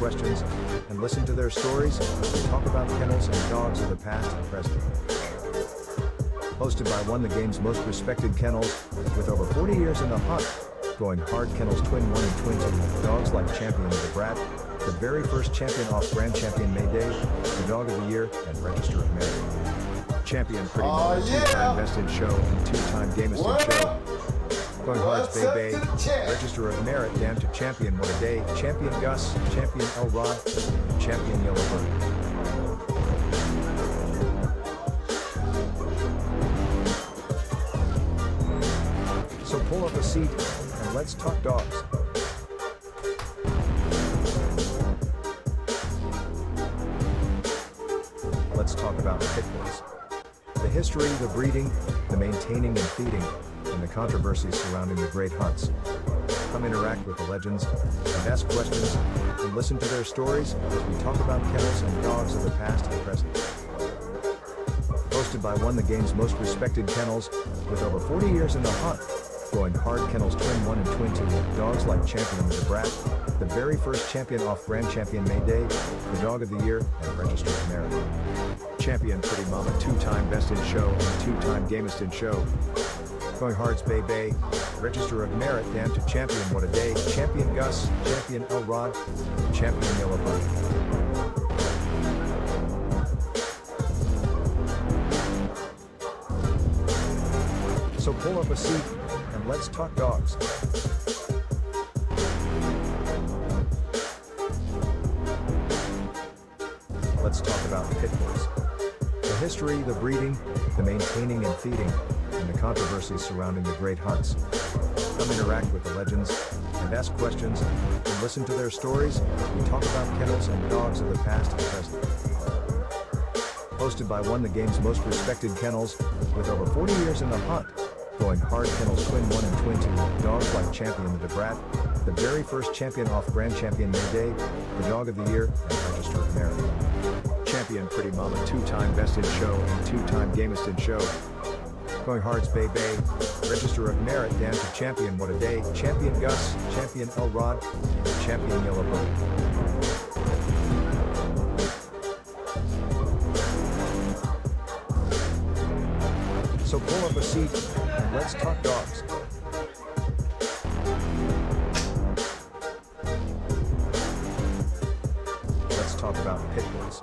questions, and listen to their stories as we talk about kennels and dogs of the past and present. Hosted by one of the game's most respected kennels, with over 40 years in the hunt, going hard Kennels Twin 1 and Twin 2, dogs like Champion of the GRAT, the very first champion off Grand Champion Mayday, the Dog of the Year, and Register of Merit. Champion Pretty Mama, two-time Best in Show and two-time Gamest in Show. Going Hard's Bay, Register of Merit down to Champion What a Day, Champion Gus, Champion R.I.P, Champion HELLAVA. So pull up a seat and let's talk dogs. Let's talk about pit bulls. The history, the breeding, the maintaining and feeding, and the controversies surrounding the great hunts. Come interact with the legends, and ask questions, and listen to their stories as we talk about kennels and dogs of the past and present. Hosted by one of the game's most respected kennels, with over 40 years in the hunt, going hard Kennels Twin 1 and Twin 2, dogs like Champion of the GRAT, the very first champion off Grand Champion Mayday, the Dog of the Year, and Register of Merit. Champion Pretty Mama, two-time Best in Show and two-time Gamest in Show. Going Hard's Bay, Register of Merit down to Champion What a Day, Champion Gus, Champion R.I.P, Champion HELLAVA. So pull up a seat and let's talk dogs. Let's talk about pit bulls. The history, the breeding, the maintaining and feeding, and the controversies surrounding the great hunts. Come interact with the legends, and ask questions, and listen to their stories as we talk about kennels and dogs of the past and present. Hosted by one of the game's most respected kennels, with over 40 years in the hunt, going hard Kennels Twin 1 and Twin 2, dogs like Champion of the GRAT, the very first champion off Grand Champion Mayday, the Dog of the Year, and Register of Merit. Champion Pretty Mama, two-time Best in Show and two-time Gamest in Show. Going Hard's Bay, Register of Merit down to Champion What a Day, Champion Gus, Champion R.I.P, Champion HELLAVA. So pull up a seat and let's talk dogs. Let's talk about pit bulls.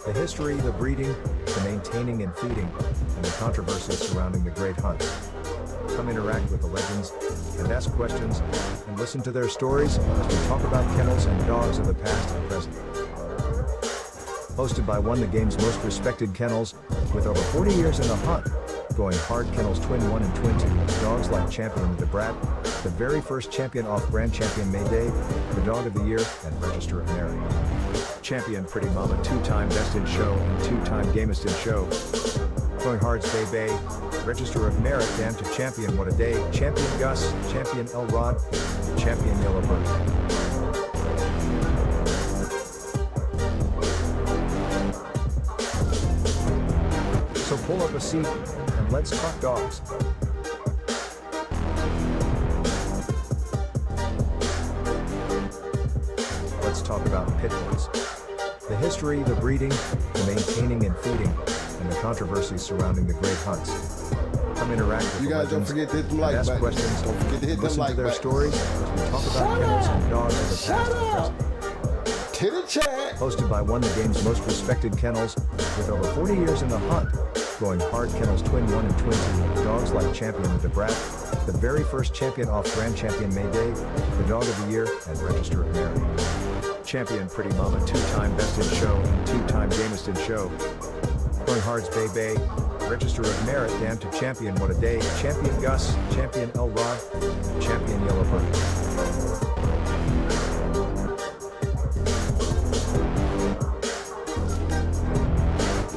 The history, the breeding, the maintaining and feeding, and the controversies surrounding the great hunts. Come interact with the legends, and ask questions, and listen to their stories as we talk about kennels and dogs of the past and present. Hosted by one of the game's most respected kennels, with over 40 years in the hunt, going hard Kennels Twin 1 and Twin 2, dogs like Champion of the GRAT, the very first champion off Grand Champion Mayday, the Dog of the Year, and Register of Merit. Champion Pretty Mama, two-time Best in Show and two-time Gamest in Show. Going Hard's Bay, Register of Merit down to Champion What a Day, Champion Gus, Champion R.I.P, Champion HELLAVA. So pull up a seat and let's talk dogs. Let's talk about pit bulls. The history, the breeding, the maintaining and feeding, and the controversies surrounding the great hunts. Come interact with you the guys. legends, Don't forget to hit them and like ask buttons. questions, Don't forget to hit them listen like to their buttons. stories as we talk about kennels and dogs of the past and present. To the chat. Hosted by one of the game's most respected kennels, with over 40 years in the hunt, going hard Kennels Twin 1 and Twin 2, dogs like Champion of the GRAT, the very first champion off Grand Champion Mayday, the Dog of the Year, and Register of Merit. Champion Pretty Mama, two-time Best in Show and two-time Gamest in Show. Going Hard's Bay, Register of Merit down to Champion What a Day, Champion Gus, Champion R.I.P, Champion HELLAVA.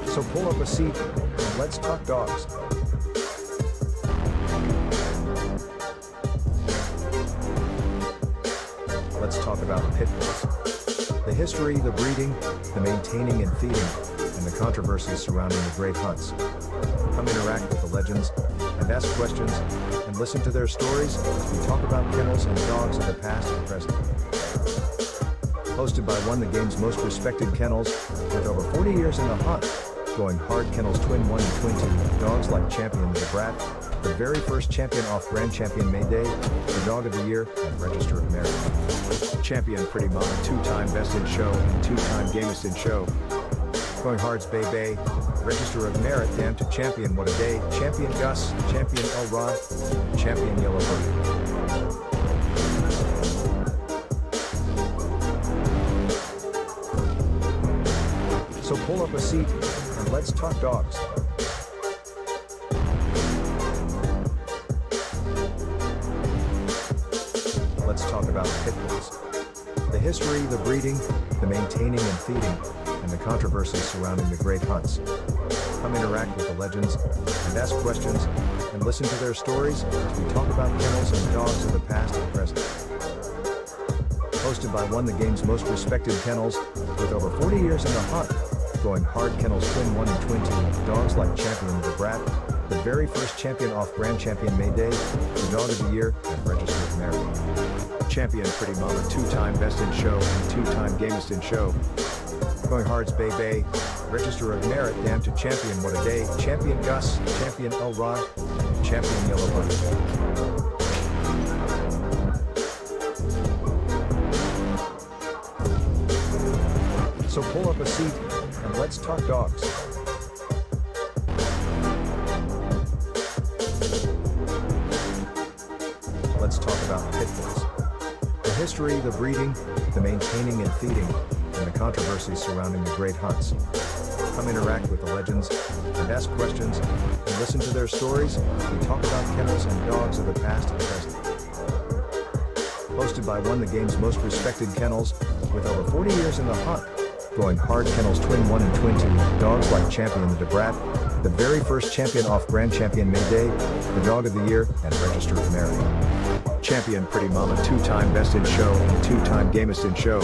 So pull up a seat and let's talk dogs. Let's talk about pit bulls. The history, the breeding, the maintaining and feeding, and the controversies surrounding the great hunts. Come interact with the legends, and ask questions, and listen to their stories as we talk about kennels and dogs of the past and present. Hosted by one of the game's most respected kennels, with over 40 years in the hunt. Going hard Kennels Twin 1 and Twin 2, dogs like Champion the GRAT, the very first champion off Grand Champion May Day, the Dog of the Year, and Register of Merit. Champion Pretty Mama, two-time Best in Show and two-time Gamest in Show. Going hard's Bay Bay, Register of Merit, Damn to Champion What a Day, Champion Gus, Champion L-Rod, Champion Yellowbird. So pull up a seat, and let's talk dogs. Let's talk about pit bulls. The history, the breeding, the maintaining and feeding, and the controversies surrounding the great hunts. Come interact with the legends, and ask questions, and listen to their stories as we talk about kennels and dogs of the past and present. Hosted by one of the game's most respected kennels, with over 40 years in the hunt. Going hard Kennels Twin 1 and Twin 2, dogs like Champion the GRAT, the very first champion off Grand Champion May Day, the Dog of the Year, and Register of Merit. Champion Pretty Mama, two-time Best in Show and two-time Gamest in Show. Going hard's Bay Bay, Register of Merit, Damn to Champion What a Day, Champion Gus, Champion L-Rod, Champion Yellowbird. So pull up a seat, and let's talk dogs. Let's talk about pit bulls. The history, the breeding, the maintaining and feeding, and the controversies surrounding the great hunts. Come interact with the legends, and ask questions, and listen to their stories as we talk about kennels and dogs of the past and present. Hosted by one of the game's most respected kennels, with over 40 years in the hunt. Going hard Kennels Twin 1 and Twin 2, dogs like Champion the GRAT, the very first champion off Grand Champion May Day, the Dog of the Year, and Register of Merit. Champion Pretty Mama, two-time Best in Show and two-time Gamest in Show.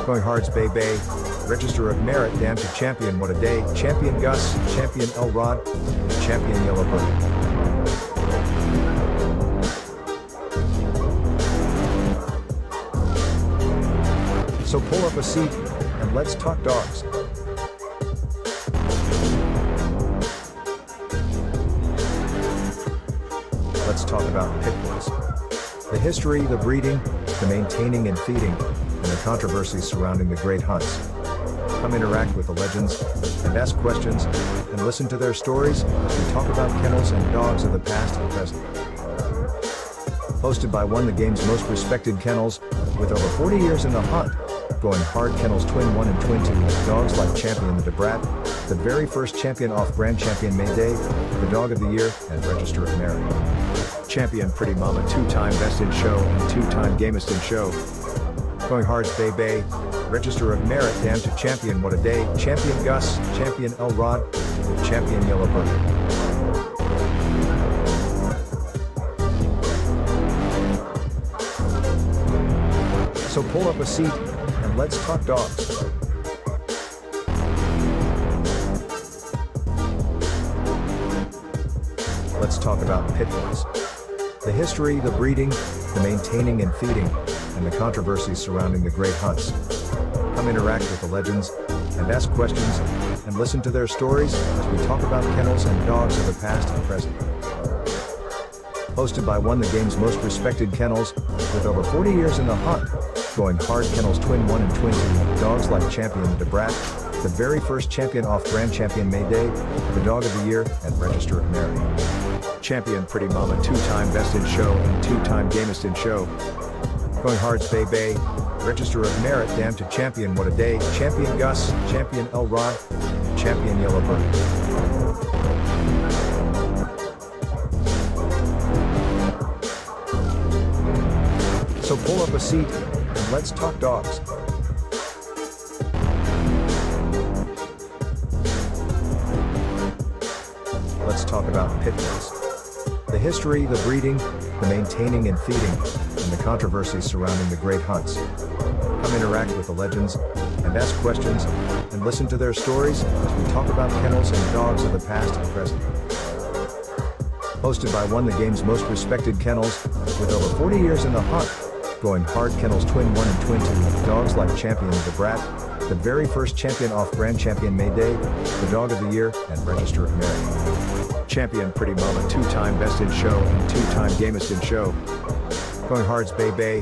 Going hard's Bay Bay, Register of Merit, Damn to Champion What a Day, Champion Gus, Champion L-Rod, Champion Yellowbird. So pull up a seat, and let's talk dogs. Let's talk about pit bulls. The history, the breeding, the maintaining and feeding, and the controversies surrounding the great hunts. Come interact with the legends, and ask questions, and listen to their stories as we talk about kennels and dogs of the past and present. Hosted by one of the game's most respected kennels, with over 40 years in the hunt. Going hard Kennels Twin 1 and Twin 2, dogs like Champion the GRAT, the very first champion off Grand Champion May Day, the Dog of the Year, and Register of Merit. Champion Pretty Mama, two-time Best in Show and two-time Gamest in Show. Going hard's Bay Bay, Register of Merit, Damn to Champion What a Day, Champion Gus, Champion L-Rod, Champion Yellowbird. So pull up a seat, and let's talk dogs. Let's talk about pit bulls. The history, the breeding, the maintaining and feeding, and the controversies surrounding the great hunts. Come interact with the legends, and ask questions, and listen to their stories as we talk about kennels and dogs of the past and present. Hosted by one of the game's most respected kennels, with over 40 years in the hunt. Going hard Kennels Twin 1 and Twin 2, dogs like Champion the GRAT, the very first champion off Grand Champion May Day, the Dog of the Year, and Register of Merit. Champion Pretty Mama, two-time Best in Show and two-time Gamest in Show. Going hard's Bay Bay, Register of Merit, Damn to Champion What a Day, Champion Gus, Champion L-Rod, Champion Yellowbird. So pull up a seat, and let's talk dogs. Let's talk about pit bulls. The history, the breeding, the maintaining and feeding, and the controversies surrounding the great hunts. Come interact with the legends, and ask questions, and listen to their stories as we talk about kennels and dogs of the past and present. Hosted by one of the game's most respected kennels, with over 40 years in the hunt. Going hard Kennels Twin 1 and Twin 2, dogs like Champion the GRAT, the very first champion off-brand champion May Day, the dog of the year, and Register of Merit. Champion Pretty Mama, two-time Best in Show and two-time Gamest in Show. Going hard's Bay Bay,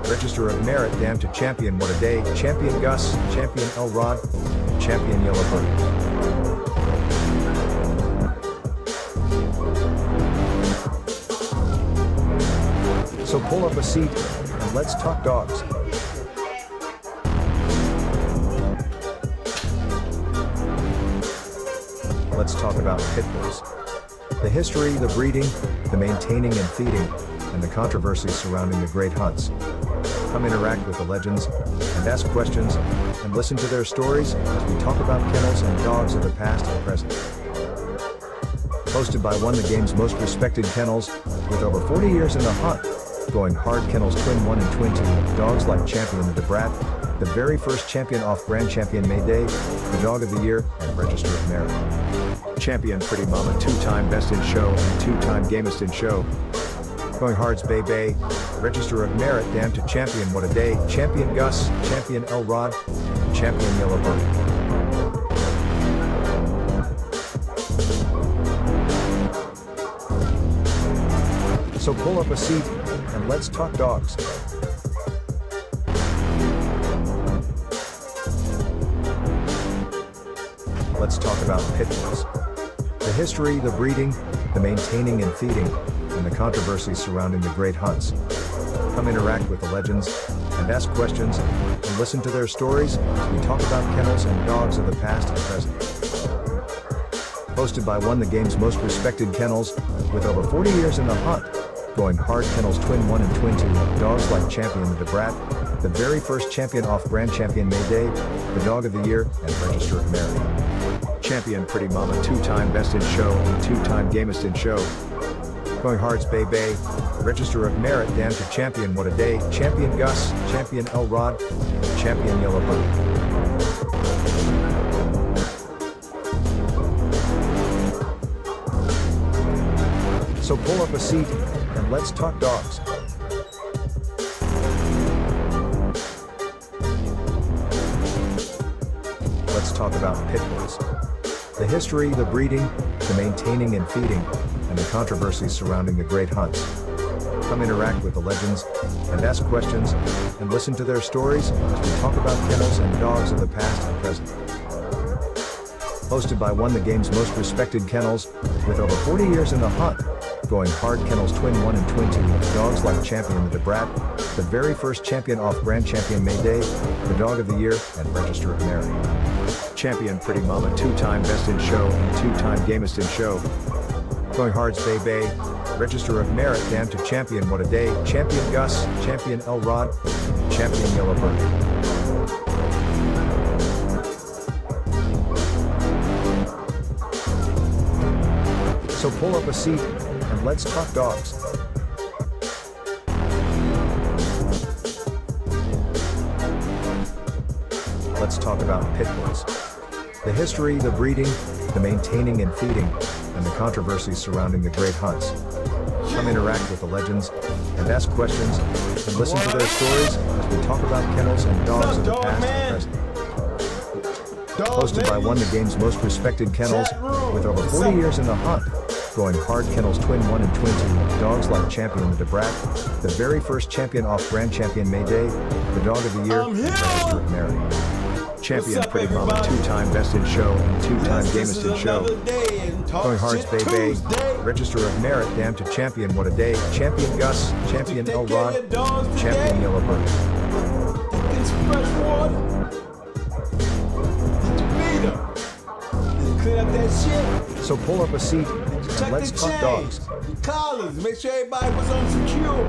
Register of Merit, Damn to Champion What a Day, Champion Gus, Champion El Rod, Champion Yellow Bird. So pull up a seat, and let's talk dogs. Let's talk about pit bulls. The history, the breeding, the maintaining and feeding, and the controversies surrounding the great hunts. Come interact with the legends, and ask questions, and listen to their stories as we talk about kennels and dogs of the past and present. Hosted by one of the game's most respected kennels, with over 40 years in the hunt. Going hard Kennels Twin 1 and Twin 2, dogs like Champion the GRAT, the very first champion off-brand champion May Day, the dog of the year, and Register of Merit. Champion Pretty Mama, two-time Best in Show and two-time Gamest in Show. Going hard's Bay Bay, Register of Merit, Damn to Champion What a Day, Champion Gus, Champion El Rod, Champion Yellow Bird. So pull up a seat, and let's talk dogs. Let's talk about pit bulls. The history, the breeding, the maintaining and feeding, and the controversies surrounding the great hunts. Come interact with the legends, and ask questions, and listen to their stories as we talk about kennels and dogs of the past and present. Hosted by one of the game's most respected kennels, with over 40 years in the hunt. Going hard Kennels Twin 1 and Twin 2, dogs like Champion the GRAT, the very first champion off-brand champion May Day, the dog of the year, and Register of Merit. Champion Pretty Mama, two-time Best in Show and two-time Gamest in Show. Going hard's Bay Bay, Register of Merit, Damn to Champion What a Day, Champion Gus, Champion El Rod, Champion Yellow Bird. So pull up a seat, and let's talk dogs. Let's talk about pit bulls. The history, the breeding, the maintaining and feeding, and the controversies surrounding the great hunts. Come interact with the legends, and ask questions, and listen to their stories as we talk about kennels and dogs of the past and present. Hosted by one of the game's most respected kennels, with over 40 years in the hunt. Going hard Kennels Twin 1 and Twin 2, dogs like Champion the GRAT, the very first champion off-brand champion May Day, the dog of the year, and Register of Merit. Champion Pretty Mama, two-time Best in Show and two-time Gamest in Show. Going hard's Bay Bay, Register of Merit, Damn to Champion What a Day, Champion Gus, Champion El Rod, Champion Yellow Bird. So pull up a seat, and let's talk dogs. Let's talk about pit bulls. The history, the breeding, the maintaining and feeding, and the controversies surrounding the great hunts. Come interact with the legends, and ask questions, and listen to their stories as we talk about kennels and dogs of the past and present. Hosted by one of the game's most respected kennels, with over 40 years in the hunt. Going hard Kennels Twin 1 and Twin 2, dogs like Champion the GRAT, the very first champion off-brand champion May Day, the dog of the year, and Register of Merit. Champion Pretty Mama, two-time Best in Show and two-time Gamest in Show. Going hard's Bay Bay, Register of Merit, Damn to Champion What a Day, Champion Gus, Champion El Rod, Champion Yellow Bird. It's fresh water. Did you beat him? Did you clean up that shit? So pull up a seat, and let's talk dogs. The collars, make sure everybody was on secure.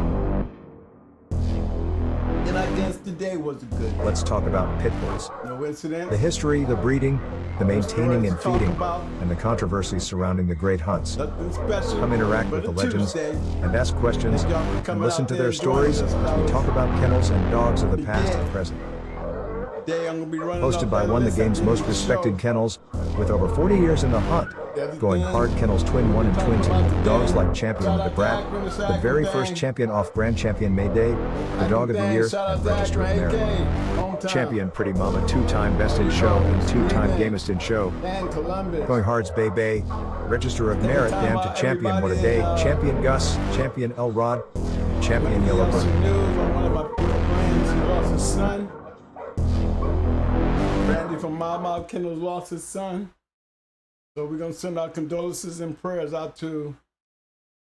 And I guess today was a good day. Let's talk about pit bulls. No incident. The history, the breeding, the maintaining and feeding, and the controversies surrounding the great hunts. Nothing special. Come interact with the legends, Tuesday. and ask questions, and listen to their stories as we talk about kennels and dogs of the past and present. Today I'm gonna be running Hosted up by that one of list the at game's the end most of the respected show. kennels, with over 40 years in the hunt. Going hard, Kennels Twin 1 and Twin 2, dogs like champion with the GRAT, the very first champion off-brand champion May Day, the dog of the year, and register of merit. Champion Pretty Mama, two-time best in show and two-time gamest in show. Going hard's Bay Bay, register of merit down to champion What a Day, champion Gus, champion El Rod, champion Yellow Bird. One of my friends who lost his son. Randy from Mama Kennels lost his son. So we're going to send our condolences and prayers out to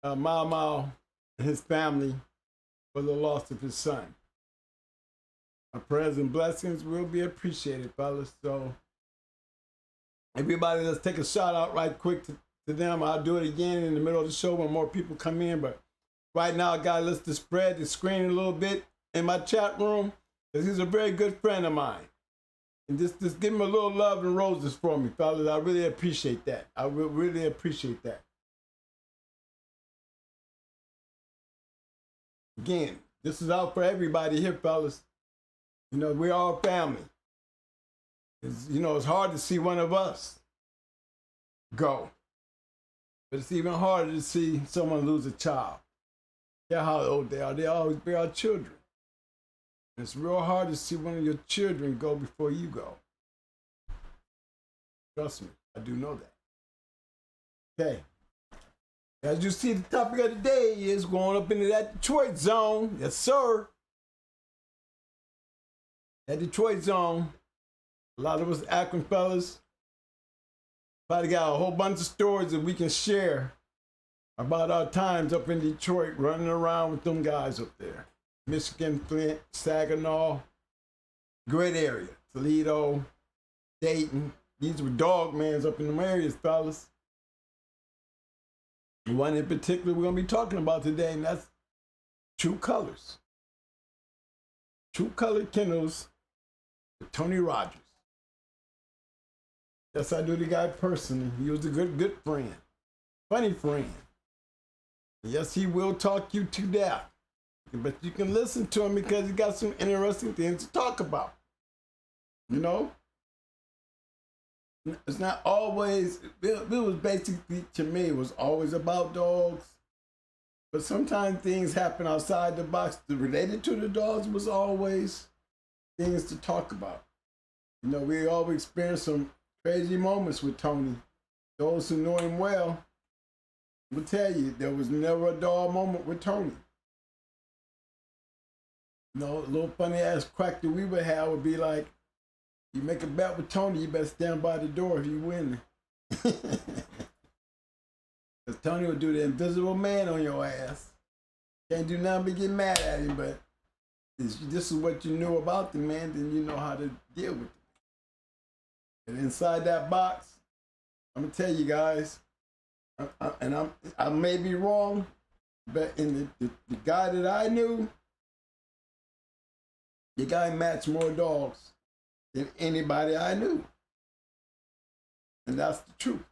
Mama and his family for the loss of his son. Our prayers and blessings will be appreciated, fellas. So everybody, let's take a shout out right quick to them. I'll do it again in the middle of the show when more people come in. But right now, guys, let's just spread the screen a little bit in my chat room, because he's a very good friend of mine. And just give him a little love and roses for me, fellas. I really appreciate that. I really appreciate that. Again, this is out for everybody here, fellas. You know, we're all family. It's hard to see one of us go. But it's even harder to see someone lose a child. Yeah, how old they are. They always be our children. It's real hard to see one of your children go before you go. Trust me, I do know that. Okay. As you see, the topic of the day is going up into that Detroit zone. Yes, sir. That Detroit zone. A lot of us Akron fellas probably got a whole bunch of stories that we can share about our times up in Detroit, running around with them guys up there. Michigan, Flint, Saginaw, great area. Toledo, Dayton. These were dog mans up in them areas, fellas. The one in particular we're going to be talking about today, and that's True Colors. True Color Kennels with Tony Rogers. Yes, I knew the guy personally. He was a good friend. Funny friend. Yes, he will talk you to death. But you can listen to him because he got some interesting things to talk about. You know? It's not always, it was basically, to me, it was always about dogs. But sometimes things happen outside the box that related to the dogs was always things to talk about. You know, we always experienced some crazy moments with Tony. Those who know him well will tell you there was never a dull moment with Tony. You know, a little funny ass crack that we would have would be like, you make a bet with Tony, you better stand by the door if you win. Because Tony will do the invisible man on your ass. Can't do nothing but get mad at him, but this is what you know about the man, then you know how to deal with it. And inside that box, I'm gonna tell you guys, I may be wrong, but in the guy that I knew, the guy matched more dogs than anybody I knew. And that's the truth.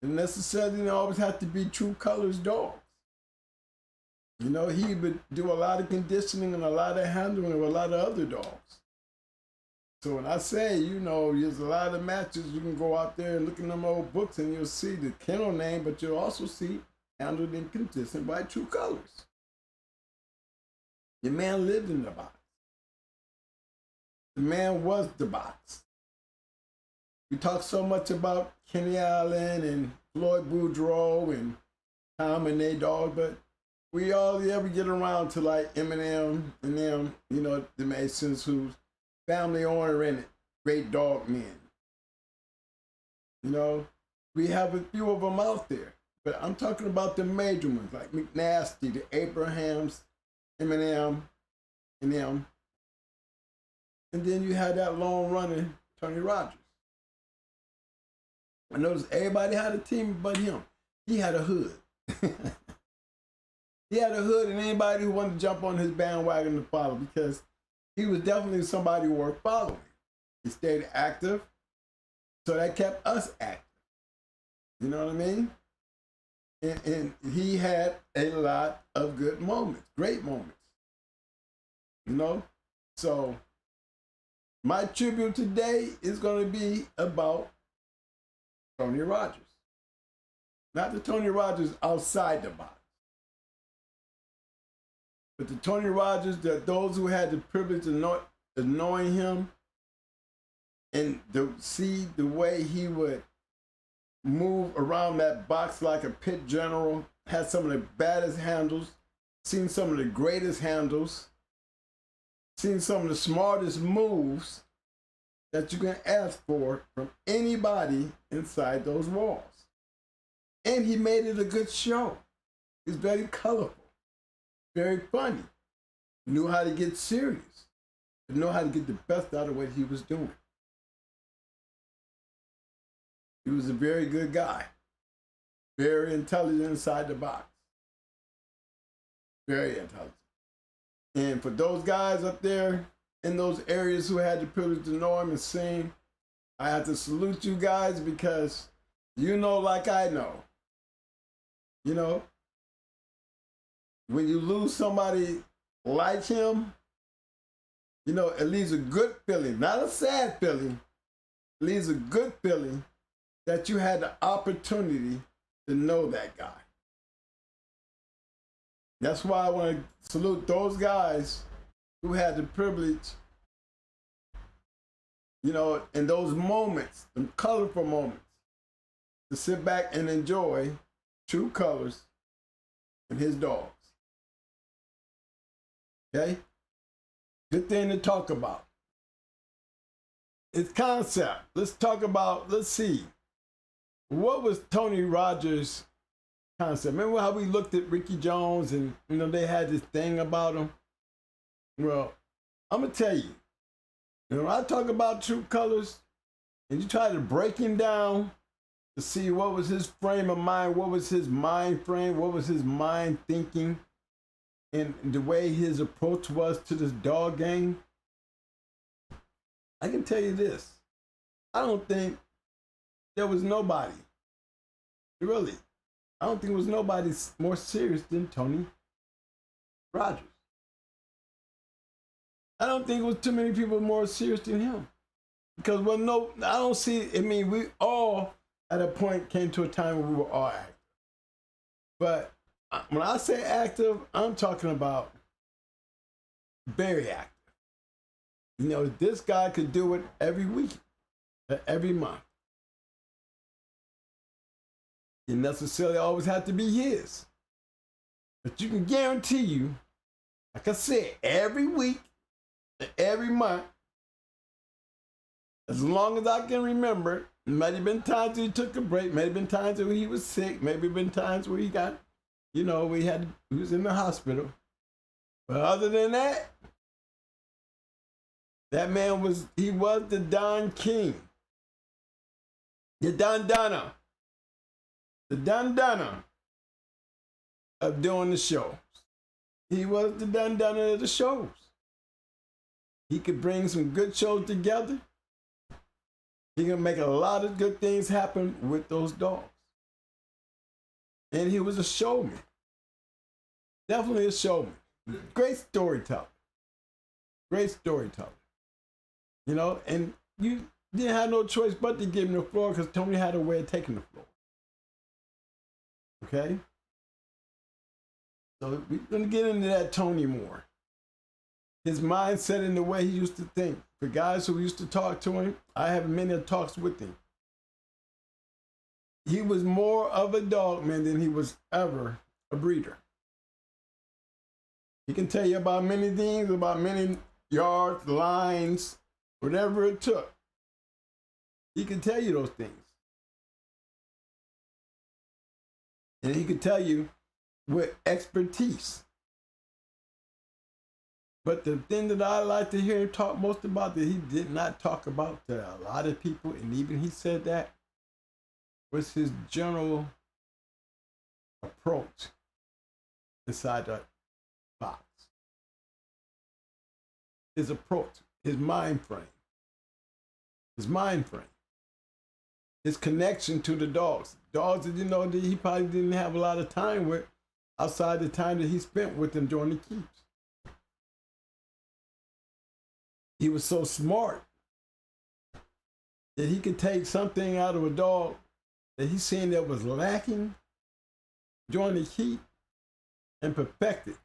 And necessarily always have to be True Colors dogs. You know, he would do a lot of conditioning and a lot of handling of a lot of other dogs. So when I say, you know, there's a lot of matches, you can go out there and look in them old books and you'll see the kennel name, but you'll also see handled and conditioned by True Colors. The man lived in the box. The man was the box. We talk so much about Kenny Allen and Floyd Boudreaux and Tom and they dog, but we all ever get around to like Eminem and them, you know, the Masons who's family oriented, great dog men. You know, we have a few of them out there, but I'm talking about the major ones like McNasty, the Abrahams, Eminem, and them. And then you had that long running Tony Rogers. I noticed everybody had a team but him. He had a hood. He had a hood, and anybody who wanted to jump on his bandwagon to follow, because he was definitely somebody worth following. He stayed active, so that kept us active. You know what I mean? And he had a lot of good moments, great moments. You know? So My tribute today is going to be about Tony Rogers. Not the Tony Rogers outside the box, but the Tony Rogers that those who had the privilege of knowing him and to see the way he would move around that box like a pit general, had some of the baddest handles, seen some of the greatest handles, seen some of the smartest moves that you can ask for from anybody inside those walls. And he made it a good show. It's very colorful, very funny. Knew how to get serious, but knew how to get the best out of what he was doing. He was a very good guy, very intelligent inside the box, very intelligent. And for those guys up there in those areas who had the privilege to know him and see him, I have to salute you guys because you know like I know. You know, when you lose somebody like him, you know, it leaves a good feeling, not a sad feeling. It leaves a good feeling that you had the opportunity to know that guy. That's why I want to salute those guys who had the privilege, you know, in those moments, the colorful moments, to sit back and enjoy True Colors and his dogs. Okay? Good thing to talk about. It's concept. Let's talk about, let's see. What was Tony Rogers' concept? Remember how we looked at Ricky Jones and, you know, they had this thing about him? Well, I'm going to tell you, when I talk about True Colors and you try to break him down to see what was his frame of mind, what was his mind frame, what was his mind thinking, and the way his approach was to this dog game, I can tell you this. I don't think there was nobody, really, I don't think there was nobody more serious than Tony Rogers. I don't think it was too many people more serious than him. Because, well, no, I don't see, I mean, we all at a point came to a time where we were all active. But when I say active, I'm talking about very active. You know, this guy could do it every week, every month. It necessarily always had to be his. But you can guarantee you, like I said, every week, every month, as long as I can remember, there might have been times he took a break, maybe been times where he was sick, maybe been times where he got, you know, he was in the hospital. But other than that, that man was the Don King. The Don Donna of doing the shows. He was the Don Donna of the shows. He could bring some good shows together. He can make a lot of good things happen with those dogs. And he was a showman. Definitely a showman. Great storyteller. Great storyteller. You know, and you didn't have no choice but to give him the floor because Tony had a way of taking the floor. Okay? So we're going to get into that Tony more. His mindset and the way he used to think. For guys who used to talk to him, I have many talks with him. He was more of a dog man than he was ever a breeder. He can tell you about many things, about many yards, lines, whatever it took. He can tell you those things. And he could tell you with expertise. But the thing that I like to hear him talk most about that he did not talk about to a lot of people, and even he said that, was his general approach inside the box. His approach, his mind frame. His mind frame. His connection to the dogs. Dogs that, you know, that he probably didn't have a lot of time with outside the time that he spent with them during the keeps. He was so smart that he could take something out of a dog that he's seen that was lacking, join the heat, and perfect it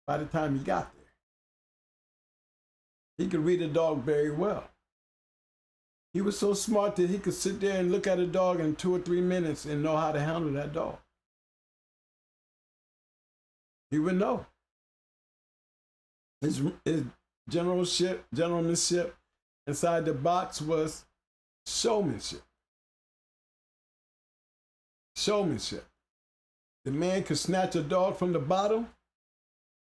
by the time he got there. He could read a dog very well. He was so smart that he could sit there and look at a dog in 2 or 3 minutes and know how to handle that dog. He would know. His gentlemanship inside the box was showmanship. Showmanship. The man could snatch a dog from the bottom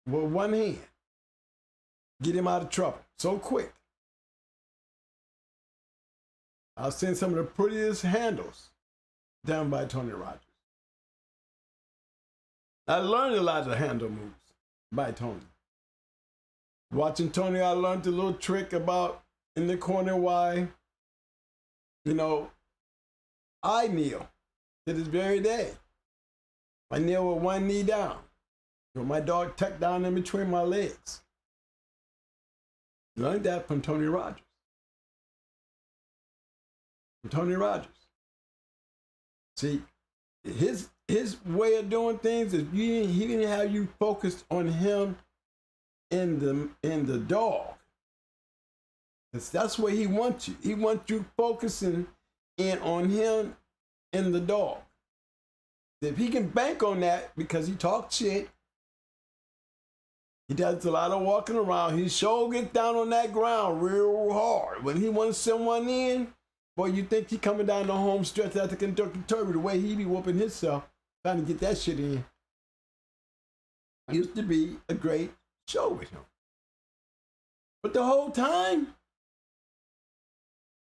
with one hand, get him out of trouble so quick. I've seen some of the prettiest handles done by Tony Rogers. I learned a lot of handle moves by Tony. Watching Tony, I learned a little trick about in the corner why, I kneel to this very day. I kneel with one knee down, with my dog tucked down in between my legs. Learned that from Tony Rogers. Tony Rogers. See, his way of doing things is he didn't have you focused on him in the dog. That's where he wants you. He wants you focusing in on him in the dog. If he can bank on that because he talks shit, he does a lot of walking around. He sure gets down on that ground real hard. When he wants someone in, boy, you think he coming down the home stretch after Kentucky Derby, the way he be whooping himself, trying to get that shit in. It used to be a great show with him. But the whole time,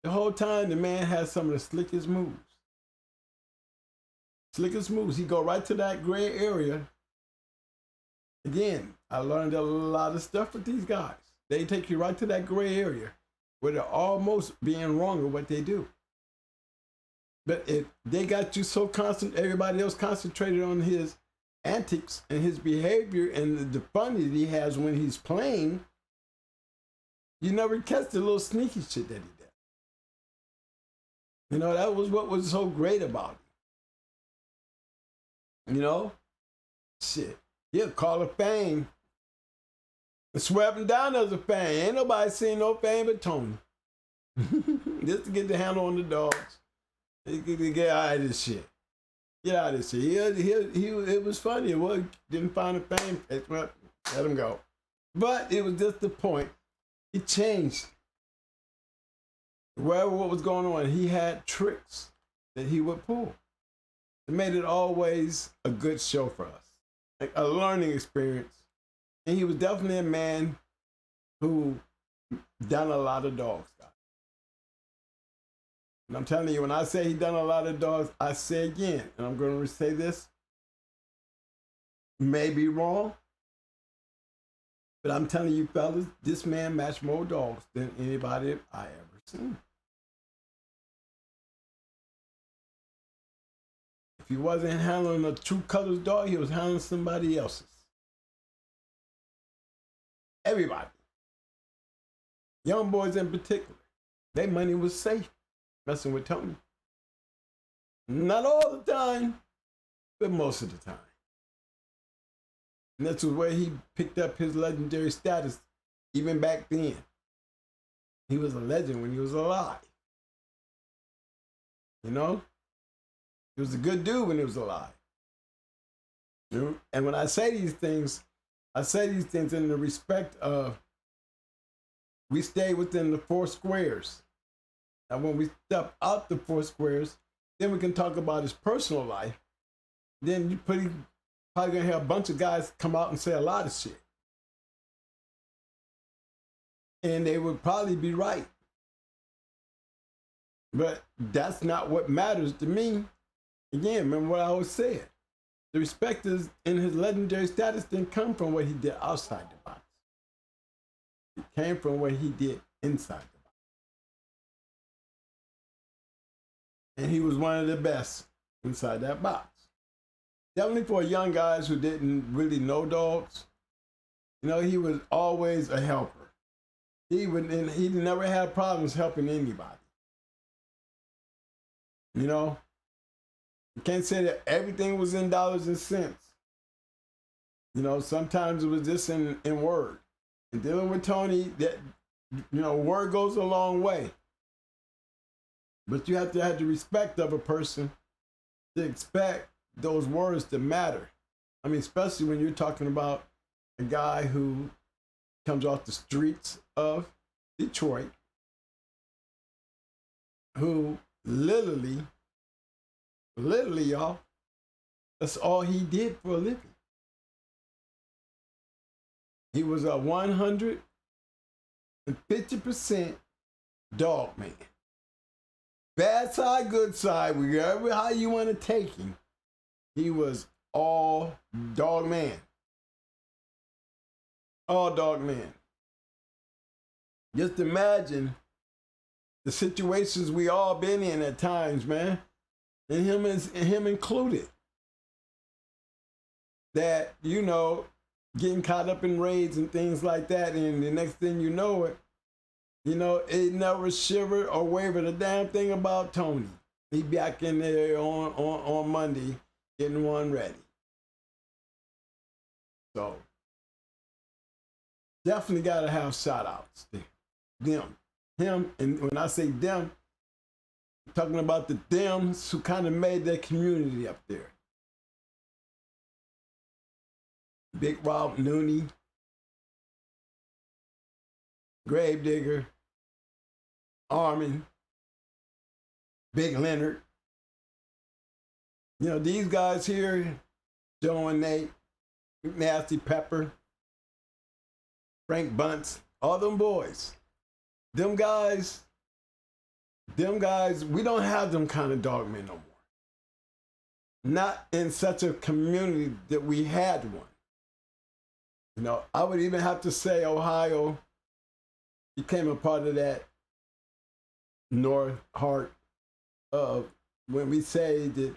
the man has some of the slickest moves. Slickest moves. He go right to that gray area. Again, I learned a lot of stuff with these guys. They take you right to that gray area where they're almost being wrong with what they do. But if they got you so constant, everybody else concentrated on his antics and his behavior and the fun that he has when he's playing, you never catch the little sneaky shit that he did. That was what was so great about him. Shit. He'll call a fang and swear up and down there's a fang. Ain't nobody seen no fang but Tony. Just to get the handle on the dogs. Get out of this shit. Get out of this shit. It was funny. It didn't find a fang. Let him go. But it was just the point. He changed. Wherever what was going on, he had tricks that he would pull. It made it always a good show for us. Like a learning experience. And he was definitely a man who done a lot of dogs. And I'm telling you, when I say he done a lot of dogs, I say again, and I'm going to say this, may be wrong, but I'm telling you fellas, this man matched more dogs than anybody I ever seen. If he wasn't handling a true colors dog, he was handling somebody else's. Everybody. Young boys in particular. Their money was safe messing with Tony. Not all the time, but most of the time. And that's where he picked up his legendary status even back then. He was a legend when he was alive. He was a good dude when he was alive. And when I say these things in the respect of we stay within the 4 squares. And when we step out the 4 squares, then we can talk about his personal life. Then you probably gonna have a bunch of guys come out and say a lot of shit. And they would probably be right. But that's not what matters to me. Again, remember what I always said. The respect is in his legendary status didn't come from what he did outside the box. It came from what he did inside the box. And he was one of the best inside that box. Definitely for young guys who didn't really know dogs, he was always a helper. He never had problems helping anybody. You know, you can't say that everything was in dollars and cents. You know, sometimes it was just in word. And dealing with Tony, that, you know, word goes a long way. But you have to have the respect of a person to expect those words to matter. I mean, especially when you're talking about a guy who comes off the streets of Detroit, who literally, y'all, that's all he did for a living. He was a 150% dog man. Bad side, good side, wherever how you want to take him, he was all dog man. All dog man. Just imagine the situations we all been in at times, man, and him included. That, you know, getting caught up in raids and things like that, and the next thing you know it, you know, it never shivered or wavered a damn thing about Tony. He back in there on Monday, getting one ready. So definitely gotta have shout outs there. Him, and when I say them, I'm talking about the thems who kind of made their community up there. Big Rob Nooney, Gravedigger, Armin, Big Leonard. You know, these guys here, Joe and Nate, Nasty Pepper, Frank Bunce, all them boys. Them guys, we don't have them kind of dog men no more. Not in such a community that we had one. You know, I would even have to say Ohio became a part of that north heart of when we say that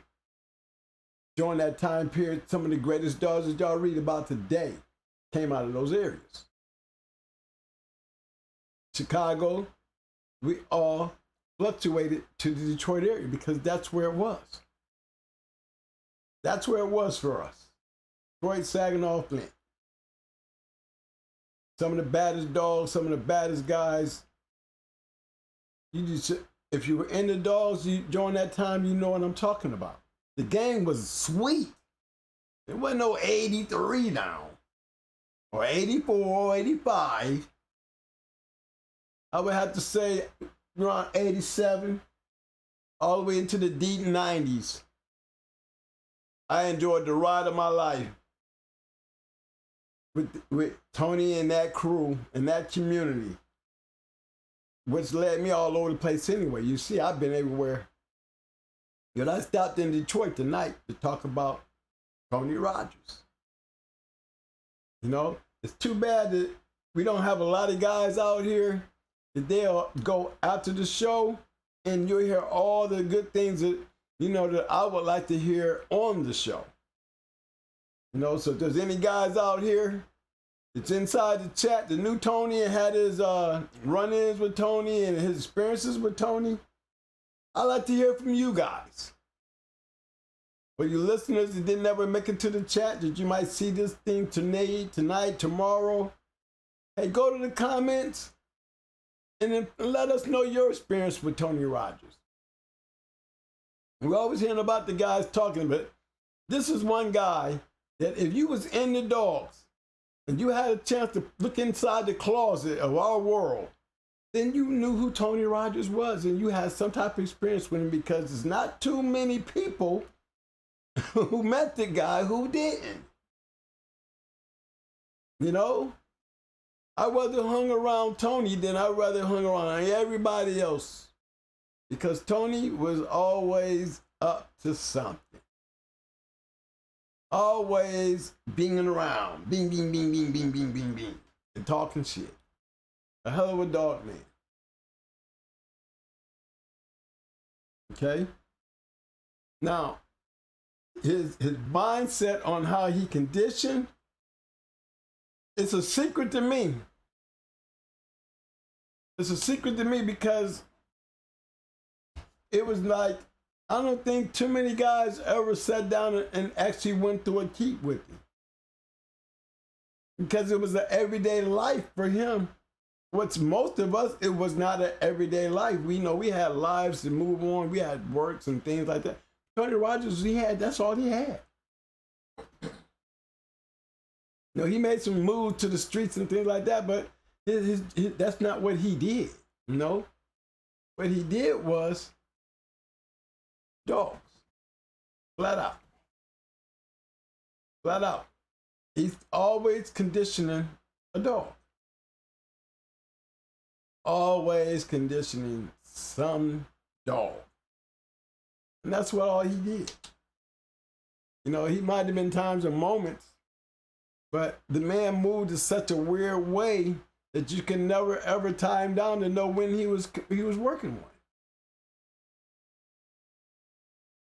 during that time period, some of the greatest dogs that y'all read about today came out of those areas. Chicago, we all fluctuated to the Detroit area because that's where it was. That's where it was for us. Detroit, Saginaw, Flint. Some of the baddest dogs, some of the baddest guys. You just, if you were into dogs during that time, you know what I'm talking about. The game was sweet. There wasn't no 83 now, or 84, 85. I would have to say around 87, all the way into the deep 90s. I enjoyed the ride of my life with Tony and that crew and that community, which led me all over the place anyway. You see, I've been everywhere. You know, I stopped in Detroit tonight to talk about Tony Rogers. You know, it's too bad that we don't have a lot of guys out here that they'll go after the show and you'll hear all the good things that, you know, that I would like to hear on the show. You know, so if there's any guys out here that's inside the chat, the new Tony and had his run-ins with Tony and his experiences with Tony, I'd like to hear from you guys. For you listeners that didn't ever make it to the chat, that you might see this thing tonight, tomorrow, hey, go to the comments and then let us know your experience with Tony Rogers. We're always hearing about the guys talking, but this is one guy that if you was in the dogs and you had a chance to look inside the closet of our world, then you knew who Tony Rogers was and you had some type of experience with him, because there's not too many people who met the guy who didn't. You know, I'd rather hung around Tony than I'd rather hung around everybody else, because Tony was always up to something. Always binging around, bing, bing, bing, bing, bing, bing, bing, bing, and talking shit. A hell of a dog man. Okay? Now, his mindset on how he conditioned, it's a secret to me. It's a secret to me because it was like I don't think too many guys ever sat down and actually went through a keep with him. Because it was an everyday life for him. What's most of us, it was not an everyday life. We know we had lives to move on. We had works and things like that. Tony Rogers, that's all he had. You know, he made some moves to the streets and things like that, but that's not what he did. You know, what he did was dogs, flat out, flat out. He's always conditioning a dog, always conditioning some dog, and that's what all he did. You know, he might have been times and moments, but the man moved in such a weird way that you can never ever tie him down to know when he was working one.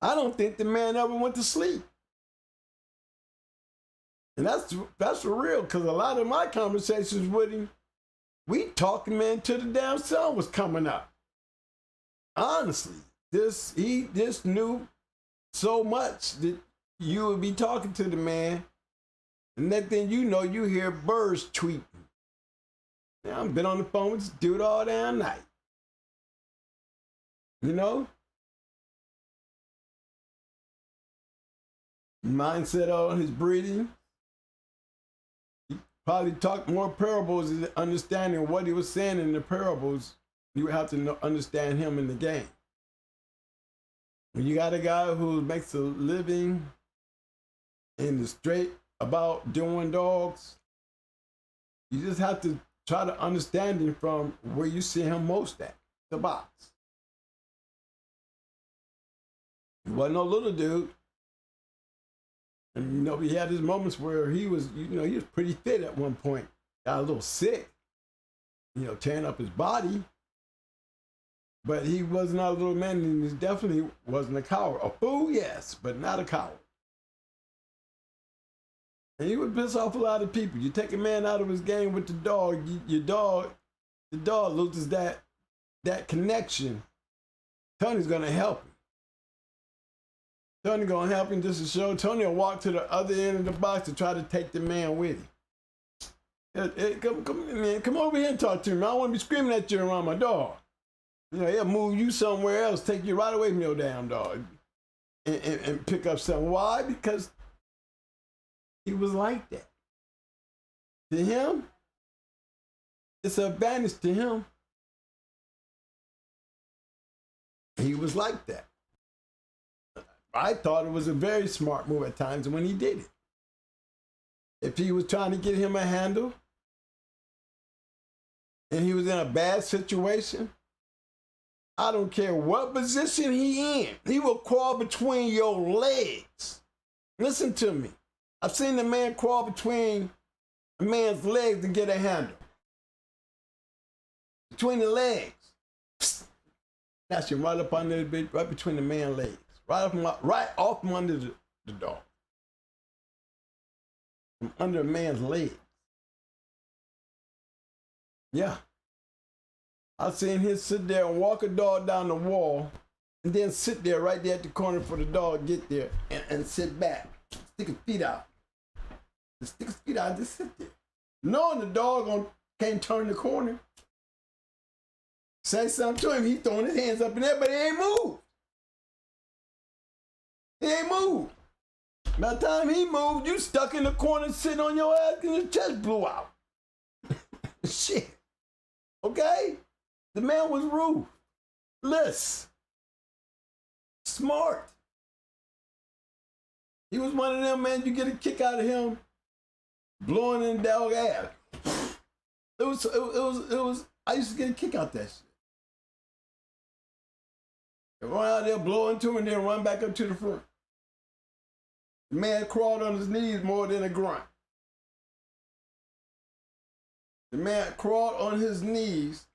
I don't think the man ever went to sleep. And that's for real, because a lot of my conversations with him, we talking, man, till the damn sun was coming up. Honestly, he just knew so much that you would be talking to the man, and next thing you know, you hear birds tweeting. Now, I've been on the phone with this dude all damn night. You know? Mindset on his breeding. He probably talked more parables and understanding what he was saying in the parables. You would have to understand him in the game. When you got a guy who makes a living in the straight about doing dogs, you just have to try to understand him from where you see him most at, the box. He wasn't no little dude. And you know, he had his moments where he was, you know, he was pretty fit at one point. Got a little sick, you know, tearing up his body. But he was not a little man, and he definitely wasn't a coward. A fool, yes, but not a coward. And he would piss off a lot of people. You take a man out of his game with the dog, the dog loses that connection. Tony's gonna help him. Tony gonna help him just to show. Tony will walk to the other end of the box to try to take the man with him. Hey, come over here and talk to me. I don't want to be screaming at you around my dog. You know, he'll move you somewhere else, take you right away from your damn dog, and pick up something. Why? Because he was like that. To him, it's an advantage to him. He was like that. I thought it was a very smart move at times when he did it. If he was trying to get him a handle and he was in a bad situation, I don't care what position he in, he will crawl between your legs. Listen to me. I've seen the man crawl between a man's legs to get a handle. Between the legs. That's you right up under the bit, right between the man's legs. Right off from under the dog. From under a man's leg. Yeah. I've seen him sit there and walk a dog down the wall and then sit there right there at the corner for the dog to get there and sit back. Stick his feet out. Just stick his feet out and just sit there. Knowing the dog can't turn the corner. Say something to him, he's throwing his hands up in there, but he ain't moved. He ain't moved. By the time he moved, you stuck in the corner sitting on your ass and your chest blew out. Shit. Okay? The man was ruthless. Smart. He was one of them, man, you get a kick out of him blowing in the dog ass. It was, I used to get a kick out that shit. Run out there, blow into him, and then run back up to the front. The man crawled on his knees more than a grunt. The man crawled on his knees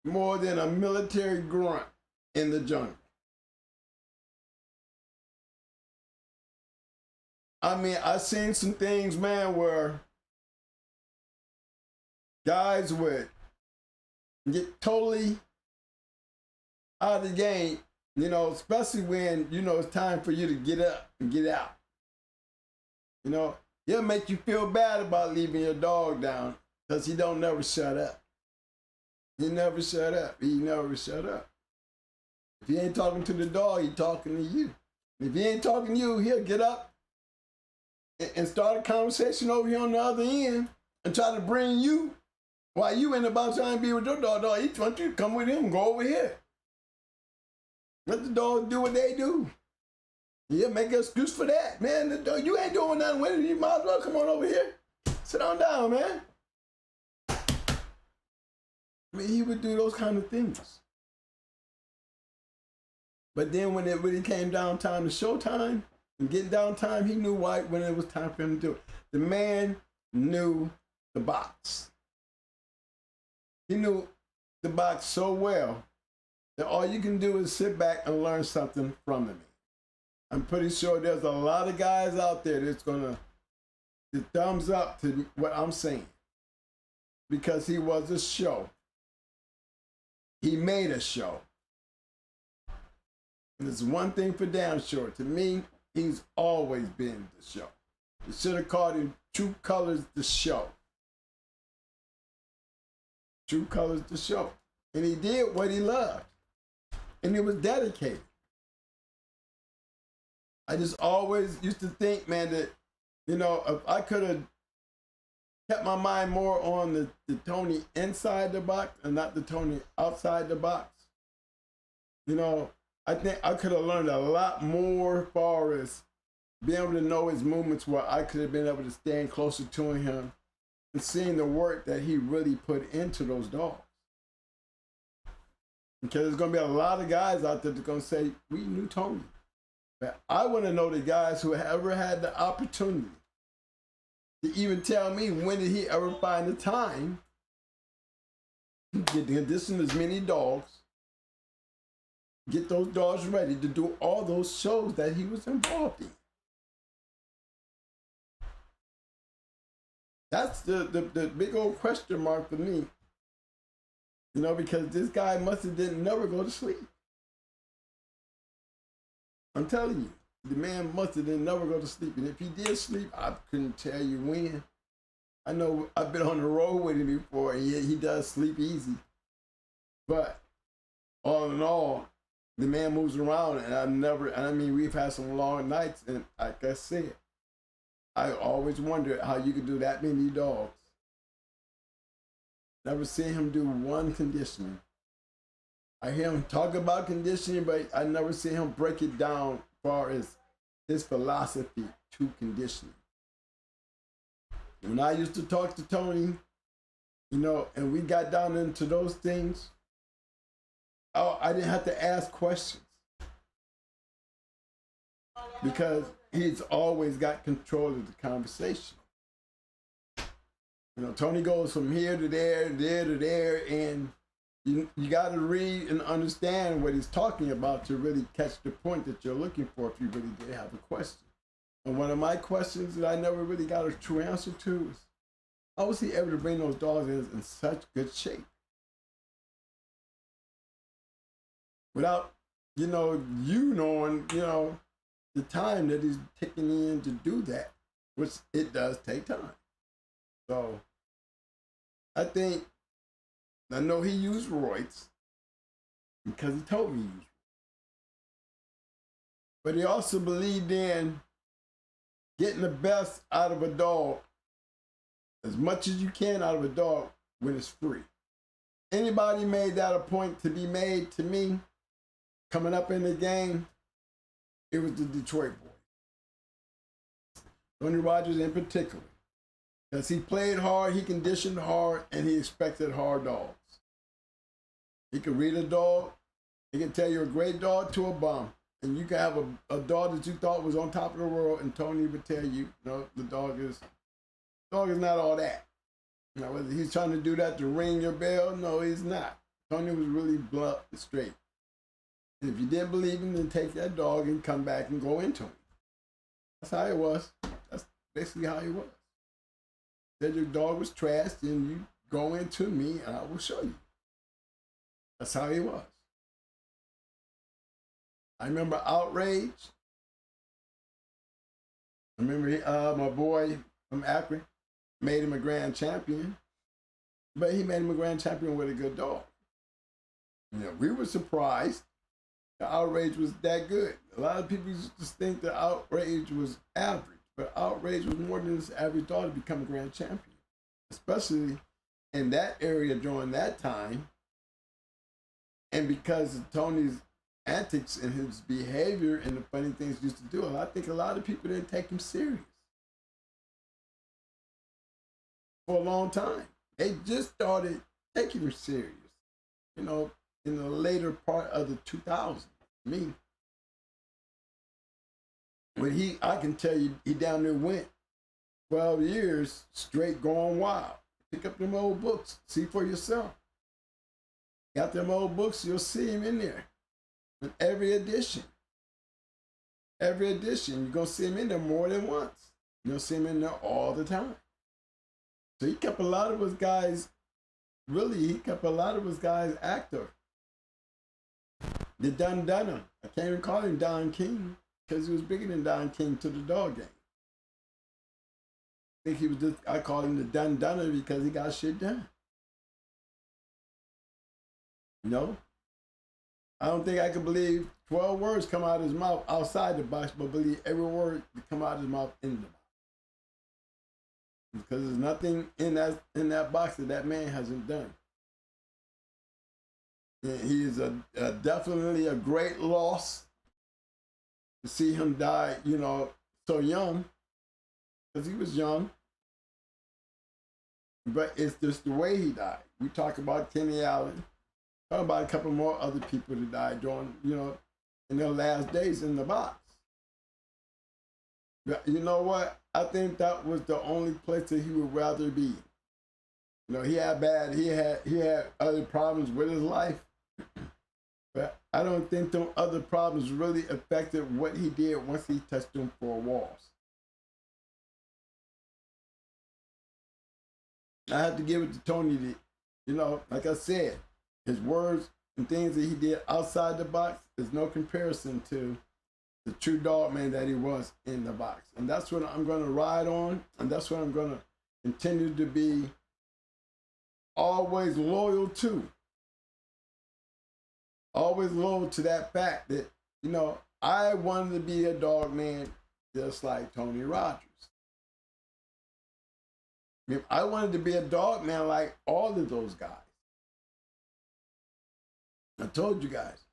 more than a military grunt in the jungle. I mean, I've seen some things, man, where guys would get totally out of the game You know, especially when, you know, it's time for you to get up and get out. You know, he'll make you feel bad about leaving your dog down because he don't never shut up. He never shut up. He never shut up. If he ain't talking to the dog, he talking to you. If he ain't talking to you, he'll get up and start a conversation over here on the other end and try to bring you while you in about trying to be with your dog. He wants you to come with him and go over here. Let the dogs do what they do. He'll make an excuse for that. Man, the dog, you ain't doing nothing with it. You might as well come on over here. Sit on down, man. I mean, he would do those kind of things. But then when it really came down time to showtime and getting down time, he knew why when it was time for him to do it. The man knew the box. He knew the box so well that all you can do is sit back and learn something from him. I'm pretty sure there's a lot of guys out there that's gonna thumbs up to what I'm saying, because he was a show. He made a show. And it's one thing for damn sure. To me, he's always been the show. You should have called him True Colors the Show. True Colors the Show. And he did what he loved. And he was dedicated. I just always used to think, man, that, you know, if I could have kept my mind more on the Tony inside the box and not the Tony outside the box, you know, I think I could have learned a lot more as far as being able to know his movements, where I could have been able to stand closer to him and seeing the work that he really put into those dogs. Because there's going to be a lot of guys out there that are going to say, we knew Tony. But I want to know the guys who ever had the opportunity to even tell me, when did he ever find the time to get to condition as many dogs, get those dogs ready to do all those shows that he was involved in. That's the big old question mark for me. You know, because this guy must have didn't never go to sleep. I'm telling you, the man must have didn't never go to sleep. And if he did sleep, I couldn't tell you when. I know I've been on the road with him before, and he does sleep easy. But all in all, the man moves around, and we've had some long nights, and like I said, I always wondered how you could do that many dogs. Never seen him do one conditioning. I hear him talk about conditioning, but I never see him break it down as far as his philosophy to conditioning. When I used to talk to Tony, you know, and we got down into those things, I didn't have to ask questions, because he's always got control of the conversation. You know, Tony goes from here to there, there to there, and you got to read and understand what he's talking about to really catch the point that you're looking for if you really did have a question. And one of my questions that I never really got a true answer to is, how was he able to bring those dogs in such good shape? Without, you knowing, the time that he's taking in to do that, which it does take time. So I know he used roids because he told me he used. But he also believed in getting the best out of a dog, as much as you can out of a dog, when it's free. Anybody made that a point to be made to me coming up in the game, it was the Detroit boy. Tony Rogers in particular. Because he played hard, he conditioned hard, and he expected hard dogs. He could read a dog, he can tell you a great dog to a bum. And you can have a dog that you thought was on top of the world, and Tony would tell you, no, the dog is not all that. Now, whether he's trying to do that to ring your bell, no, he's not. Tony was really blunt and straight. And if you didn't believe him, then take that dog and come back and go into him. That's how it was. That's basically how he was. Said your dog was trashed, and you go into me, and I will show you. That's how he was. I remember Outrage. I remember my boy from Akron made him a grand champion, but he made him a grand champion with a good dog. You know, we were surprised the Outrage was that good. A lot of people used to think the Outrage was average, but Outrage was more than this average dog to become a grand champion, especially in that area during that time. And because of Tony's antics and his behavior and the funny things he used to do, I think a lot of people didn't take him serious for a long time. They just started taking him serious, you know, in the later part of the 2000s. Me, when I can tell you, he down there went 12 years straight going wild. Pick up them old books, see for yourself. Got them old books, you'll see him in there. With every edition. Every edition, you're going to see him in there more than once. You'll see him in there all the time. So he kept a lot of his guys, he kept a lot of his guys active. The Dun Dunner, I can't even call him Don King, because he was bigger than Don King to the dog game. I think he was I call him the Dun Dunner because he got shit done. You know? I don't think I could believe 12 words come out of his mouth outside the box, but believe every word that come out of his mouth in the box. Because there's nothing in that box that man hasn't done. And he is definitely a great loss to see him die, you know, so young, because he was young. But it's just the way he died. We talk about Kenny Allen. Talk about a couple more other people that died during, you know, in their last days in the box. But you know what? I think that was the only place that he would rather be. You know, he had other problems with his life, but I don't think those other problems really affected what he did once he touched them 4 walls. I have to give it to Tony. You know, like I said, his words and things that he did outside the box is no comparison to the true dog man that he was in the box. And that's what I'm going to ride on. And that's what I'm going to continue to be always loyal to. Always loyal to that fact that, you know, I wanted to be a dog man just like Tony Rogers. If I wanted to be a dog man like all of those guys. I told you guys,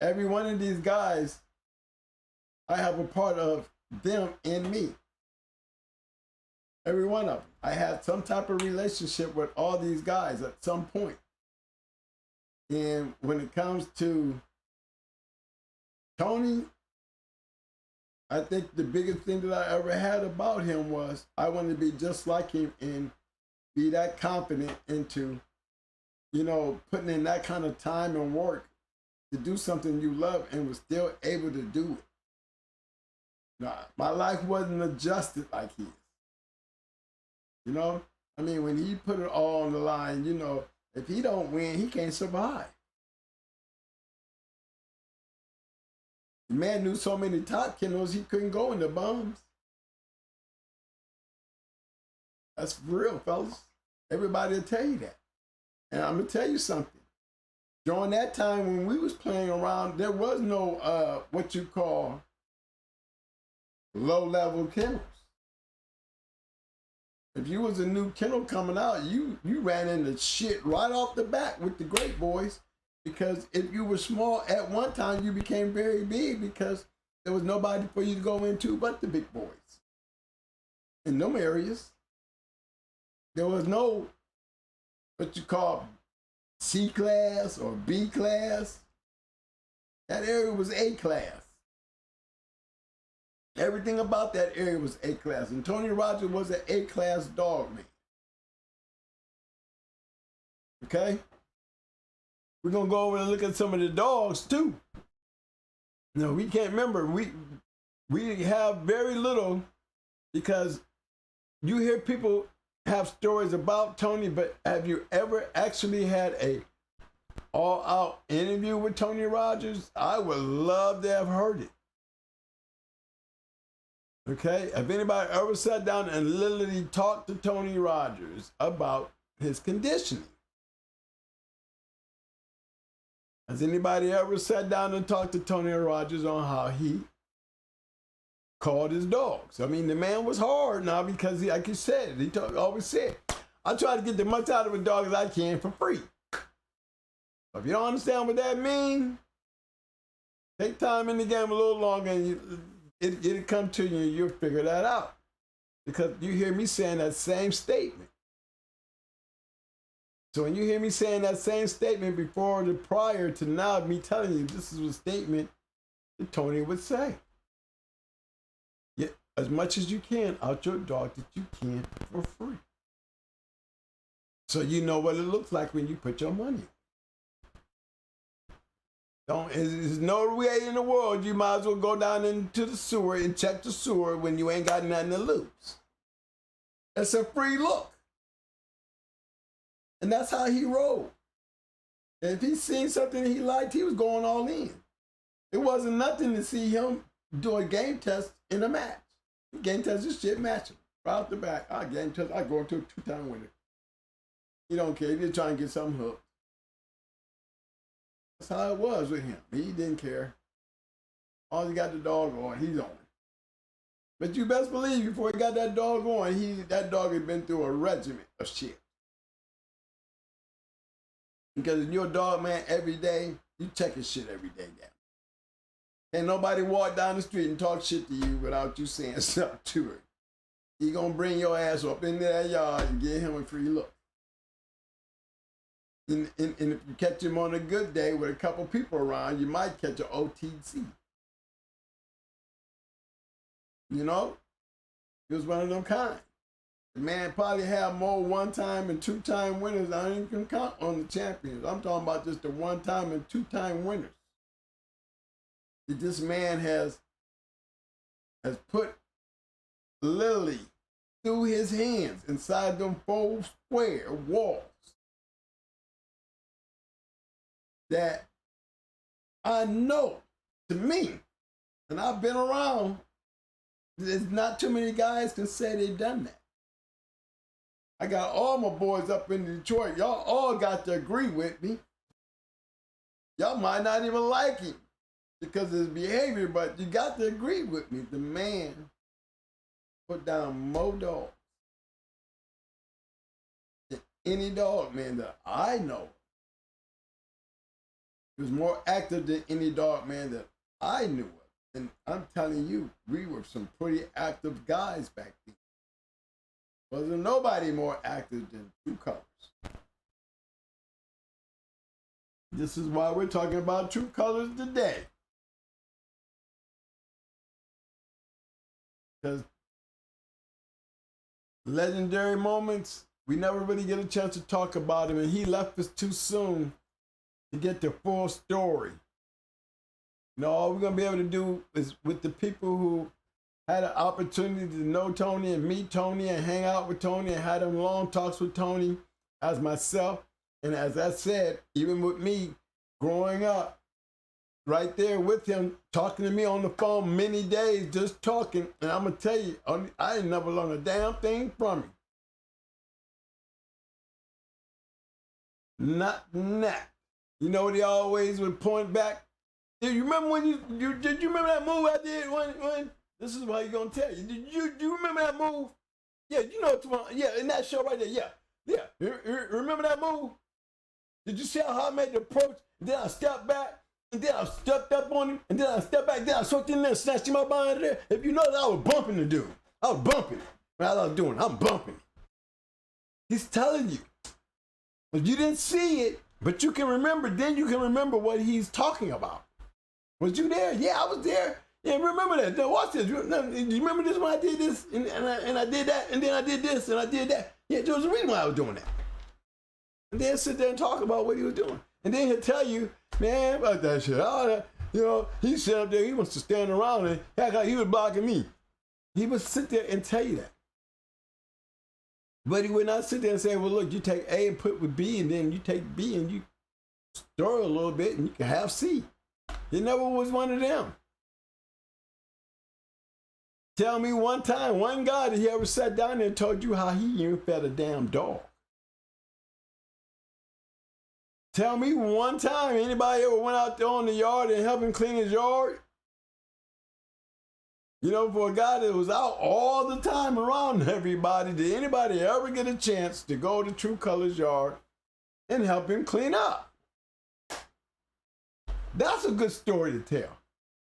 every one of these guys, I have a part of them in me. Every one of them. I had some type of relationship with all these guys at some point. And when it comes to Tony, I think the biggest thing that I ever had about him was I wanted to be just like him and be that confident into, you know, putting in that kind of time and work to do something you love and was still able to do it. Now, my life wasn't adjusted like his. You know? I mean, when he put it all on the line, you know, if he don't win, he can't survive. The man knew so many top kennels, he couldn't go in the bums. That's real, fellas. Everybody will tell you that. And I'm going to tell you something. During that time when we was playing around, there was no what you call low-level kennels. If you was a new kennel coming out, you ran into shit right off the bat with the great boys, because if you were small at one time, you became very big because there was nobody for you to go into but the big boys. In them areas, there was no what you call C class or B class. That area was A class. Everything about that area was A class. And Tony Rogers was an A class dog man. Okay? We're going to go over and look at some of the dogs too. No, we can't remember. We have very little, because you hear people have stories about Tony, but have you ever actually had a all-out interview with Tony Rogers, I would love to have heard it. Okay? If anybody ever sat down and literally talked to Tony Rogers about his conditioning. Has anybody ever sat down and talked to Tony Rogers on how he called his dogs? I mean, the man was hard now because, like you said, always said, I try to get the much out of a dog as I can for free. If you don't understand what that means, take time in the game a little longer and it'll come to you and you'll figure that out. Because you hear me saying that same statement. So when you hear me saying that same statement prior to now, me telling you this is a statement that Tony would say. Get as much as you can out your dog that you can for free. So you know what it looks like when you put your money. There's no way in the world you might as well go down into the sewer and check the sewer when you ain't got nothing to lose. It's a free look. And that's how he rolled. And if he seen something he liked, he was going all in. It wasn't nothing to see him do a game test in a match. Game test is shit matching. Right off the back, I game test, I go into a 2-time winner. He don't care, he's trying to get something hooked. That's how it was with him. He didn't care. All he got the dog on, he's on. But you best believe before he got that dog on, that dog had been through a regiment of shit. Because if you're a dog man every day, you check his shit every day down. Ain't nobody walk down the street and talk shit to you without you saying something to it. He gonna bring your ass up into that yard and give him a free look. And if you catch him on a good day with a couple people around, you might catch an OTC. You know? He was one of them kind. The man probably had more 1-time and 2-time winners. I ain't even count on the champions. I'm talking about just the 1-time and 2-time winners. This man has put literally through his hands inside them 4 square walls that I know, to me, and I've been around, there's not too many guys can say they've done that. I got all my boys up in Detroit. Y'all all got to agree with me. Y'all might not even like him because of his behavior, but you got to agree with me. The man put down more dogs than any dog man that I know. He was more active than any dog man that I knew of. And I'm telling you, we were some pretty active guys back then. Wasn't nobody more active than True Colors. This is why we're talking about True Colors today. Because legendary moments, we never really get a chance to talk about him, and he left us too soon to get the full story. You know, all we're going to be able to do is with the people who had an opportunity to know Tony and meet Tony and hang out with Tony and had them long talks with Tony, as myself. And as I said, even with me growing up right there with him, talking to me on the phone many days, just talking. And I'm going to tell you, I ain't never learned a damn thing from him. Not that. You know what he always would point back? You remember when did you remember that move I did when this is what he's gonna tell you. Do you remember that move? Yeah, you know what, yeah, in that show right there, yeah. Remember that move? Did you see how I made the approach? And then I stepped back, and then I stepped up on him, and then I stepped back, then I swept in there and snatched him up out of there. If you know that, I was bumping the dude. I was bumping. That's what I was doing. I'm bumping. He's telling you. If you didn't see it, but you can remember, then you can remember what he's talking about. Was you there? Yeah, I was there. Yeah, remember that. Now watch this. Do you remember this when I did this and I did that and then I did this and I did that? Yeah, there was a reason why I was doing that. And then sit there and talk about what he was doing. And then he'll tell you, man, about that shit. All that, you know, he sat up there, he wants to stand around and act like he was blocking me. He would sit there and tell you that. But he would not sit there and say, well, look, you take A and put with B and then you take B and you stir a little bit and you can have C. He never was one of them. Tell me one time, one guy that he ever sat down there and told you how he even fed a damn dog. Tell me one time anybody ever went out there on the yard and helped him clean his yard. You know, for a guy that was out all the time around everybody, did anybody ever get a chance to go to True Colors yard and help him clean up? That's a good story to tell.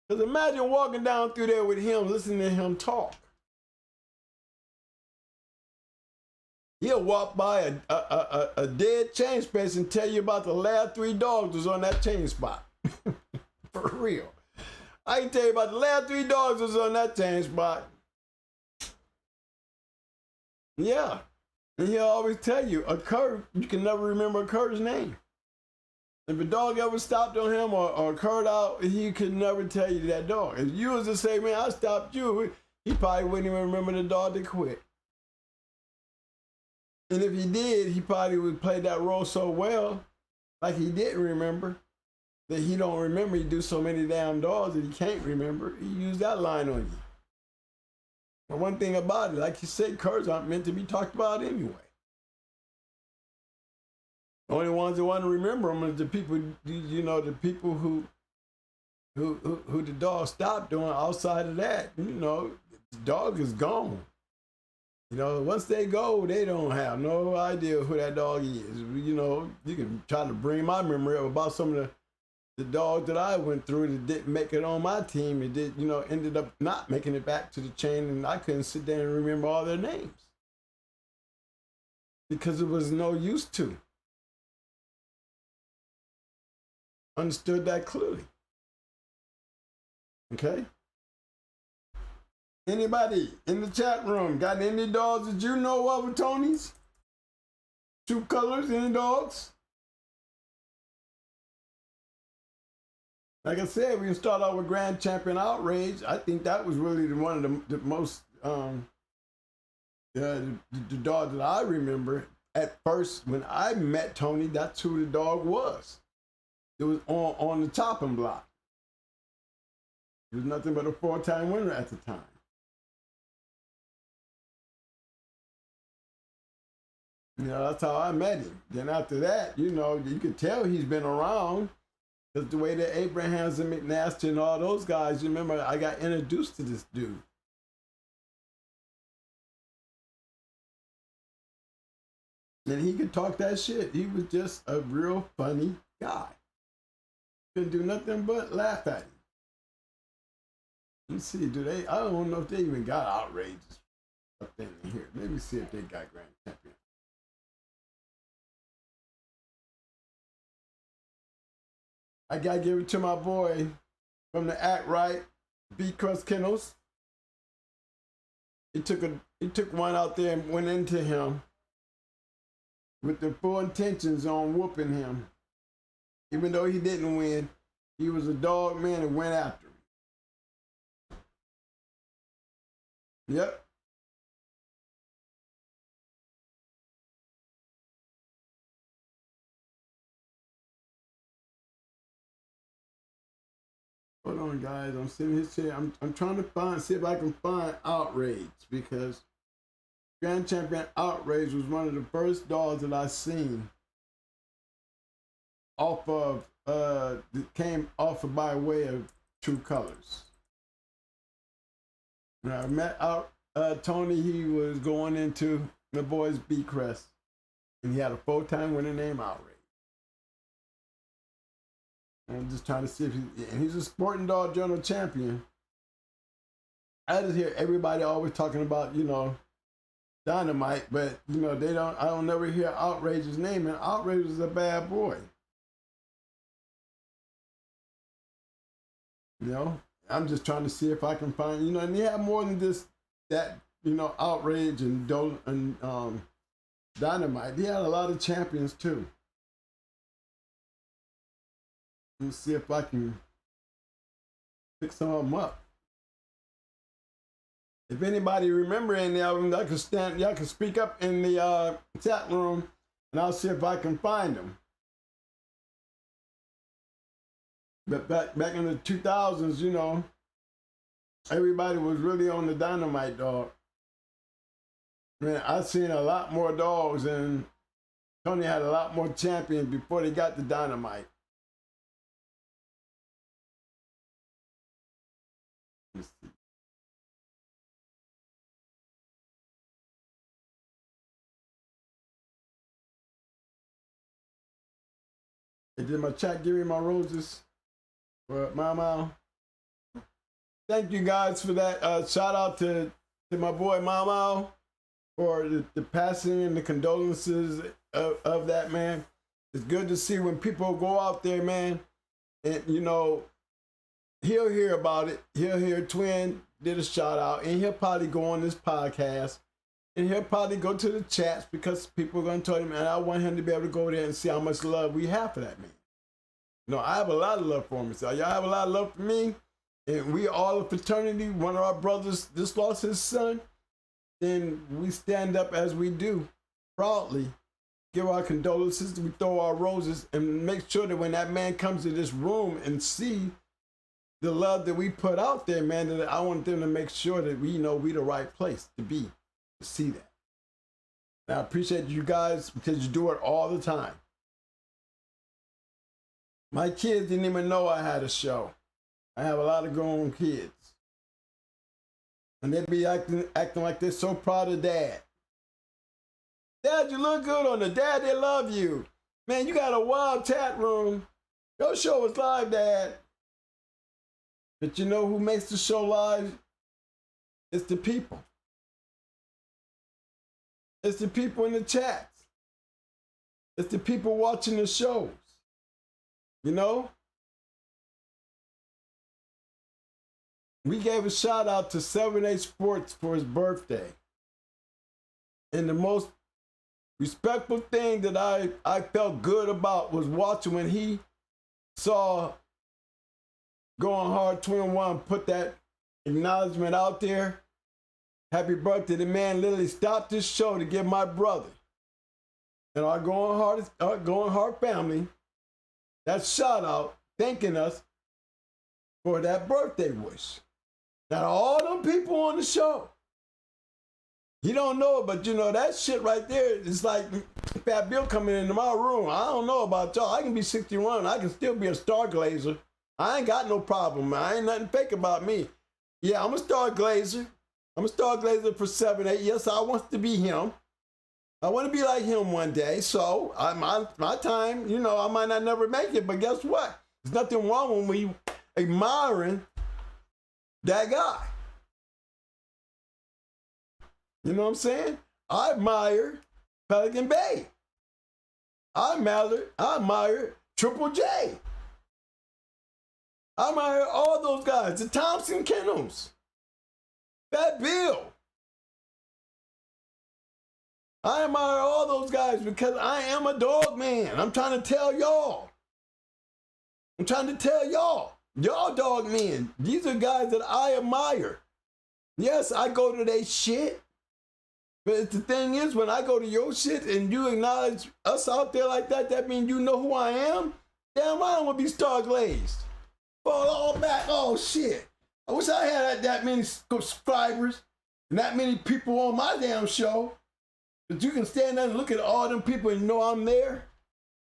Because imagine walking down through there with him, listening to him talk. He'll walk by a dead chain space and tell you about the last 3 dogs that was on that chain spot. For real. I can tell you about the last 3 dogs that was on that chain spot. Yeah. And he'll always tell you, a cur, you can never remember a cur's name. If a dog ever stopped on him or curled out, he could never tell you that dog. If you was to say, man, I stopped you, he probably wouldn't even remember the dog that quit. And if he did, he probably would play that role so well, like he didn't remember, that he don't remember. He do so many damn dogs that he can't remember. He used that line on you. But one thing about it, like you said, curs aren't meant to be talked about anyway. The only ones that want to remember them is the people, you know, the people who the dog stopped doing. Outside of that, you know, the dog is gone. You know, once they go, they don't have no idea who that dog is. You know, you can try to bring my memory up about some of the dogs that I went through that didn't make it on my team. It did, you know, ended up not making it back to the chain, and I couldn't sit there and remember all their names because it was no use to. Understood that clearly. Okay? Anybody in the chat room got any dogs that you know of, Tony's? True Colors, any dogs? Like I said, we can start out with Grand Champion Outrage. I think that was really one of the most, the dog that I remember. At first, when I met Tony, that's who the dog was. It was on the chopping block. He was nothing but a 4-time winner at the time. You know, that's how I met him. Then after that, you know, you could tell he's been around because the way that Abrahams and McNasty and all those guys, you remember, I got introduced to this dude. And he could talk that shit. He was just a real funny guy. Couldn't do nothing but laugh at him. Let's see, do they? I don't know if they even got outrages up in here. Let me see if they got Grand Champion. I gotta give it to my boy from the R.I.P Kennels. He took one out there and went into him with the full intentions on whooping him. Even though he didn't win, he was a dog man and went after him. Yep. Hold on, guys. I'm sitting here. I'm trying to see if I can find Outrage, because Grand Champion Outrage was one of the first dogs that I seen off of that came off of by way of True Colors. When I met Tony, he was going into the boys B Crest, and he had a 4-time winning name, Outrage. I'm just trying to see if he's a Sporting Dog Journal champion. I just hear everybody always talking about, you know, Dynamite, but you know, I don't never hear Outrage's name, and Outrage is a bad boy. You know, I'm just trying to see if I can find, you know, and he had more than just that, you know, Outrage and Dynamite. He had a lot of champions too. Let's see if I can pick some of them up. If anybody remember any of them, y'all can speak up in the chat room, and I'll see if I can find them. But back in the 2000s, you know, everybody was really on the dynamite dog. Man, I've seen a lot more dogs, and Tony had a lot more champions before they got the dynamite. Let's see. Did my chat give me my roses for Mama? Thank you guys for that. Shout out to my boy Mama for the passing and the condolences of that, man. It's good to see when people go out there, man, and you know, he'll hear about it. He'll hear Twin did a shout out, and he'll probably go on this podcast, and he'll probably go to the chats because people are going to tell him, and I want him to be able to go there and see how much love we have for that man. You know, I have a lot of love for him. So y'all have a lot of love for me, and we all a fraternity. One of our brothers just lost his son. Then we stand up as we do, proudly, give our condolences, we throw our roses, and make sure that when that man comes to this room and see the love that we put out there, man, that I want them to make sure that we know we the right place to be, to see that. And I appreciate you guys because you do it all the time. My kids didn't even know I had a show. I have a lot of grown kids. And they be acting like they're so proud of Dad. Dad, you look good on the Dad, they love you. Man, you got a wild chat room. Your show is live, Dad. But you know who makes the show live? It's the people. It's the people in the chats. It's the people watching the shows. You know? We gave a shout out to 7A Sports for his birthday. And the most respectful thing that I felt good about was watching when he saw Going Hard 21 put that acknowledgement out there. Happy birthday. The man literally stopped his show to give my brother and our Going Hard family that shout out, thanking us for that birthday wish. Now, all them people on the show, you don't know it, but you know, that shit right there is like Fat Bill coming into my room. I don't know about y'all. I can be 61. I can still be a stargazer. I ain't got no problem, man. I ain't nothing fake about me. Yeah, I'm a stargazer. I'm a stargazer for 7-8. Yes, I want to be him. I want to be like him one day. So, my time, you know, I might not never make it, but guess what? There's nothing wrong when we admiring that guy. You know what I'm saying? I admire Pelican Bay. I admire Triple J. I admire all those guys. The Thompson Kennels. Fat Bill. I admire all those guys because I am a dog man. I'm trying to tell y'all. Y'all dog men. These are guys that I admire. Yes, I go to their shit. But the thing is, when I go to your shit and you acknowledge us out there like that, that means you know who I am? Damn right I'm gonna be star-glazed. Fall all back, oh shit. I wish I had that many subscribers and that many people on my damn show. But you can stand there and look at all them people and know I'm there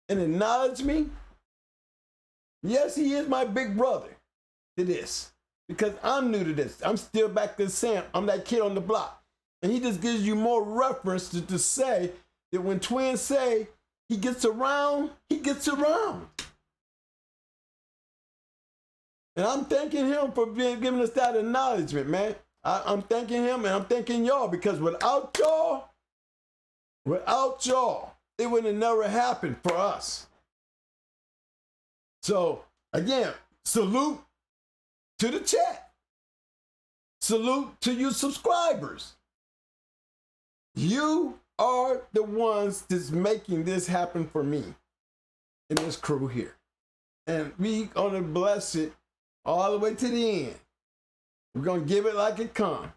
and acknowledge me. Yes, he is my big brother to this because I'm new to this. I'm still back to Sam. I'm that kid on the block. And he just gives you more reference to say that when twins say he gets around, he gets around. And I'm thanking him for giving us that acknowledgement, man. I'm thanking him and I'm thanking y'all because without y'all, it would have never happened for us. So, again, salute to the chat. Salute to you subscribers. You are the ones that's making this happen for me and this crew here. And we gonna bless it all the way to the end. We're gonna give it like it comes.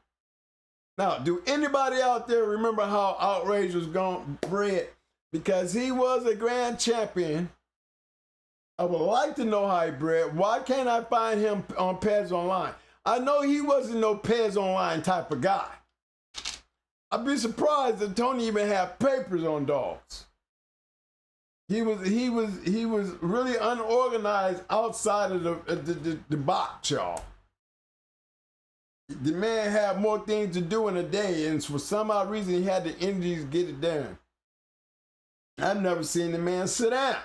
Now, do anybody out there remember how Outrage was bred? Because he was a grand champion I would like to know how he bred. Why can't I find him on Pets Online? I know he wasn't no Pets Online type of guy. I'd be surprised if Tony even had papers on dogs. He was really unorganized outside of the box, y'all. The man had more things to do in a day, and for some odd reason, he had the energy to get it done. I've never seen the man sit down.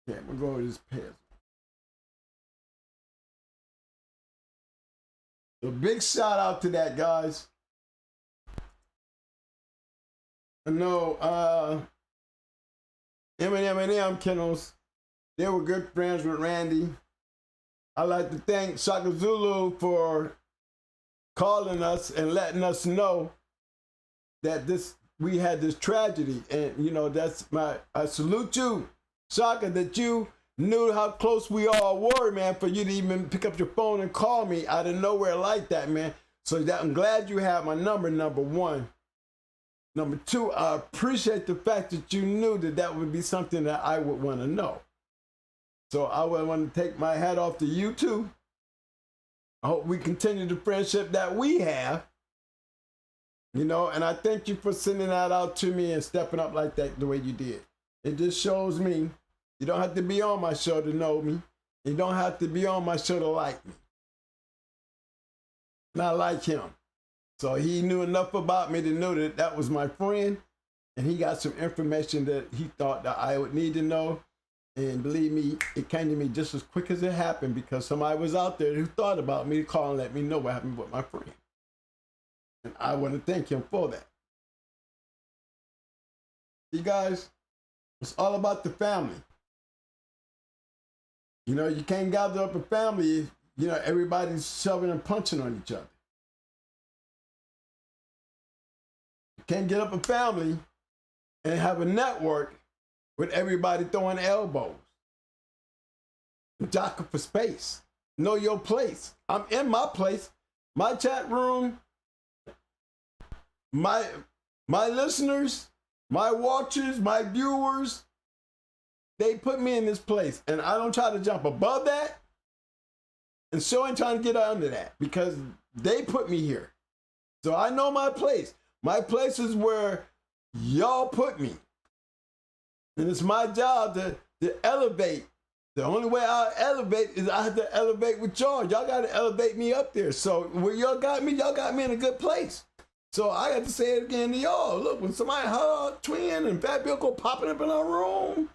Yeah, we'll go with this pet. So big shout out to that, guys. I know M Kennels, they were good friends with Randy. I'd like to thank Shaka Zulu for calling us and letting us know that we had this tragedy. And you know, I salute you, Shaka, that you knew how close we all were, man, for you to even pick up your phone and call me out of nowhere like that, man. So I'm glad you have my number, number one. Number two, I appreciate the fact that you knew that would be something that I would want to know. So I would want to take my hat off to you too. I hope we continue the friendship that we have. You know, and I thank you for sending that out to me and stepping up like that the way you did. It just shows me you don't have to be on my show to know me. You don't have to be on my show to like me. Not like him. So he knew enough about me to know that that was my friend, and he got some information that he thought that I would need to know. And believe me, it came to me just as quick as it happened because somebody was out there who thought about me to call and let me know what happened with my friend. And I want to thank him for that. You guys, it's all about the family. You know, you can't gather up a family if, you know, everybody's shoving and punching on each other. You can't get up a family and have a network with everybody throwing elbows. Jockey for space. Know your place. I'm in my place. My chat room, my listeners, my watchers, my viewers, they put me in this place. And I don't try to jump above that. And so ain't trying to get under that because they put me here. So I know my place. My place is where y'all put me. And it's my job to elevate. The only way I'll elevate is I have to elevate with y'all. Y'all got to elevate me up there. So where y'all got me in a good place. So I got to say it again to y'all. Look, when somebody Twin and Fat Bill go popping up in our room,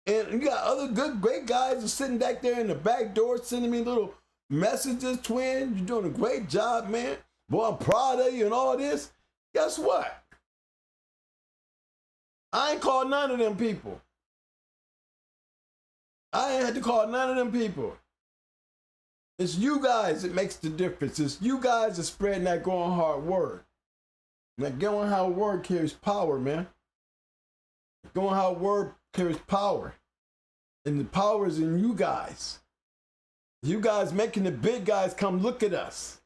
and you got other good, great guys are sitting back there in the back door sending me little messages, Twin, you're doing a great job, man. Boy, I'm proud of you and all this. Guess what? I ain't called none of them people. I ain't had to call none of them people. It's you guys that makes the difference. It's you guys that spreading that going hard word. That going hard word carries power, man. Going hard word carries power. And the power is in you guys. You guys making the big guys come look at us.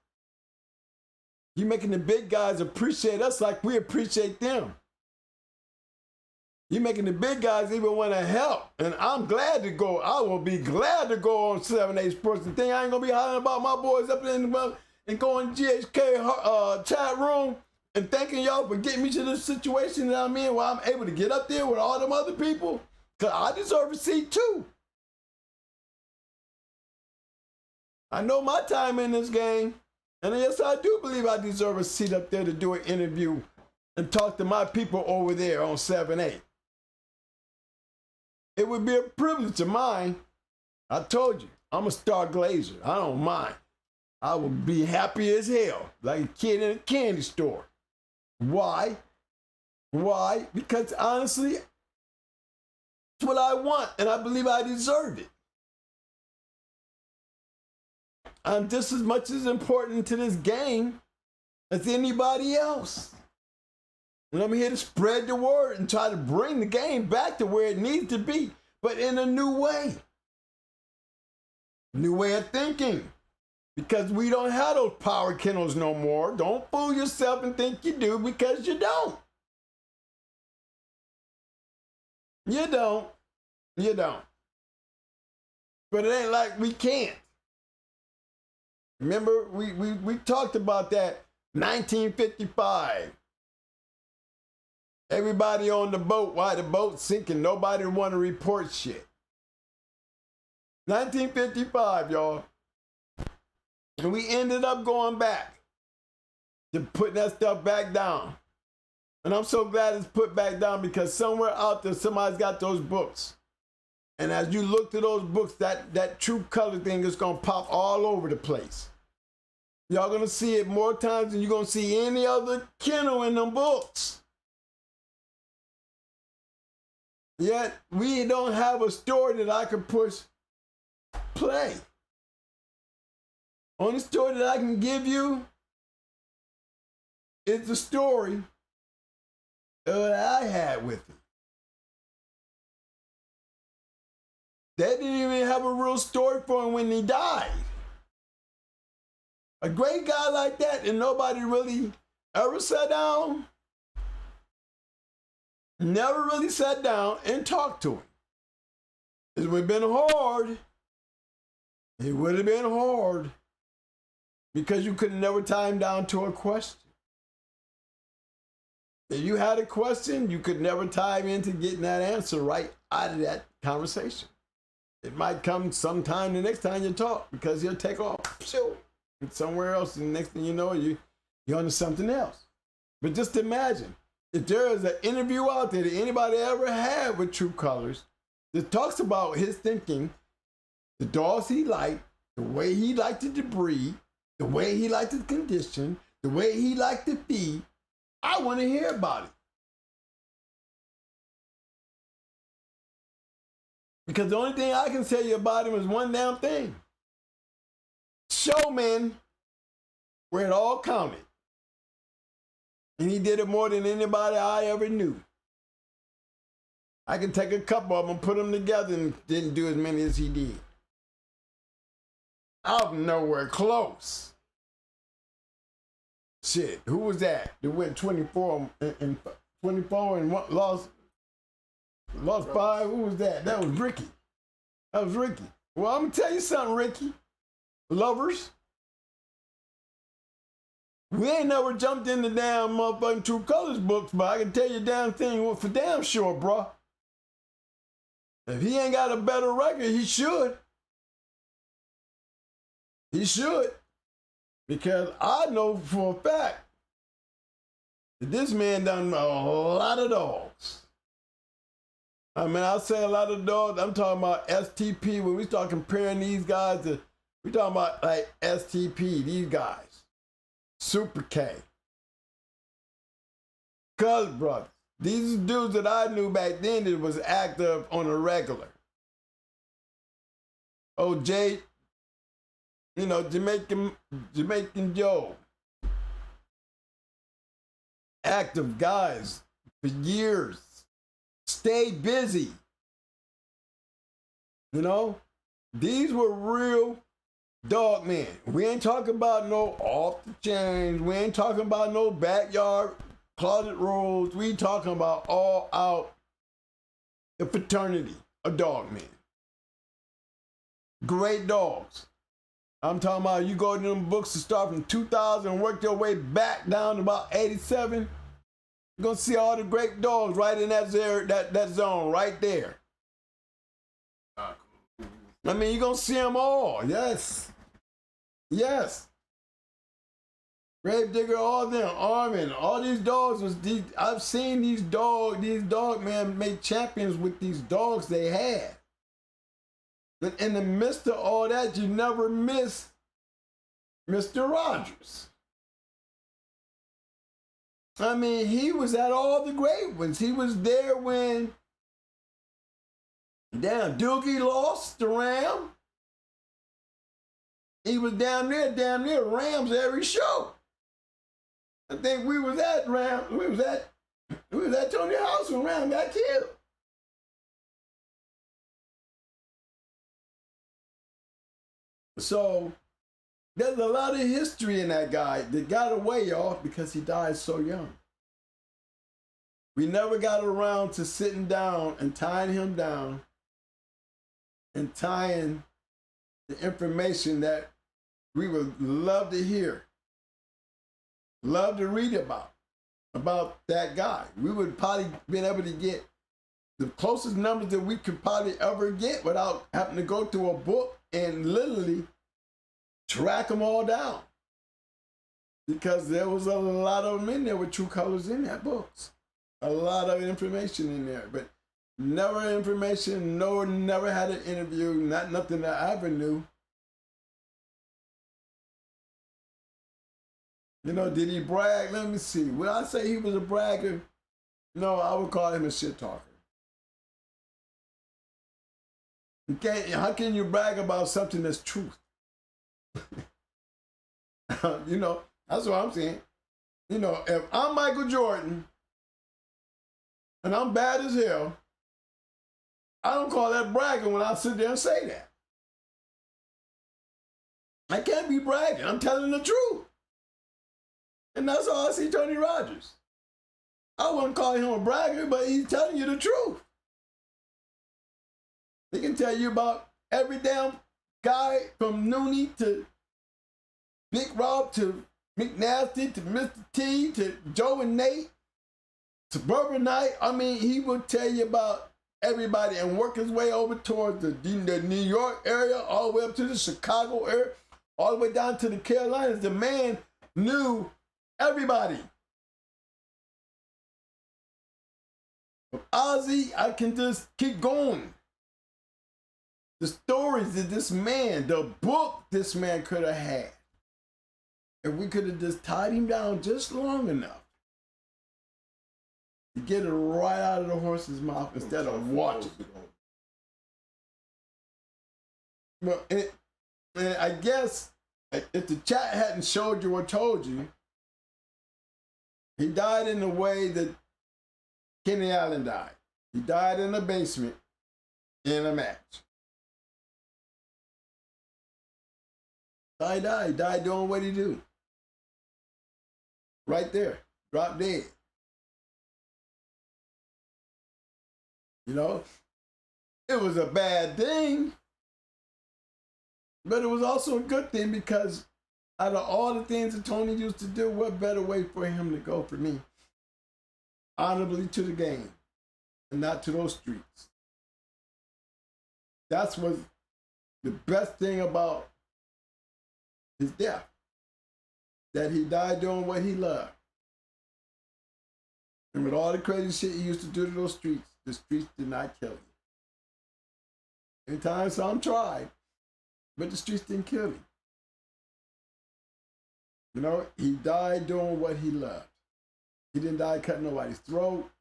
You making the big guys appreciate us like we appreciate them. You making the big guys even want to help. And I'm glad to go. I will be glad to go on 7-8 Sports. The thing I ain't going to be hollering about my boys up in the and going GHK chat room and thanking y'all for getting me to this situation that I'm in where I'm able to get up there with all them other people. Because I deserve a seat too. I know my time in this game. And yes, I do believe I deserve a seat up there to do an interview and talk to my people over there on 7-8. It would be a privilege of mine. I told you, I'm a star glazer. I don't mind. I would be happy as hell, like a kid in a candy store. Why? Why? Because honestly, it's what I want, and I believe I deserve it. I'm just as much as important to this game as anybody else. And I'm here to spread the word and try to bring the game back to where it needs to be, but in a new way. New way of thinking. Because we don't have those power kennels no more. Don't fool yourself and think you do because you don't. You don't. You don't. But it ain't like we can't. Remember, we talked about that 1955. Everybody on the boat, why the boat's sinking, nobody want to report shit. 1955, y'all. And we ended up going back to putting that stuff back down. And I'm so glad it's put back down because somewhere out there, somebody's got those books. And as you look to those books, that true color thing is going to pop all over the place. Y'all going to see it more times than you're going to see any other kennel in them books. Yet, we don't have a story that I can push play. Only story that I can give you is the story that I had with it. They didn't even have a real story for him when he died. A great guy like that, and nobody really ever sat down, never really sat down and talked to him. It would have been hard. It would have been hard because you could never tie him down to a question. If you had a question, you could never tie him into getting that answer right out of that conversation. It might come sometime the next time you talk because he'll take off somewhere else, and the next thing you know, you're onto something else. But just imagine, if there is an interview out there that anybody ever had with True Colors that talks about his thinking, the dogs he liked, the way he liked to breed, the way he liked to condition, the way he liked to feed, I want to hear about it. Because the only thing I can tell you about him is one damn thing. Showman, where it all counted. And he did it more than anybody I ever knew. I can take a couple of them and put them together and didn't do as many as he did. Out nowhere close. Shit, who was that? That went 24 and lost 5. Who was that? That was Ricky. That was Ricky. Well, I'm gonna tell you something, Ricky. Lovers. We ain't never jumped in the damn motherfucking True Colors books, but I can tell you damn thing for damn sure, bro. If he ain't got a better record, he should. He should. Because I know for a fact that this man done a lot of dogs. I mean, I say a lot of dogs. I'm talking about STP. When we start comparing these guys to, we talking about like STP, these guys. Super K. Cuz brothers. These dudes that I knew back then that was active on a regular. Oh, Jay, you know, Jamaican Joe. Active guys for years. Stay busy. You know, these were real dog men. We ain't talking about no off the chains. We ain't talking about no backyard closet rules. We talking about all out the fraternity of dog men. Great dogs. I'm talking about you go to them books to start from 2000 and work your way back down to about 87. You're gonna see all the great dogs right in that zone right there. I mean, you're gonna see them all. Yes. Yes. Gravedigger, all them, Armin, all these dogs I've seen these dog men make champions with these dogs they had. But in the midst of all that, you never miss Mr. Rogers. I mean, he was at all the great ones. He was there when Doogie lost the Ram. He was damn near Rams every show. I think we was at Tony House when Ram got killed. So there's a lot of history in that guy that got away, y'all, because he died so young. We never got around to sitting down and tying him down and tying the information that we would love to hear, love to read about that guy. We would probably been able to get the closest numbers that we could probably ever get without having to go through a book and literally track them all down. Because there was a lot of them in there with true colors in that books. A lot of information in there, but never information, never had an interview, nothing that I ever knew. You know, did he brag? Let me see. Would I say he was a bragger? No, I would call him a shit talker. How can you brag about something that's truth? You know, that's what I'm saying. You know, if I'm Michael Jordan and I'm bad as hell, I don't call that bragging when I sit there and say that. I can't be bragging. I'm telling the truth. And that's how I see Tony Rogers. I wouldn't call him a bragger, but he's telling you the truth. He can tell you about every damn guy from Noonie to Big Rob to McNasty to Mr. T to Joe and Nate, Suburbanite. I mean, he will tell you about everybody and work his way over towards the New York area, all the way up to the Chicago area, all the way down to the Carolinas. The man knew everybody. From Ozzy, I can just keep going. The stories that this man, the book this man could have had, if we could have just tied him down just long enough to get it right out of the horse's mouth instead of watching. Well, and I guess if the chat hadn't showed you or told you, he died in the way that Kenny Allen died. He died in a basement in a match. He died doing what he do. Right there, drop dead. You know, it was a bad thing, but it was also a good thing because out of all the things that Tony used to do, what better way for him to go for me? Honorably to the game and not to those streets. That's what the best thing about his death, that he died doing what he loved. And with all the crazy shit he used to do to those streets, the streets did not kill him. Anytime some tried, but the streets didn't kill him. You know, he died doing what he loved. He didn't die cutting nobody's throat.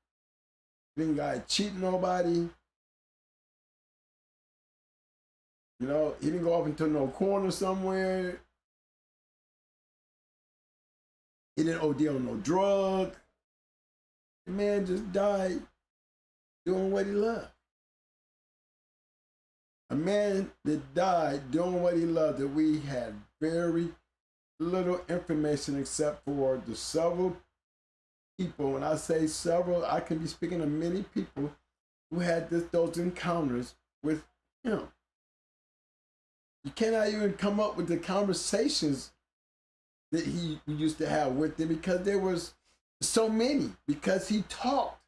He didn't die cheating nobody. You know, he didn't go off into no corner somewhere. He didn't OD on no drug. The man just died doing what he loved. A man that died doing what he loved, that we had very little information except for the several people. When I say several, I can be speaking of many people who had those encounters with him. You cannot even come up with the conversations that he used to have with them because there was so many, because he talked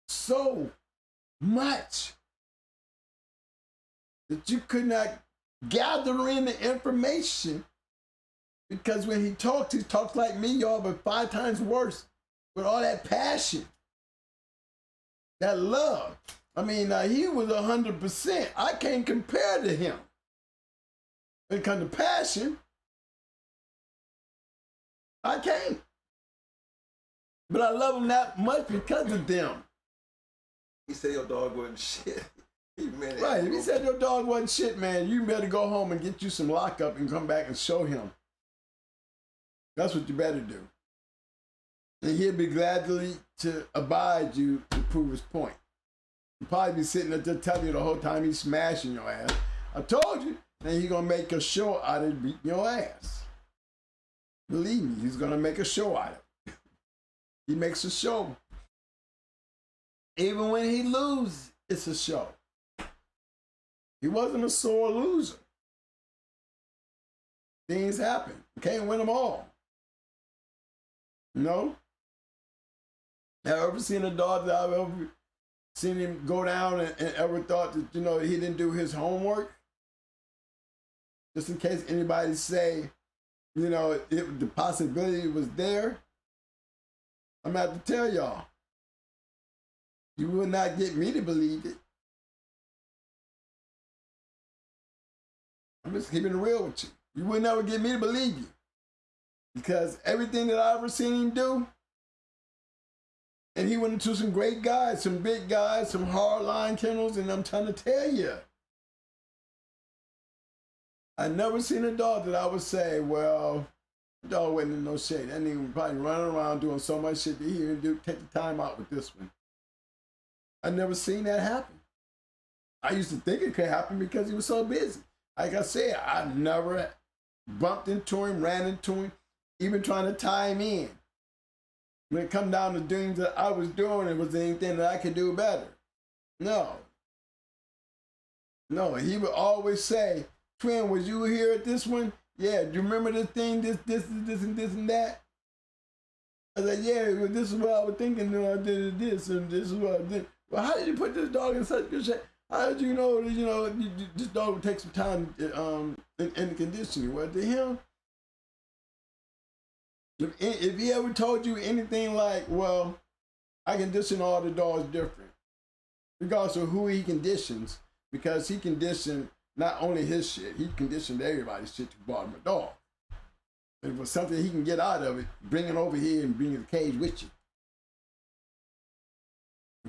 so much that you could not gather in the information, because when he talked like me, y'all, but 5 times worse, with all that passion, that love. I mean, he was 100%. I can't compare to him when it comes to passion. I can't. But I love him that much because of them. He said your dog wasn't shit. Right, if he said your dog wasn't shit, man, you better go home and get you some lockup and come back and show him. That's what you better do. And he'll be gladly to abide you to prove his point. He'll probably be sitting there telling you the whole time he's smashing your ass. I told you. And he's going to make a show out of beating your ass. Believe me, he's going to make a show out of it. He makes a show. Even when he loses, it's a show. He wasn't a sore loser. Things happen. You can't win them all. No? Have you ever seen a dog that I've ever seen him go down and ever thought that, you know, he didn't do his homework? Just in case anybody say, you know, the possibility was there. I'm going to have to tell y'all. You will not get me to believe it. I'm just keeping it real with you. You will never get me to believe you. Because everything that I've ever seen him do, and he went into some great guys, some big guys, some hardline kennels, and I'm trying to tell you, I never seen a dog that I would say, well, the dog wasn't in no shade. That nigga was probably running around doing so much shit that he didn't do, take the time out with this one. I never seen that happen. I used to think it could happen because he was so busy. Like I said, I never bumped into him, ran into him, even trying to tie him in. When it come down to things that I was doing, it was anything that I could do better. No. No, he would always say, Twin, was you here at this one? Yeah, do you remember this thing, this, and that? I said, yeah, well, this is what I was thinking, and I did this, and this is what I did. Well, how did you put this dog in such good shape? How did you know this dog would take some time in the conditioning? Well, to him, if he ever told you anything like, well, I condition all the dogs different, regardless of who he conditions, because he conditioned not only his shit, he conditioned everybody's shit to bought him a dog. If it was something he can get out of it, bring it over here and bring the cage with you.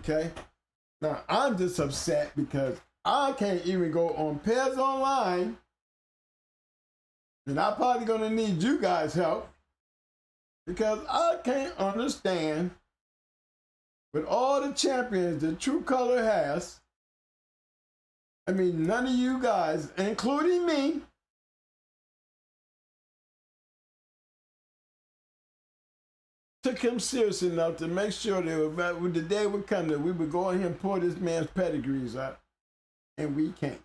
Okay? Now, I'm just upset because I can't even go on Pets Online, and I'm probably going to need you guys' help, because I can't understand, with all the champions that True Color has, I mean, none of you guys, including me, took him serious enough to make sure that when the day would come that we would go in here and pour this man's pedigrees out, and we can't.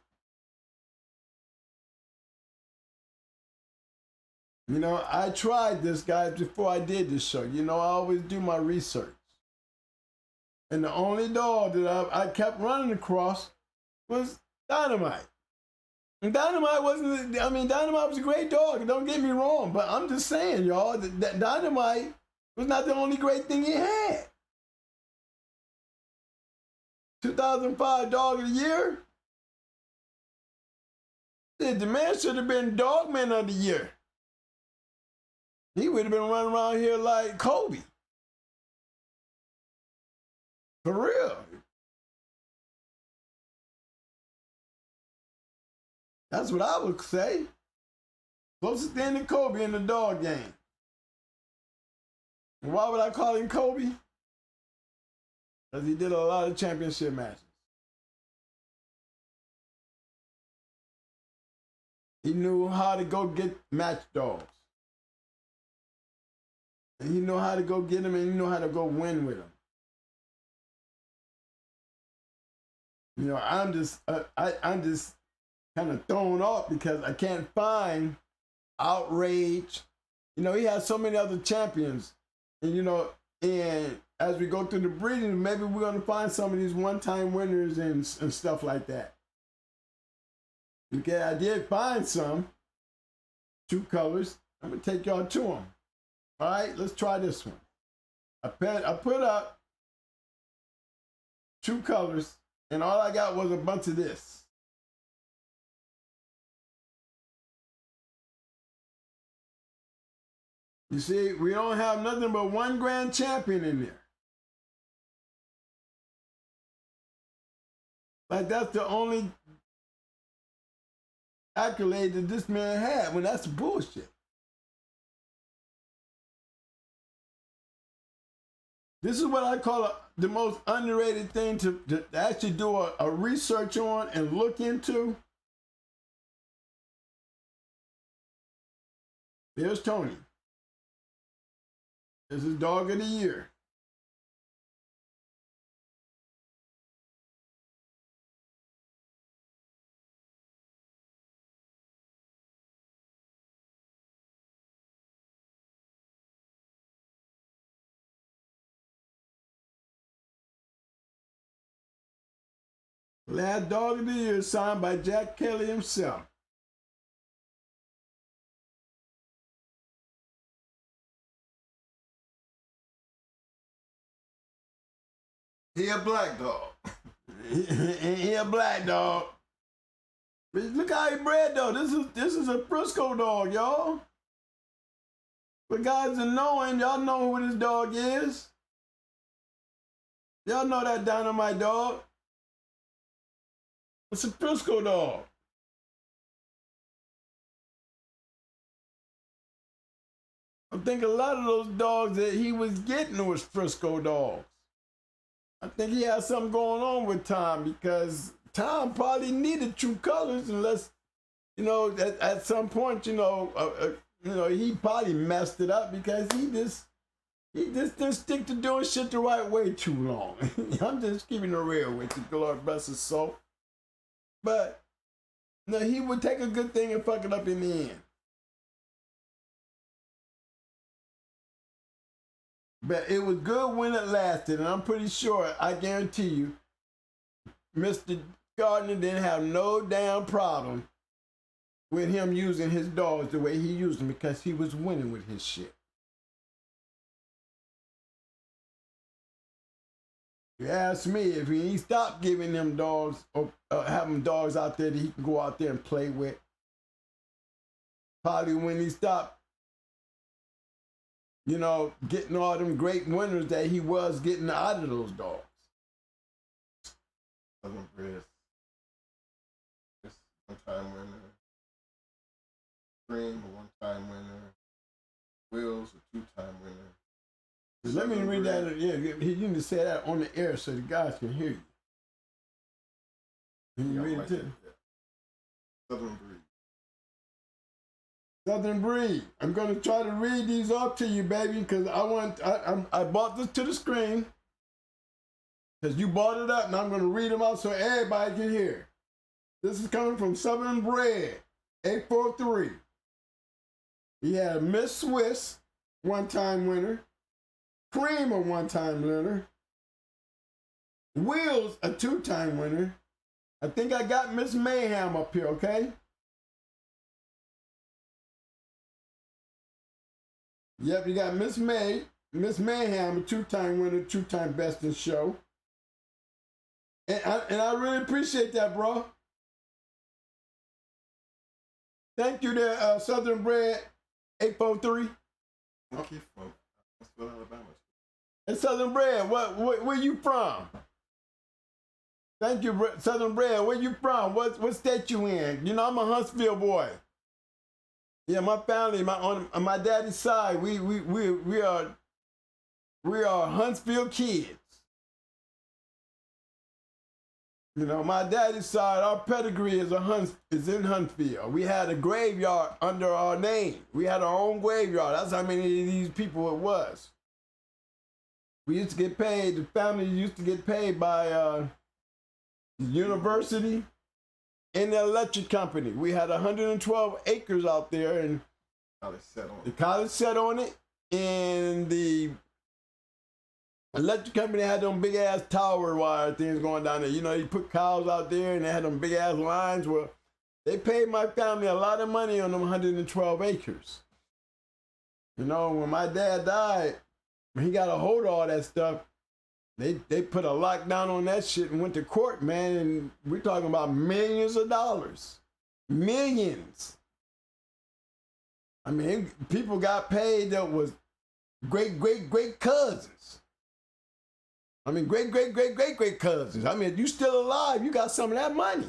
You know, I tried this, guys, before I did this show. You know, I always do my research. And the only dog that I kept running across was Dynamite. And Dynamite wasn't, I mean, Dynamite was a great dog, don't get me wrong, but I'm just saying, y'all, that Dynamite was not the only great thing he had. 2005 Dog of the Year. The man should have been Dogman of the Year. He would have been running around here like Kobe. For real. That's what I would say. Closest thing to Kobe in the dog game. Why would I call him Kobe? Because he did a lot of championship matches. He knew how to go get match dogs. And he knew how to go get them, and he knew how to go win with them. You know, I'm just kind of thrown off because I can't find Outrage. You know, he has so many other champions. And, you know, and as we go through the breeding, maybe we're going to find some of these one-time winners and stuff like that. Okay, I did find some True Colors. I'm going to take y'all to them. All right, let's try this one. I put up True Colors, and all I got was a bunch of this. You see, we don't have nothing but one grand champion in there. Like, that's the only accolade that this man had. Well, that's bullshit. This is what I call the most underrated thing to actually do a research on and look into. There's Tony. This is Dog of the Year. Last Dog of the Year, signed by Jack Kelly himself. He a black dog. He a black dog. Look how he bred though. This is a Frisco dog, y'all. For guys that knowing, y'all know who this dog is. Y'all know that Dynamite dog. It's a Frisco dog. I think a lot of those dogs that he was getting was Frisco dogs. I think he had something going on with Tom, because Tom probably needed true colors, unless, you know, at some point, you know, he probably messed it up because he just didn't stick to doing shit the right way too long. I'm just keeping it real with you, Lord bless his soul. But no, he would take a good thing and fuck it up in the end. But it was good when it lasted, and I'm pretty sure, I guarantee you, Mr. Gardner didn't have no damn problem with him using his dogs the way he used them, because he was winning with his shit. You ask me, if he stopped giving them dogs, or having dogs out there that he can go out there and play with, probably when he stopped, you know, getting all them great winners that he was getting out of those dogs. Southern Bred. Just one-time winner. Dream, a one-time winner. Wills, a two-time winner. Let me read that. Yeah, you need to say that on the air so the guys can hear you. Can you read it too? Southern Breed. Southern Breed. I'm going to try to read these off to you, baby, because I brought this to the screen because you brought it up, and I'm going to read them out so everybody can hear. This is coming from Southern Bred, 843. He had Miss Swiss, one-time winner. Cream, a one-time winner. Wheels, a two-time winner. I think I got Miss Mayhem up here, okay? Yep, you got Miss Mayhem, a two-time winner, two-time best in show. And I really appreciate that, bro. Thank you there, Southern Bred 843. Okay, from Alabama. And Southern Bred, where you from? Thank you, Southern Bred. Where you from? What state you in? You know, I'm a Huntsville boy. Yeah, my family, on my daddy's side, we are Huntsville kids. You know, my daddy's side, our pedigree is in Huntsville. We had a graveyard under our name. We had our own graveyard. That's how many of these people it was. We used to get paid. The family used to get paid by the university and the electric company. We had 112 acres out there, and the college set on it, and the electric company had them big ass tower wire things going down there. You know, you put cows out there, and they had them big ass lines. Well, they paid my family a lot of money on them 112 acres. You know, when my dad died, he got a hold of all that stuff. They put a lockdown on that shit and went to court, man, and we're talking about millions of dollars. Millions. I mean, people got paid that was great cousins. I mean, great cousins. I mean, if you still alive, you got some of that money.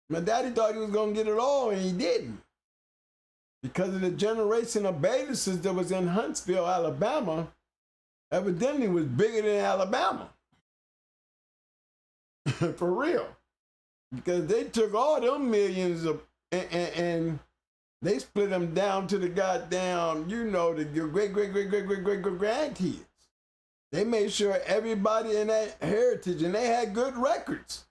My daddy thought he was gonna get it all, and he didn't. Because of the generation of Bailises that was in Huntsville, Alabama, evidently was bigger than Alabama. For real. Because they took all them millions of, and they split them down to the goddamn, you know, your great grandkids. They made sure everybody in that heritage, and they had good records.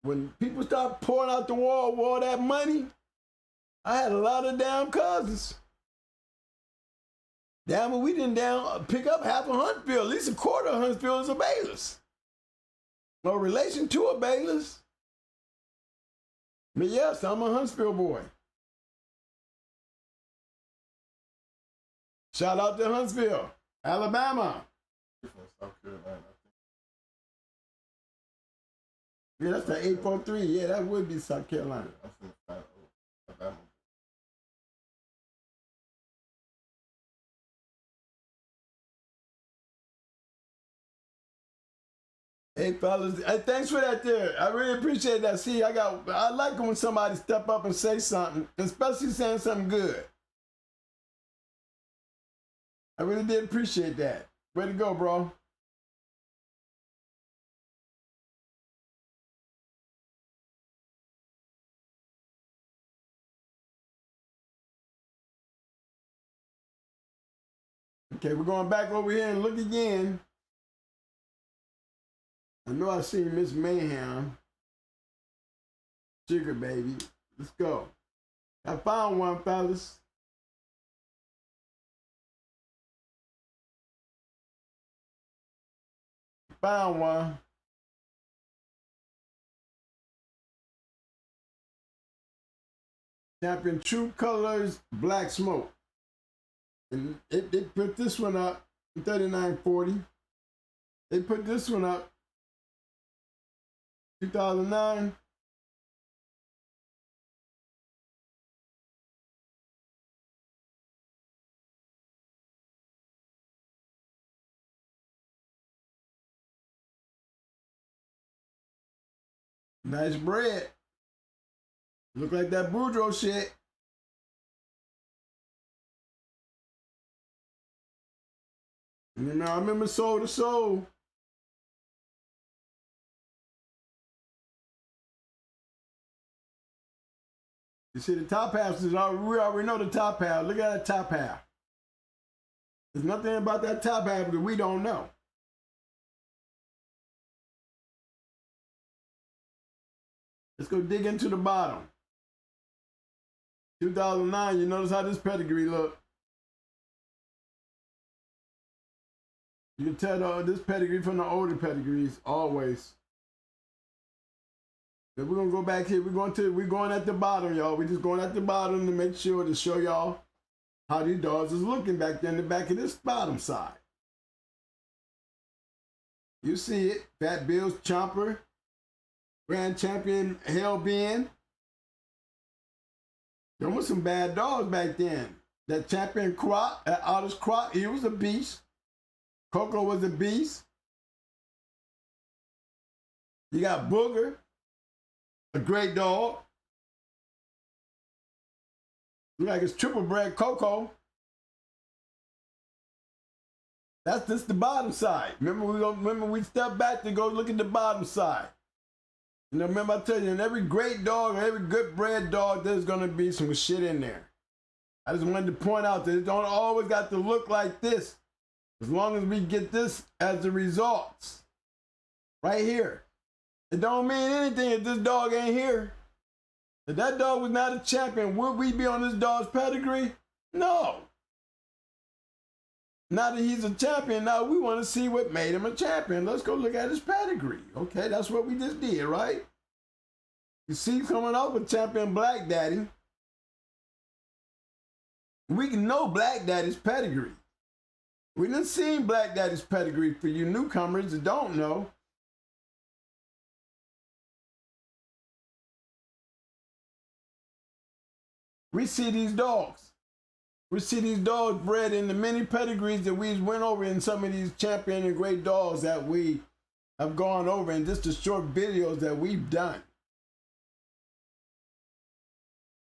When people start pouring out the wall with all that money, I had a lot of damn cousins. Damn it, we didn't pick up half of Huntsville. At least a quarter of Huntsville is a Bayless. No relation to a Bayless. But yes, I'm a Huntsville boy. Shout out to Huntsville, Alabama. From South Carolina. Yeah, that's the 843. Yeah, that would be South Carolina. I'm from Alabama. Hey fellas, hey, thanks for that there. I really appreciate that. See, I like it when somebody step up and say something, especially saying something good. I really did appreciate that. Way to go, bro. Okay, we're going back over here and look again. I know I seen Miss Mayhem. Sugar baby. Let's go. I found one, fellas. Found one. Champion True Colors Black Smoke. And they put this one up in 39.40. They put this one up 2009. Nice bread. Look like that Boudreaux shit. You know, I remember Soul to Soul. You see the top half, we already know the top half. Look at that top half. There's nothing about that top half that we don't know. Let's go dig into the bottom. 2009, you notice how this pedigree look. You can tell this pedigree from the older pedigrees, always. But we're gonna go back here. We're going at the bottom, y'all. We're just going at the bottom to make sure to show y'all how these dogs is looking back there in the back of this bottom side. You see it, Fat Bill's Chomper, Grand Champion Hellbend. There was some bad dogs back then. That Champion Crop, that Artist Crop, he was a beast. Coco was a beast. You got Booger, a great dog. Look like it's triple bred Coco. That's just the bottom side. Remember we stepped back to go look at the bottom side. You know, remember I tell you, in every great dog, or every good bred dog, there's gonna be some shit in there. I just wanted to point out that it don't always got to look like this. As long as we get this as the results. Right here. It don't mean anything if this dog ain't here. If that dog was not a champion, would we be on this dog's pedigree? No. Now that he's a champion, now we want to see what made him a champion. Let's go look at his pedigree. Okay, that's what we just did, right? You see coming up with Champion Black Daddy. We can know Black Daddy's pedigree. We done seen Black Daddy's pedigree for you newcomers that don't know. We see these dogs. We see these dogs bred in the many pedigrees that we went over in some of these champion and great dogs that we have gone over in just the short videos that we've done.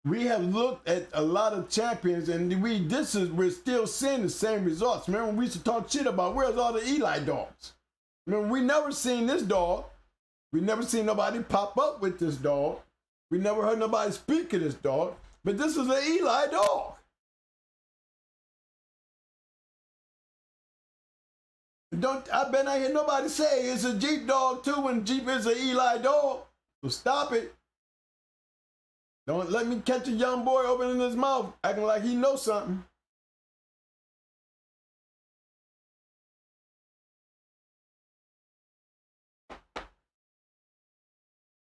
We have looked at a lot of champions and we're still seeing the same results. Remember we used to talk shit about where's all the Eli dogs? Remember we never seen this dog. We never seen nobody pop up with this dog. We never heard nobody speak of this dog. But this is an Eli dog. I bet I hear nobody say it's a Jeep dog too when Jeep is an Eli dog. So stop it. Don't let me catch a young boy opening his mouth, acting like he knows something.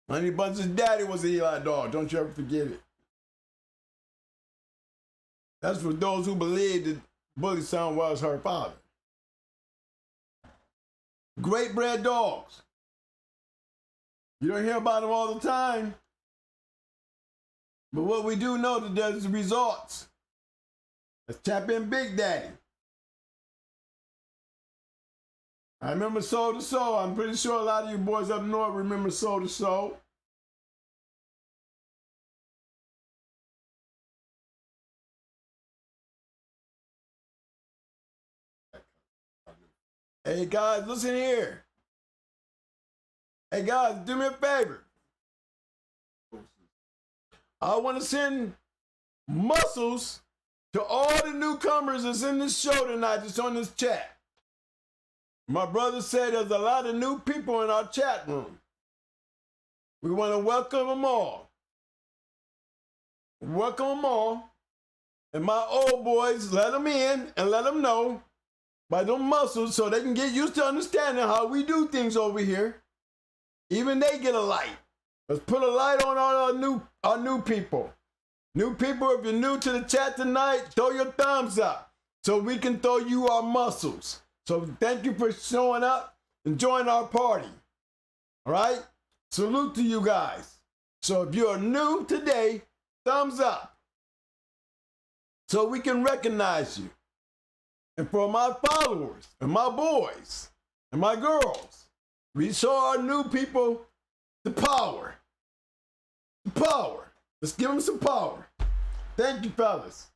Honey Bunch's daddy was an Eli dog. Don't you ever forget it. That's for those who believe that Bully Son was her father. Great bred dogs. You don't hear about them all the time. But what we do know that there's results. Let's tap in Big Daddy. I remember Soul to Soul. I'm pretty sure a lot of you boys up north remember Soul to Soul. Hey guys, listen here. Hey guys, do me a favor. I want to send muscles to all the newcomers that's in this show tonight, that's on this chat. My brother said there's a lot of new people in our chat room. We want to welcome them all. Welcome them all. And my old boys, let them in and let them know by them muscles so they can get used to understanding how we do things over here. Even they get a light. Let's put a light on all our new people. New people, if you're new to the chat tonight, throw your thumbs up so we can throw you our muscles. So thank you for showing up and joining our party. All right? Salute to you guys. So if you're new today, thumbs up so we can recognize you. And for my followers and my boys and my girls, we show our new people the power. The power. Let's give them some power. Thank you, fellas.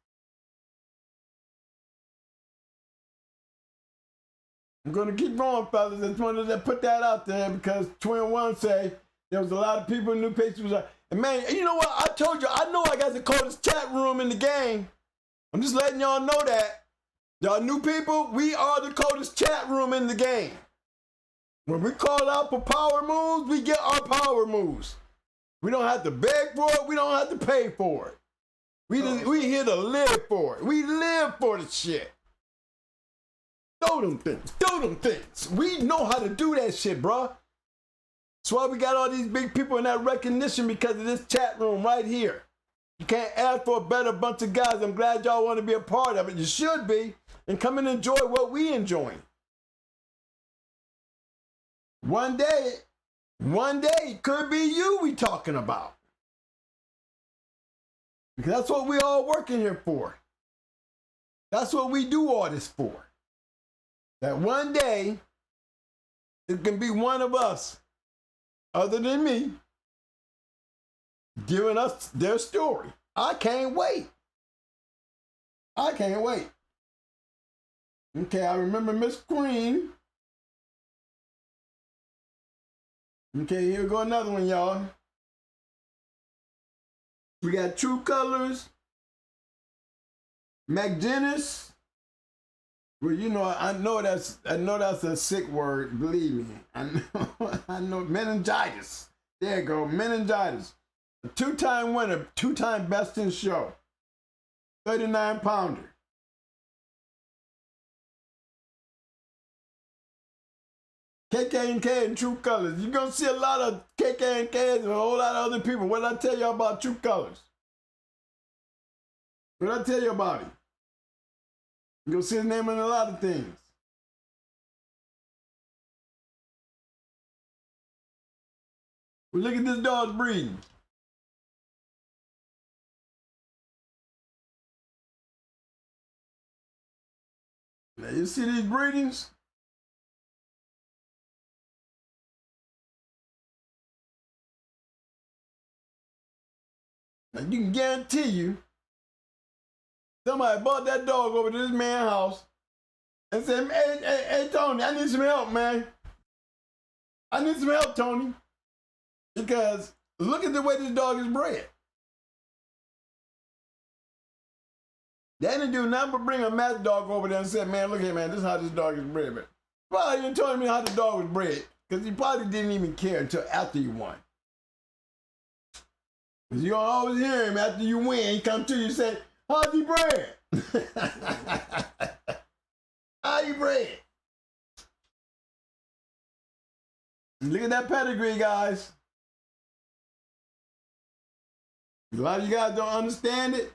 I'm going to keep going, fellas. I just wanted to put that out there because Twin One say there was a lot of people in New Patriots. And man, you know what? I told you, I know I got the coldest chat room in the game. I'm just letting y'all know that. Y'all new people, we are the coldest chat room in the game. When we call out for power moves, we get our power moves. We don't have to beg for it. We don't have to pay for it. We here to live for it. We live for the shit. Throw them things. Throw them things. We know how to do that shit, bruh. That's why we got all these big people in that recognition because of this chat room right here. You can't ask for a better bunch of guys. I'm glad y'all want to be a part of it. You should be. And come and enjoy what we enjoying. One day, it could be you we talking about. Because that's what we all working here for. That's what we do all this for. That one day, it can be one of us, other than me, giving us their story. I can't wait. I can't wait. Okay, I remember Miss Queen. Okay, here go another one, y'all. We got True Colors, McGinnis. Well, you know, I know that's a sick word. Believe me, I know meningitis. There you go, meningitis. A two-time winner, two-time best in show. 39-pounder. KK and True Colors. You're going to see a lot of KK and Ks and a whole lot of other people. What did I tell you about True Colors? What did I tell you about him? You're going to see his name in a lot of things. Well, look at this dog's breeding. Now, you see these breedings? Now, you can guarantee you, somebody brought that dog over to this man's house and said, hey, Tony, I need some help, man. I need some help, Tony. Because look at the way this dog is bred. They didn't do nothing but bring a mad dog over there and said, man, look here, man, this is how this dog is bred. But probably didn't tell me how the dog was bred because he probably didn't even care until after you won. Because you always hear him after you win. He come to you and say, how's he bred? How he bred? Look at that pedigree, guys. A lot of you guys don't understand it,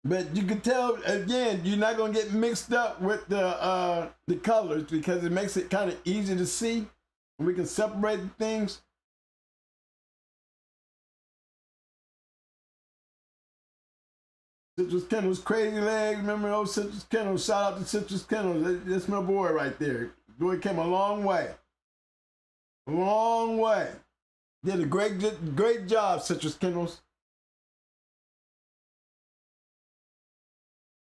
but you can tell, again, you're not going to get mixed up with the colors because it makes it kind of easy to see. We can separate the things. Citrus Kennels, Crazy Legs. Remember those Citrus Kennels? Shout out to Citrus Kennels. That's my boy right there. Boy came a long way. A long way. Did a great job, Citrus Kennels.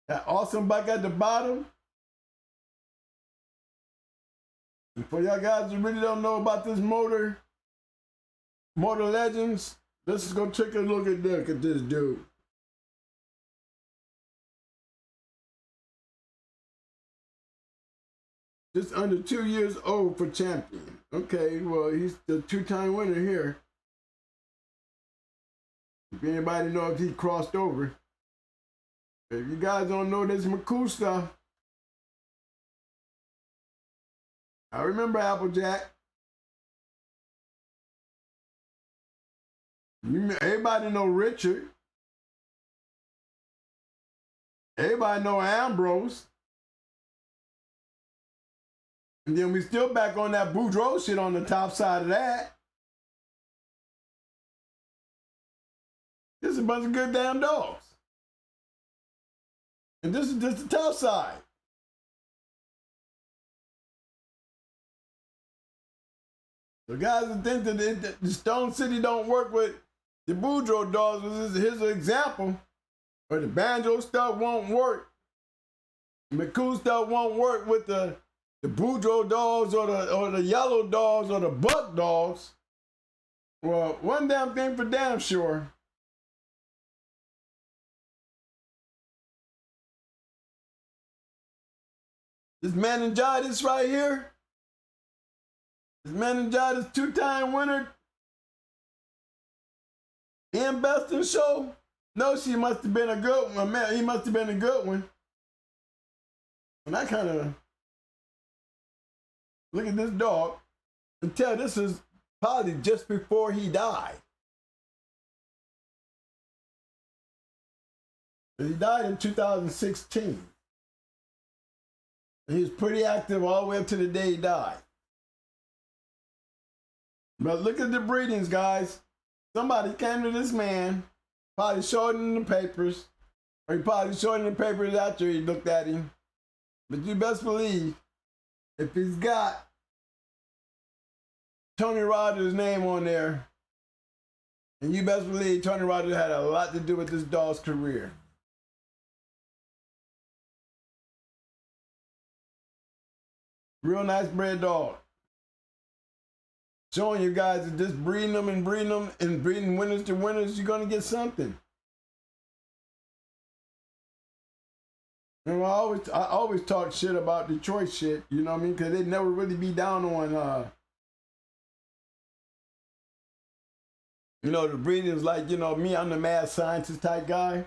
That awesome buck at the bottom. And for y'all guys who really don't know about this motor legends, let's just go take a look at this dude. Just under 2 years old for champion. Okay, well, he's the two-time winner here. If anybody knows if he crossed over. If you guys don't know this McCool stuff, I remember Applejack. Everybody know Richard. Everybody know Ambrose. And then we still back on that Boudreaux shit on the top side of that. This is a bunch of good damn dogs. And this is just the top side. The guys that think that the Stone City don't work with the Boudreaux dogs, here's an example. Or the banjo stuff won't work. The McCool stuff won't work with the Boudreaux dogs or the yellow dogs or the buck dogs. Well, one damn thing for damn sure. This meningitis right here. This meningitis two-time winner. Ian Beston show. No, she must have been a good one. Man, he must have been a good one. And I kind of look at this dog and tell this is probably just before he died. He died in 2016. He was pretty active all the way up to the day he died. But look at the breedings, guys. Somebody came to this man, probably showed him the papers, or he probably showed him the papers after he looked at him. But you best believe, if he's got Tony Rogers' name on there, and you best believe Tony Rogers had a lot to do with this dog's career. Real nice bred dog. Showing you guys that just breeding them and breeding winners to winners, you're gonna get something. You know, I always talk shit about Detroit shit, you know what I mean? Because they'd never really be down on, you know, the breeding's like, you know, me, I'm the mad scientist type guy.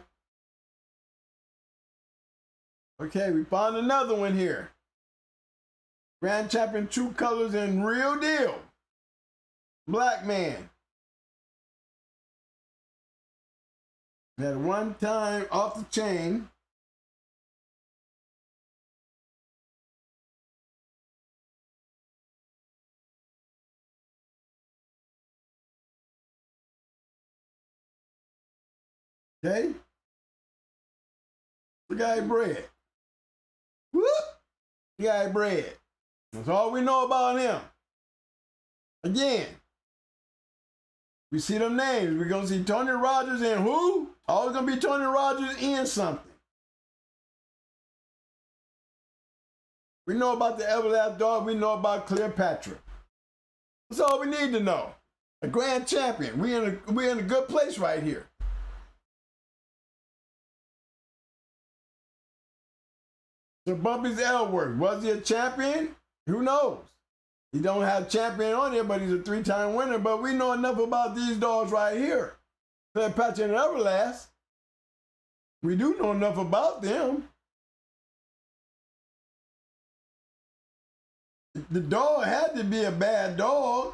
Okay, we found another one here. Grand Champion True Colors and Real Deal. Black man. Had one time off the chain. Okay? The guy bred. Whoop! The guy bred. That's all we know about him. Again, we see them names. We're going to see Tony Rogers and who? Always going to be Tony Rogers and something. We know about the Everlast dog. We know about Cleopatra. That's all we need to know. A grand champion. We're in a good place right here. So Bumpy's Elworth, was he a champion? Who knows? He don't have champion on here, but he's a three-time winner. But we know enough about these dogs right here. Cleopatra and Everlast. We do know enough about them. The dog had to be a bad dog.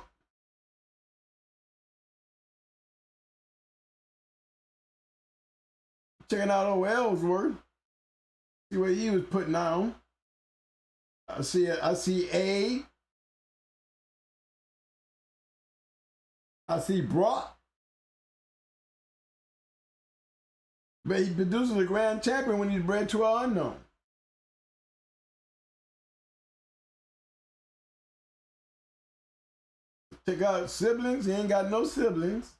Checking out old Ellsworth. See what he was putting on. I see A. I see Brock. But he produces a grand champion when he's bred to an unknown. Check out siblings. He ain't got no siblings.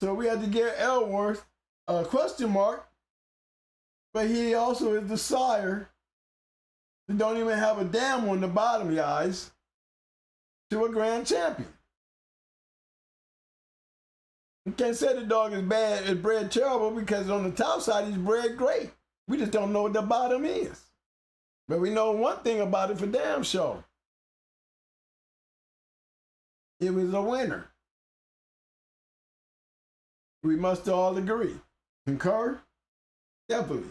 So we had to give Ellsworth a question mark. But he also is the sire. He don't even have a dam on the bottom, guys, to a grand champion. You can't say the dog is bad, is bred terrible, because on the top side he's bred great. We just don't know what the bottom is. But we know one thing about it for damn sure. It was a winner. We must all agree. Concur? Definitely.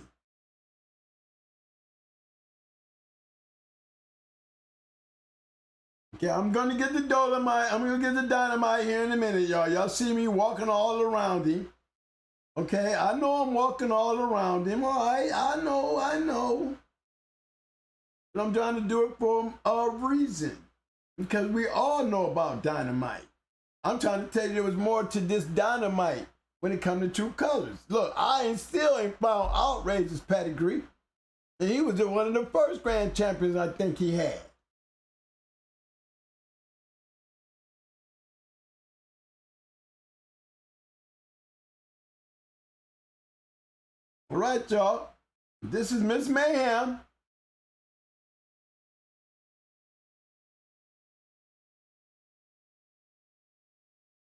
Okay, I'm gonna get the Dolomite. I'm gonna get the Dynamite here in a minute, y'all. Y'all see me walking all around him. Okay, I know I'm walking all around him. All right, I know. But I'm trying to do it for a reason. Because we all know about Dynamite. I'm trying to tell you there was more to this Dynamite when it comes to true colors. Look, still ain't found Outrageous pedigree. And he was one of the first grand champions I think he had. All right, y'all. This is Miss Mayhem.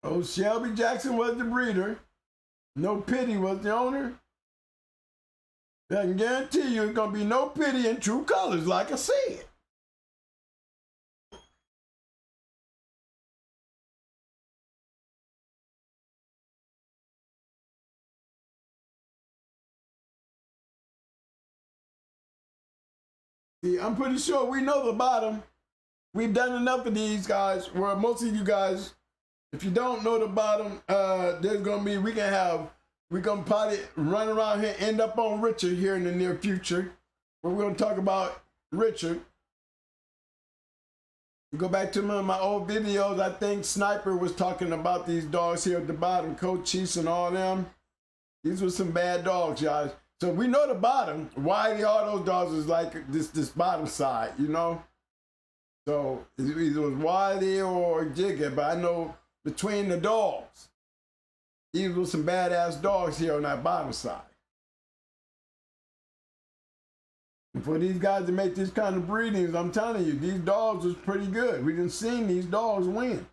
Oh, Shelby Jackson was the breeder. No Pity was the owner. I can guarantee you it's going to be no Pity in true colors, like I said. See, I'm pretty sure we know the bottom. We've done enough of these guys, where most of you guys, if you don't know the bottom, there's going to be, we're going to probably run around here, end up on Richard here in the near future. Where we're going to talk about Richard. You go back to my old videos, I think Sniper was talking about these dogs here at the bottom, Coach Chiefs and all them. These were some bad dogs, guys. So we know the bottom. Why all those dogs is like this bottom side, you know? So it either was Wiley or Jigga, but I know between the dogs, these were some badass dogs here on that bottom side. And for these guys to make this kind of breedings, I'm telling you, these dogs was pretty good. We done seen these dogs win.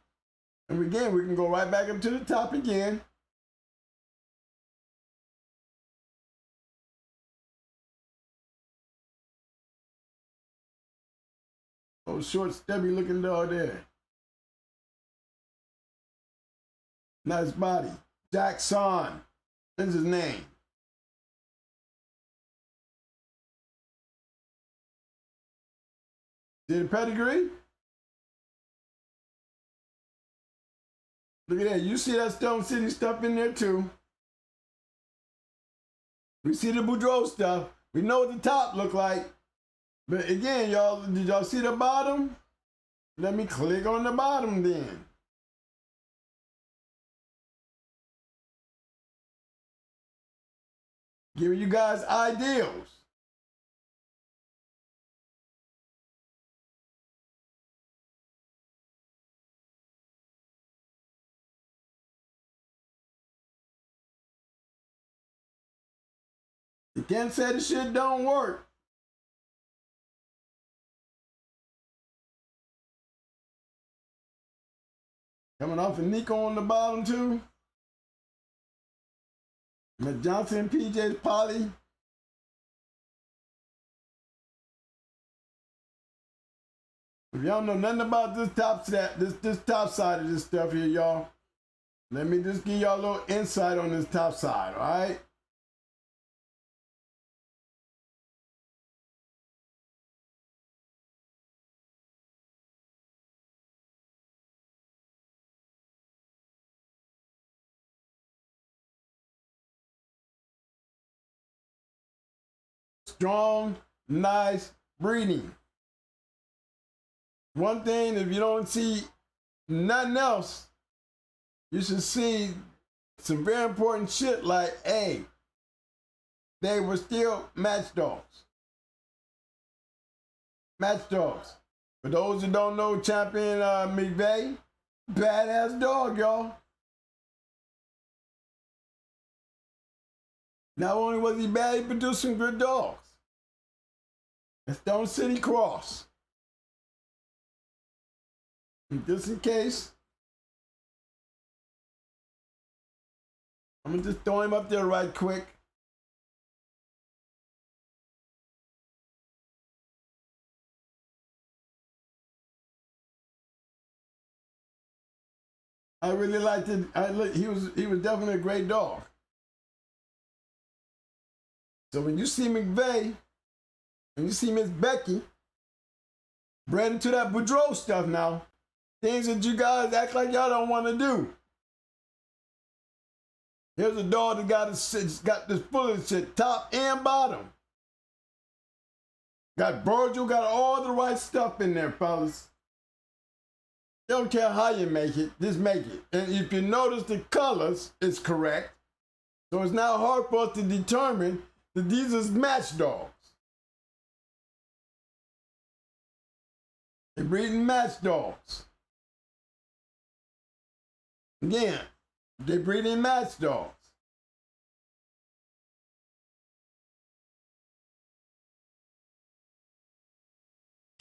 And again, we can go right back up to the top again. Oh, short, stubby looking dog there. Nice body. Jackson. That's his name. See the pedigree? Look at that. You see that Stone City stuff in there too. We see the Boudreaux stuff. We know what the top look like. But again, y'all, did y'all see the bottom? Let me click on the bottom then. Giving you guys ideals. You can't say the shit don't work. Coming off of Nico on the bottom too. But Johnson, PJ's Polly. If y'all know nothing about this top side of this stuff here, y'all, let me just give y'all a little insight on this top side, all right? strong, nice breeding. One thing, if you don't see nothing else, you should see some very important shit like, hey, they were still match dogs. Match dogs. For those who don't know, Champion McVeigh, badass dog, y'all. Not only was he bad, he produced some good dogs. And Stone City Cross. And just in case, I'm gonna just throw him up there right quick. I really liked it. He was definitely a great dog. So when you see McVeigh, and you see Miss Becky, bred into that Boudreaux stuff now, things that you guys act like y'all don't want to do. Here's a dog that got this full of shit, top and bottom. Got Virgil, got all the right stuff in there, fellas. Don't care how you make it, just make it. And if you notice the colors, it's correct. So it's now hard for us to determine that these are match dogs. They're breeding match dogs. Again, they're breeding match dogs.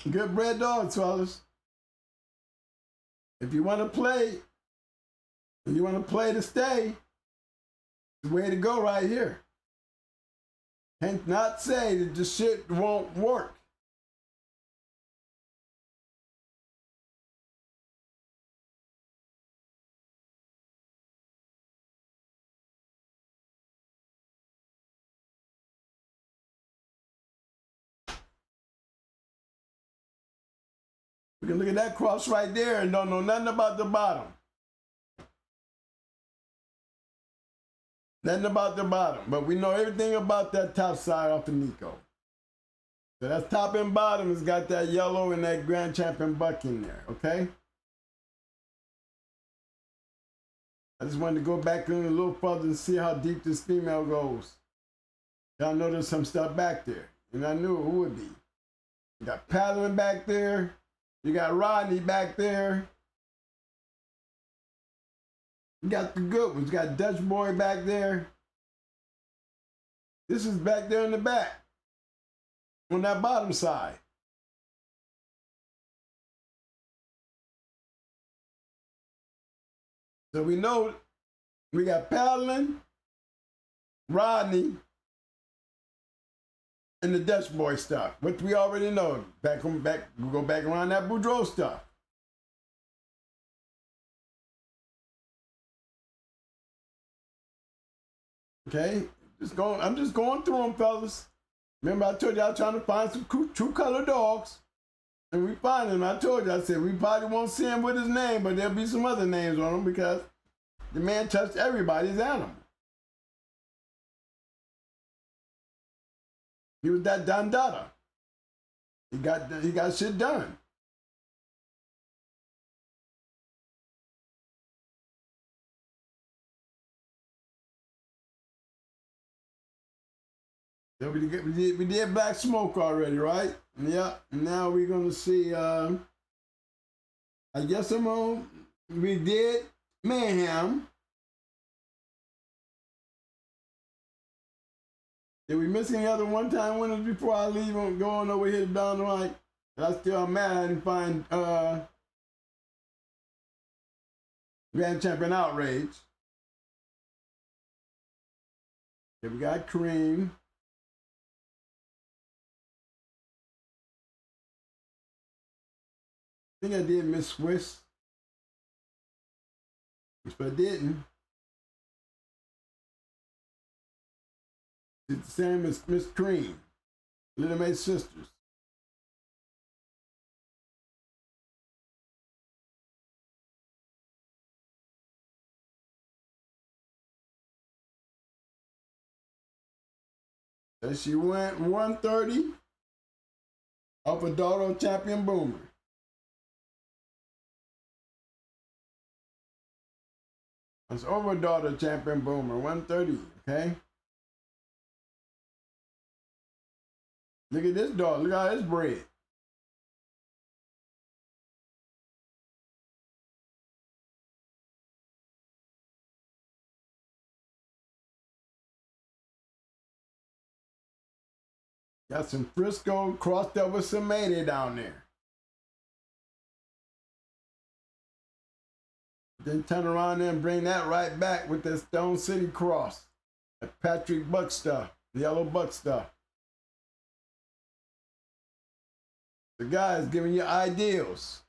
Good bred dogs, fellas. If you want to play, to stay, the way to go right here. Can't not say that the shit won't work. We can look at that cross right there and don't know nothing about the bottom. Nothing about the bottom, but we know everything about that top side off of Nico. So that's top and bottom has got that yellow and that Grand Champion buck in there, okay? I just wanted to go back in a little further and see how deep this female goes. Y'all know there's some stuff back there, and I knew it would be. You got Paddling back there. You got Rodney back there. You got the good ones. You got Dutch Boy back there. This is back there in the back. On that bottom side. So we know we got Paddling, Rodney, and the Dutch Boy stuff, which we already know. We go back around that Boudreaux stuff. Okay, I'm just going through them, fellas. Remember, I told you I was trying to find some true color dogs, and we find them. I told you, I said we probably won't see him with his name, but there'll be some other names on him because the man touched everybody's animal. He was that Dandada. He got shit done. So we did Black Smoke already, right? Yeah. Now we're gonna see. I guess we did Mayhem. Did we miss any other one-time winners before I leave and go on over here down the right? I still mad I didn't find Grand Champion Outrage. Okay, we got Cream. I think I did Miss Swiss. If I didn't, it's the same as Miss Cream, Little May Sisters. So she went 130 off a daughter champion boomer. That's over daughter champion boomer, 130, okay? Look at this dog, look how it's bred. Got some Frisco crossed up with some Mayday down there. Then turn around there and bring that right back with the Stone City cross. That Patrick Buck stuff, the yellow buck stuff. The guy is giving you ideals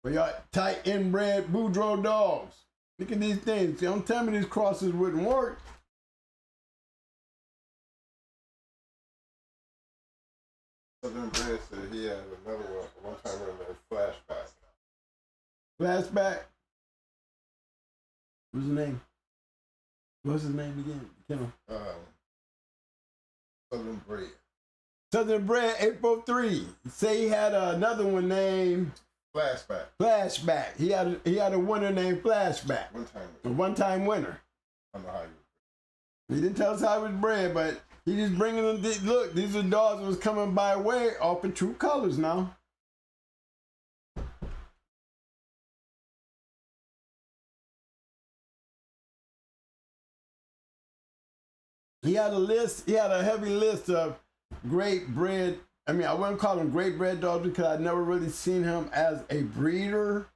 for your tight inbred Boudreaux dogs. Look at these things. Don't tell me these crosses wouldn't work. Southern Bred said he had another one time in a flashback. Flashback. What's his name? What's his name again? Kennel. Southern Bred. Southern Bred, April 3. Say he had another one named Flashback. Flashback. He had a winner named Flashback. A one-time winner. I don't know how you. He didn't tell us how he was bred, but he just bringing them. Look, these are dogs that was coming by way off of True Colors now. He had a list. He had a heavy list of great bred. I mean, I wouldn't call him great bred dogs because I'd never really seen him as a breeder.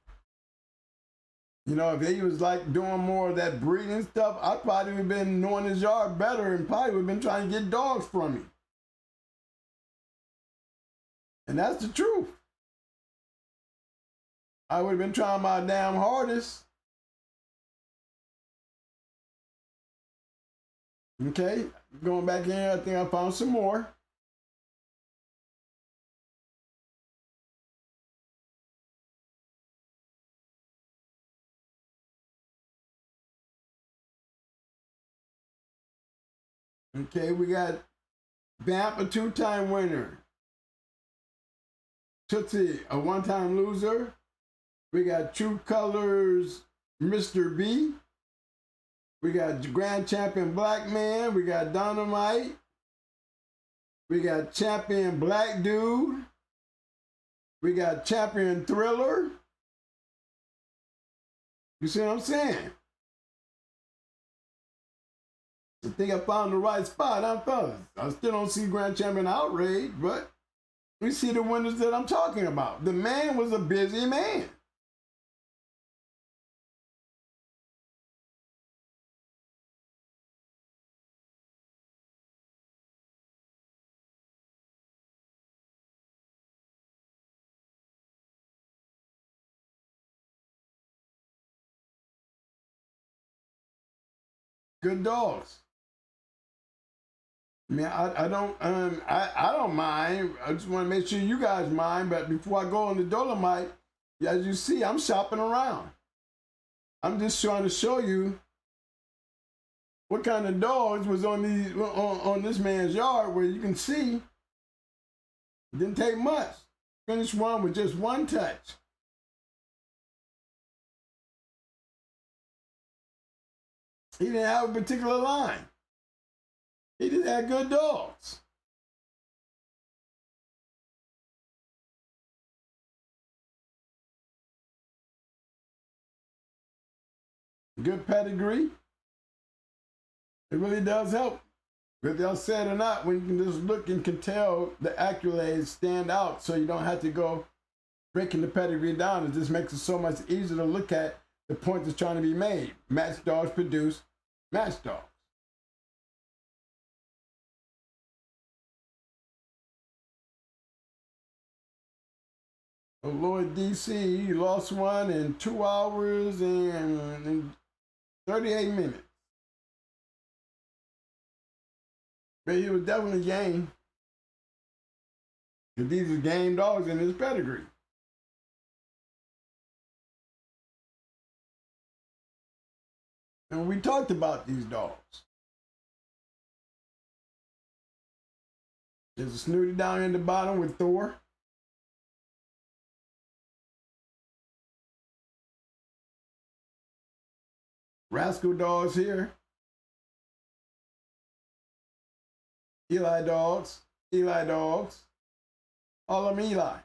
You know, if he was like doing more of that breeding stuff, I probably would have been knowing his yard better and probably would have been trying to get dogs from him. And that's the truth. I would have been trying my damn hardest. Okay, going back in, I think I found some more. Okay, we got Bamp, a two-time winner. Tootsie, a one-time loser. We got True Colors, Mr. B. We got Grand Champion Black Man. We got Dynamite. We got Champion Black Dude. We got Champion Thriller. You see what I'm saying? I think I found the right spot, huh, fellas? I still don't see Grand Champion Outrage, but we see the winners that I'm talking about. The man was a busy man. Good dogs. I mean, I don't mind. I just want to make sure you guys mind. But before I go on the Dolomite, as you see, I'm shopping around. I'm just trying to show you what kind of dogs was on these on this man's yard, where you can see it didn't take much. Finished one with just one touch. He didn't have a particular line. He just had good dogs. Good pedigree. It really does help. Whether y'all say it or not, when you can just look and can tell the accolades stand out, so you don't have to go breaking the pedigree down. It just makes it so much easier to look at the point that's trying to be made. Match dogs produce match dogs. Lloyd DC, he lost one in 2 hours and 38 minutes. But he was definitely game. Because these are game dogs in his pedigree. And we talked about these dogs. There's a Snooty down in the bottom with Thor. Rascal dogs here. Eli dogs. Eli dogs. All of them Eli.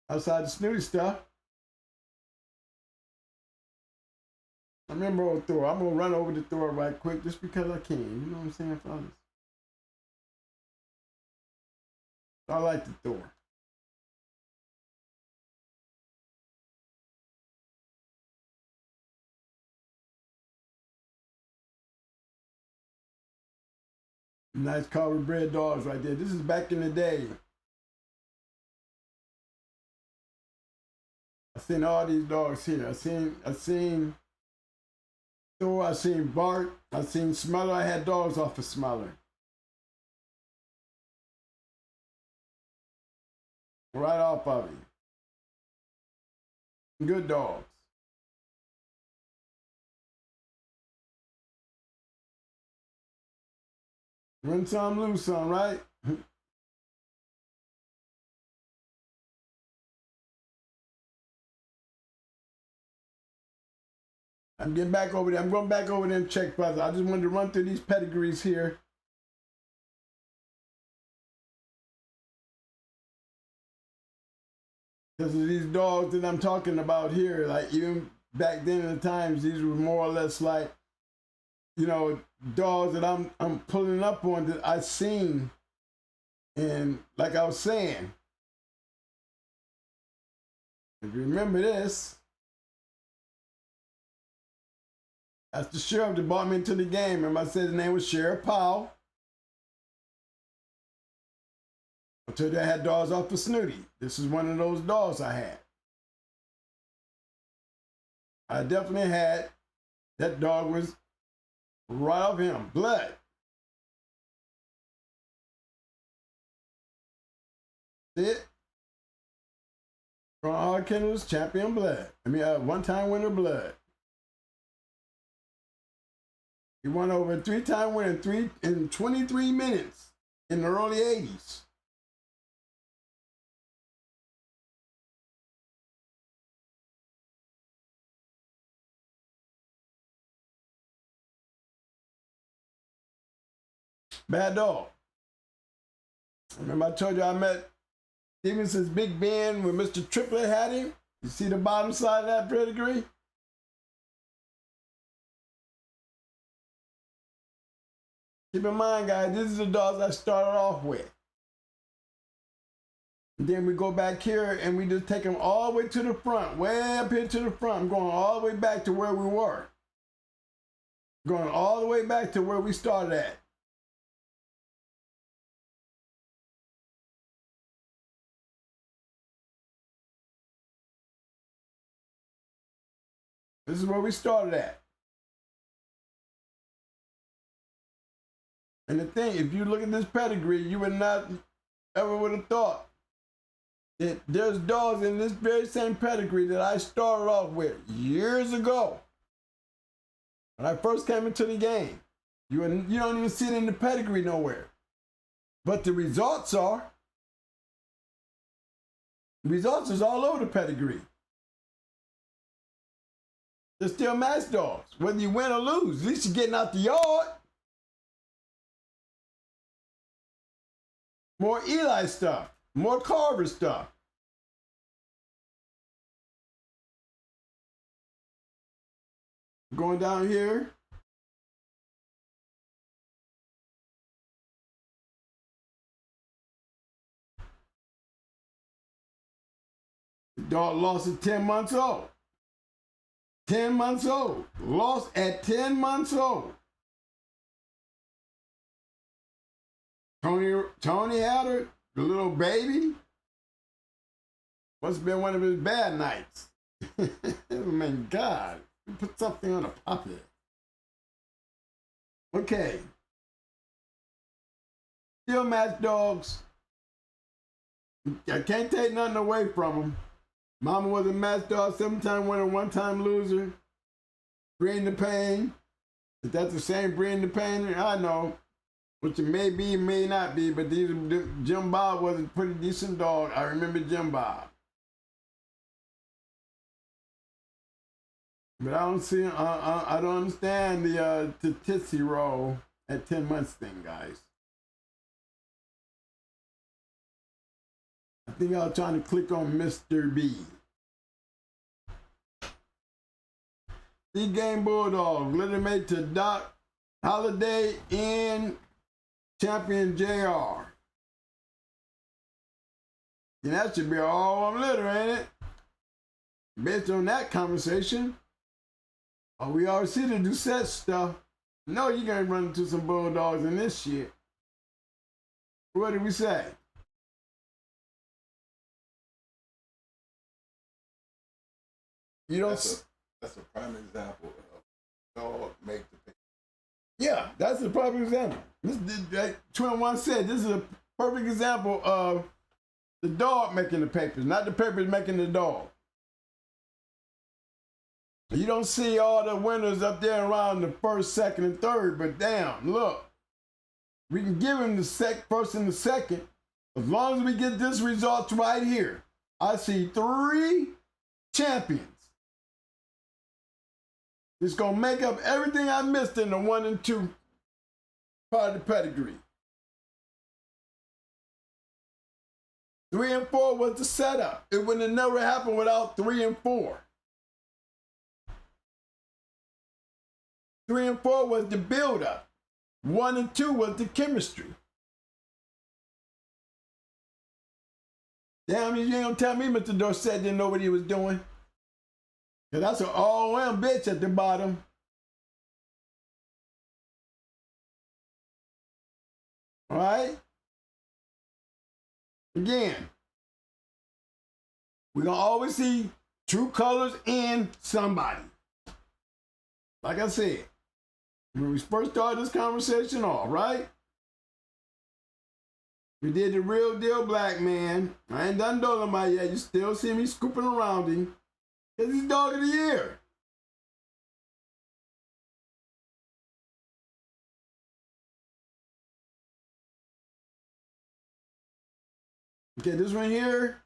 Outside the Snooty stuff. I remember old Thor. I'm going to run over to Thor right quick just because I can. You know what I'm saying, fellas? I like the Thor. Nice covered bred dogs right there. This is back in the day. I've seen all these dogs here. I've seen Thor, I've seen Bart, I've seen Smeller. I had dogs off of Smeller. Right off of him. Good dogs. Win some, lose some, right? I'm getting back over there. I'm going back over there and check, brother. I just wanted to run through these pedigrees here. Because of these dogs that I'm talking about here, like even back then in the times, these were more or less like, you know, dogs that I'm pulling up on that I've seen. And like I was saying, if you remember this, that's the sheriff that brought me into the game. Remember I said his name was Sheriff Powell. I told you I had dogs off of Snooty. This is one of those dogs I had. I definitely had, that dog was right off him, blood. See it? From all Kennels, champion blood. I mean, one-time winner blood. He won over a 3-time winner in 23 minutes in the early 80s. Bad dog. Remember I told you I met Stevenson's Big Ben when Mr. Triplet had him? You see the bottom side of that pedigree? Keep in mind, guys, this is the dogs I started off with. And then we go back here and we just take them all the way to the front, way up here to the front. I'm going all the way back to where we were. Going all the way back to where we started at. This is where we started at. And the thing, if you look at this pedigree, you would not ever would have thought that there's dogs in this very same pedigree that I started off with years ago. When I first came into the game, you don't even see it in the pedigree nowhere. But the results are. The results is all over the pedigree. They're still match dogs, whether you win or lose. At least you're getting out the yard. More Eli stuff, more Carver stuff. Going down here. The dog lost at 10 months old. 10 months old. Lost at 10 months old. Tony had her, the little baby. Must have been one of his bad nights. Oh my God. Put something on a puppy. Okay. Still match dogs. I can't take nothing away from them. Mama was a match dog, 7-time winner, 1-time loser. Bring the pain. Is that the same breed independent? I know. Which it may be, may not be, but Jim Bob was a pretty decent dog. I remember Jim Bob. But I don't see, I don't understand the Tootsie Roll at 10 months thing, guys. I think I was trying to click on Mr. B. The Game Bulldog, little mate to Doc Holiday and Champion JR. And that should be all I'm litter, ain't it? Based on that conversation. Oh, we already see the Doucette stuff. No, you're gonna run into some Bulldogs in this shit. What did we say? You don't. That's a prime example of dog make the picture. Yeah, that's a perfect example. Like Twin One said, this is a perfect example of the dog making the papers, not the papers making the dog. You don't see all the winners up there around the first, second, and third, but damn, look. We can give him the first and the second. As long as we get this result right here. I see 3 champions. It's gonna make up everything I missed in the 1 and 2 part of the pedigree. 3 and 4 was the setup. It would have never happened without 3 and 4. 3 and 4 was the build-up. 1 and 2 was the chemistry. Damn, you ain't gonna tell me Mr. Dorsett didn't know what he was doing. Cause that's an all-around bitch at the bottom. All right? Again, we're gonna always see true colors in somebody. Like I said, when we first started this conversation off, right? We did the real deal black man. I ain't done Dolomite yet. You still see me scooping around him. It's his dog of the year. Okay, this one here,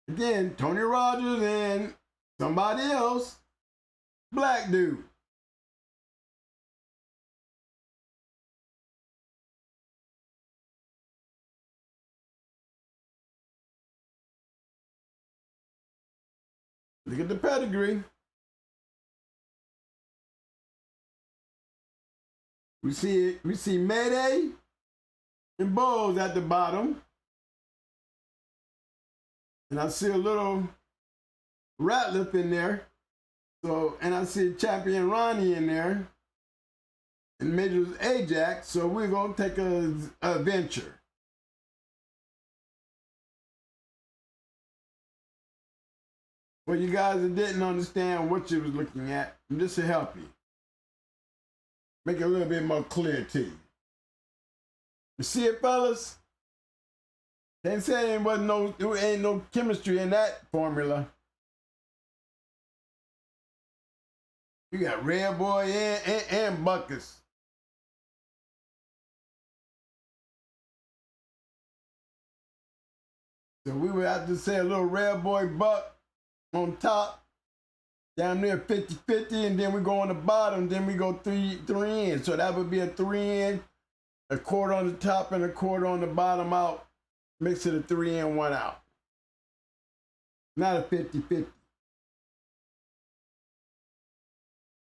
again, Tony Rogers and somebody else, black dude. Look at the pedigree. We see Mayday and Bulls at the bottom. And I see a little Ratliff in there. So, and I see Champion Ronnie in there. And Major's Ajax. So we're gonna take a venture. For you guys that didn't understand what you was looking at, this will help you. Make it a little bit more clear to you. You see it, fellas? They say there ain't no chemistry in that formula. You got Red Boy and Buckets. So we would have to say a little Red Boy Buck on top, down there 50-50, and then we go on the bottom, then we go three in. So that would be a 3 in, a quarter on the top and a quarter on the bottom out. Mix it a 3 in, 1 out. Not a 50-50.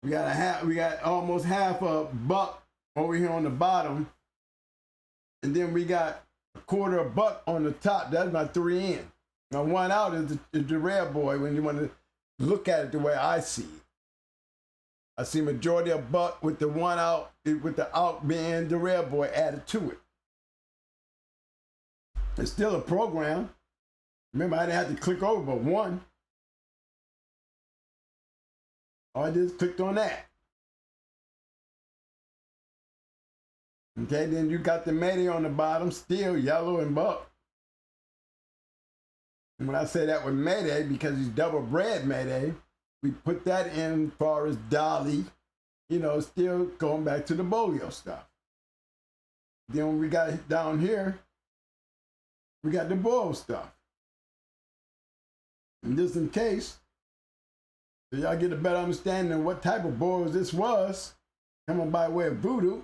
We got almost half a buck over here on the bottom. And then we got a quarter of buck on the top. That's my 3 in. Now 1 out is the Red Boy when you want to look at it the way I see it. I see majority of buck with the 1 out, with the out being the Red Boy added to it. It's still a program. Remember, I didn't have to click over but 1. All I did is clicked on that. Okay, then you got the Mayday on the bottom, still yellow and buck. And when I say that with Mayday, because he's double bred Mayday, we put that in as far as Dolly you know, still going back to the bolio stuff. Then we got down here, we got the boil stuff. And just in case, so y'all get a better understanding of what type of boils this was, coming by way of voodoo.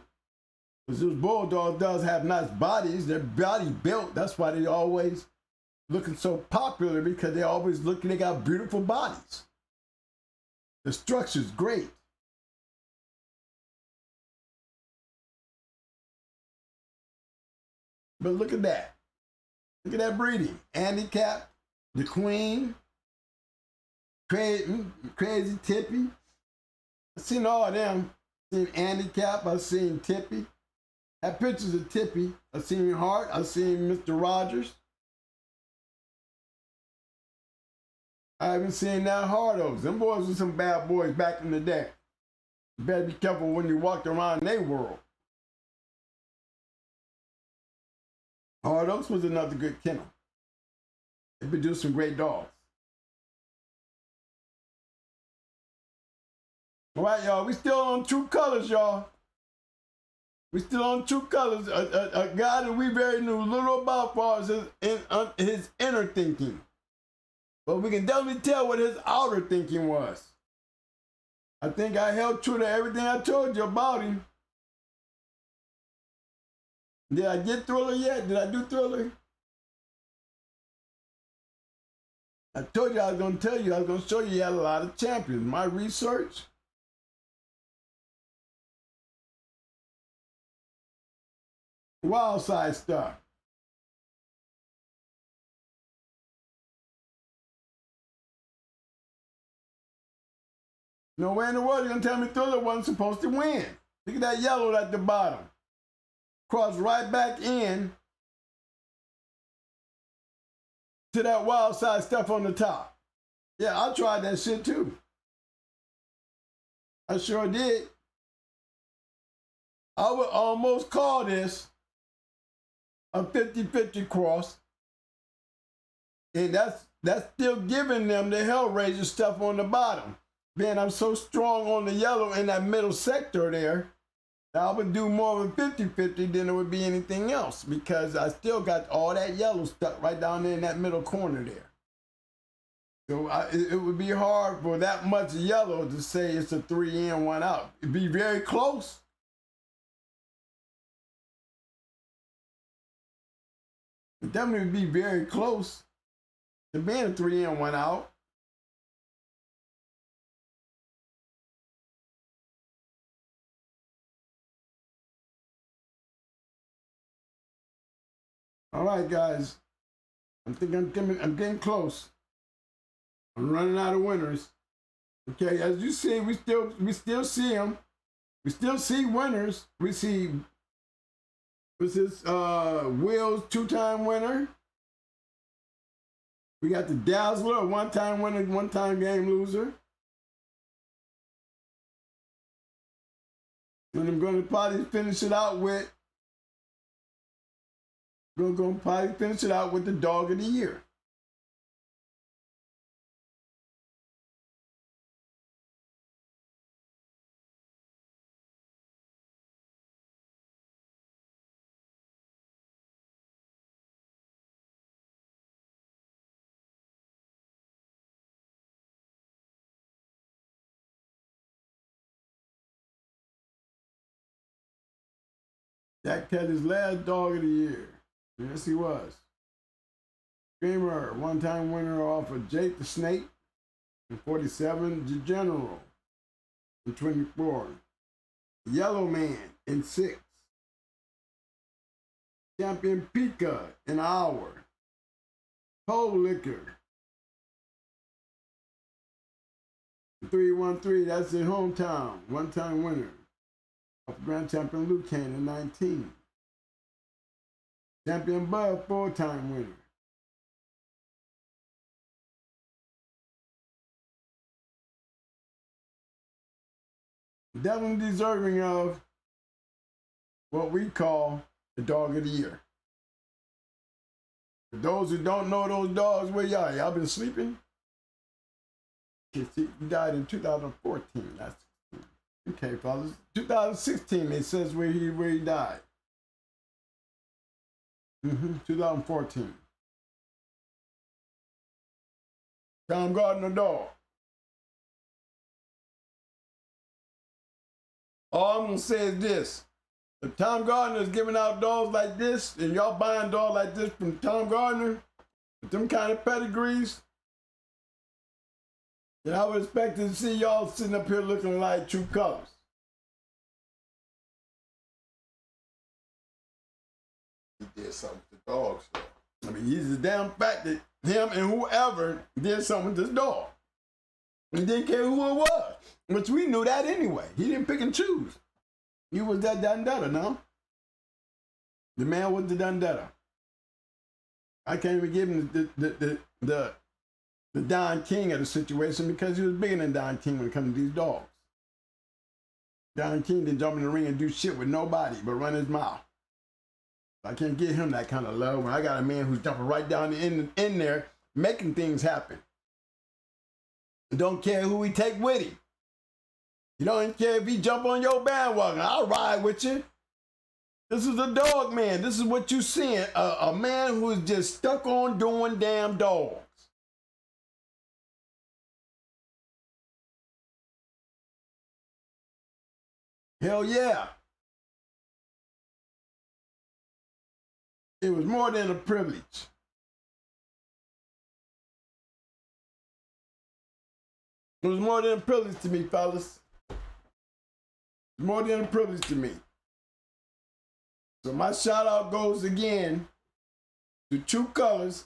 Because those bulldogs does have nice bodies, they're body built. That's why they always looking so popular, because they always looking, they got beautiful bodies. The structure's great. But look at that. Look at that breeding. Handicap, the queen, crazy Tippy. I've seen all of them. I've seen Handicap, I've seen Tippy. I have pictures of Tippy. I've seen Hart, I've seen Mr. Rogers. I haven't seen that Hardos. Them boys were some bad boys back in the day. You better be careful when you walk around their world. Hardos was another good kennel. They produced some great dogs. All right, y'all, we still on True Colors, y'all. We still on True Colors. A guy that we very knew little about as far as his inner thinking. But we can definitely tell what his outer thinking was. I think I held true to everything I told you about him. Did I get Thriller yet? Did I do Thriller? I told you I was going to tell you, I was going to show you he had a lot of champions. My research. Wild side stuff. No way in the world you're going to tell me Thriller wasn't supposed to win. Look at that yellow at the bottom. Cross right back in to that wild side stuff on the top. Yeah, I tried that shit too. I sure did. I would almost call this a 50-50 cross. And that's still giving them the Hellraiser stuff on the bottom. Man, I'm so strong on the yellow in that middle sector there. I would do more of a 50-50 than it would be anything else, because I still got all that yellow stuck right down there in that middle corner there. So it would be hard for that much yellow to say it's a 3 in, 1 out. It'd be very close. It definitely would be very close to being a 3 in, 1 out. All right, guys. I'm getting close. I'm running out of winners. Okay, as you see, we still see them. We still see winners. We see, what's this? Will's 2-time winner. We got the Dazzler, 1-time winner, 1-time game loser. And I'm going to probably finish it out with. We're going to probably finish it out with the Dog of the Year. Jack Kelly's last Dog of the Year. Yes, he was. Screamer, 1-time winner off of Jake the Snake in 47. The General in 24. Yellow Man in 6. Champion Pika in an hour. Cold Liquor. 313, that's in hometown. 1-time winner. Off Grand Champion Luke Kane in 19. Champion Bud, 4-time winner. Definitely deserving of what we call the Dog of the Year. For those who don't know those dogs, where y'all? Y'all been sleeping? He died in 2014. That's Okay, fellas. 2016, it says where he died. 2014. Tom Gardner dog. All I'm gonna say is this. If Tom Gardner is giving out dogs like this, and y'all buying dogs like this from Tom Gardner, with them kind of pedigrees, then I would expect to see y'all sitting up here looking like true colors. He did something with the dogs, though. I mean, he's the damn fact that him and whoever did something with this dog. He didn't care who it was, which we knew that anyway. He didn't pick and choose. He was that Dundetta, no? The man was the Dundetta. I can't even give him the Don King of the situation because he was bigger than Don King when it comes to these dogs. Don King didn't jump in the ring and do shit with nobody but run his mouth. I can't give him that kind of love when I got a man who's jumping right down in there making things happen. Don't care who he take with him. You don't care if he jump on your bandwagon. I'll ride with you. This is a dog man. This is what you seeing. A man who is just stuck on doing damn dogs. Hell yeah. It was more than a privilege. It was more than a privilege to me, fellas. More than a privilege to me. So my shout out goes again to True Colors.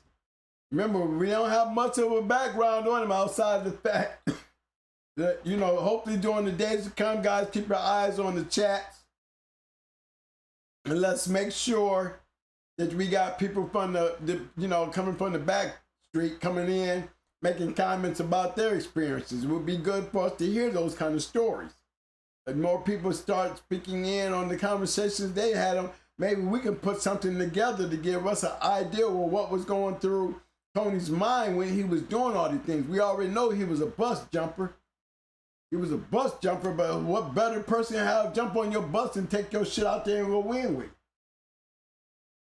Remember, we don't have much of a background on him outside of the fact that, you know, hopefully during the days to come, guys, keep your eyes on the chats. And let's make sure that we got people from coming from the back street, coming in, making comments about their experiences. It would be good for us to hear those kind of stories. If more people start speaking in on the conversations they had, maybe we can put something together to give us an idea of what was going through Tony's mind when he was doing all these things. We already know he was a bus jumper. He was a bus jumper, but what better person to have jump on your bus and take your shit out there and go win with?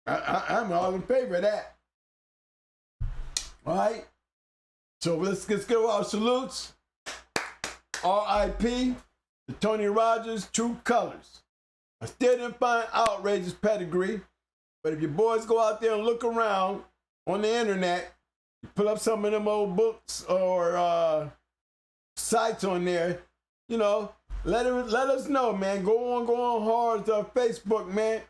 I'm all in favor of that. All right? So let's get our salutes. R.I.P. to Tony Rogers, True Colors. I still didn't find outrageous pedigree, but if your boys go out there and look around on the internet, pull up some of them old books or sites on there, you know, let us know, man. Go on hard to Facebook, man,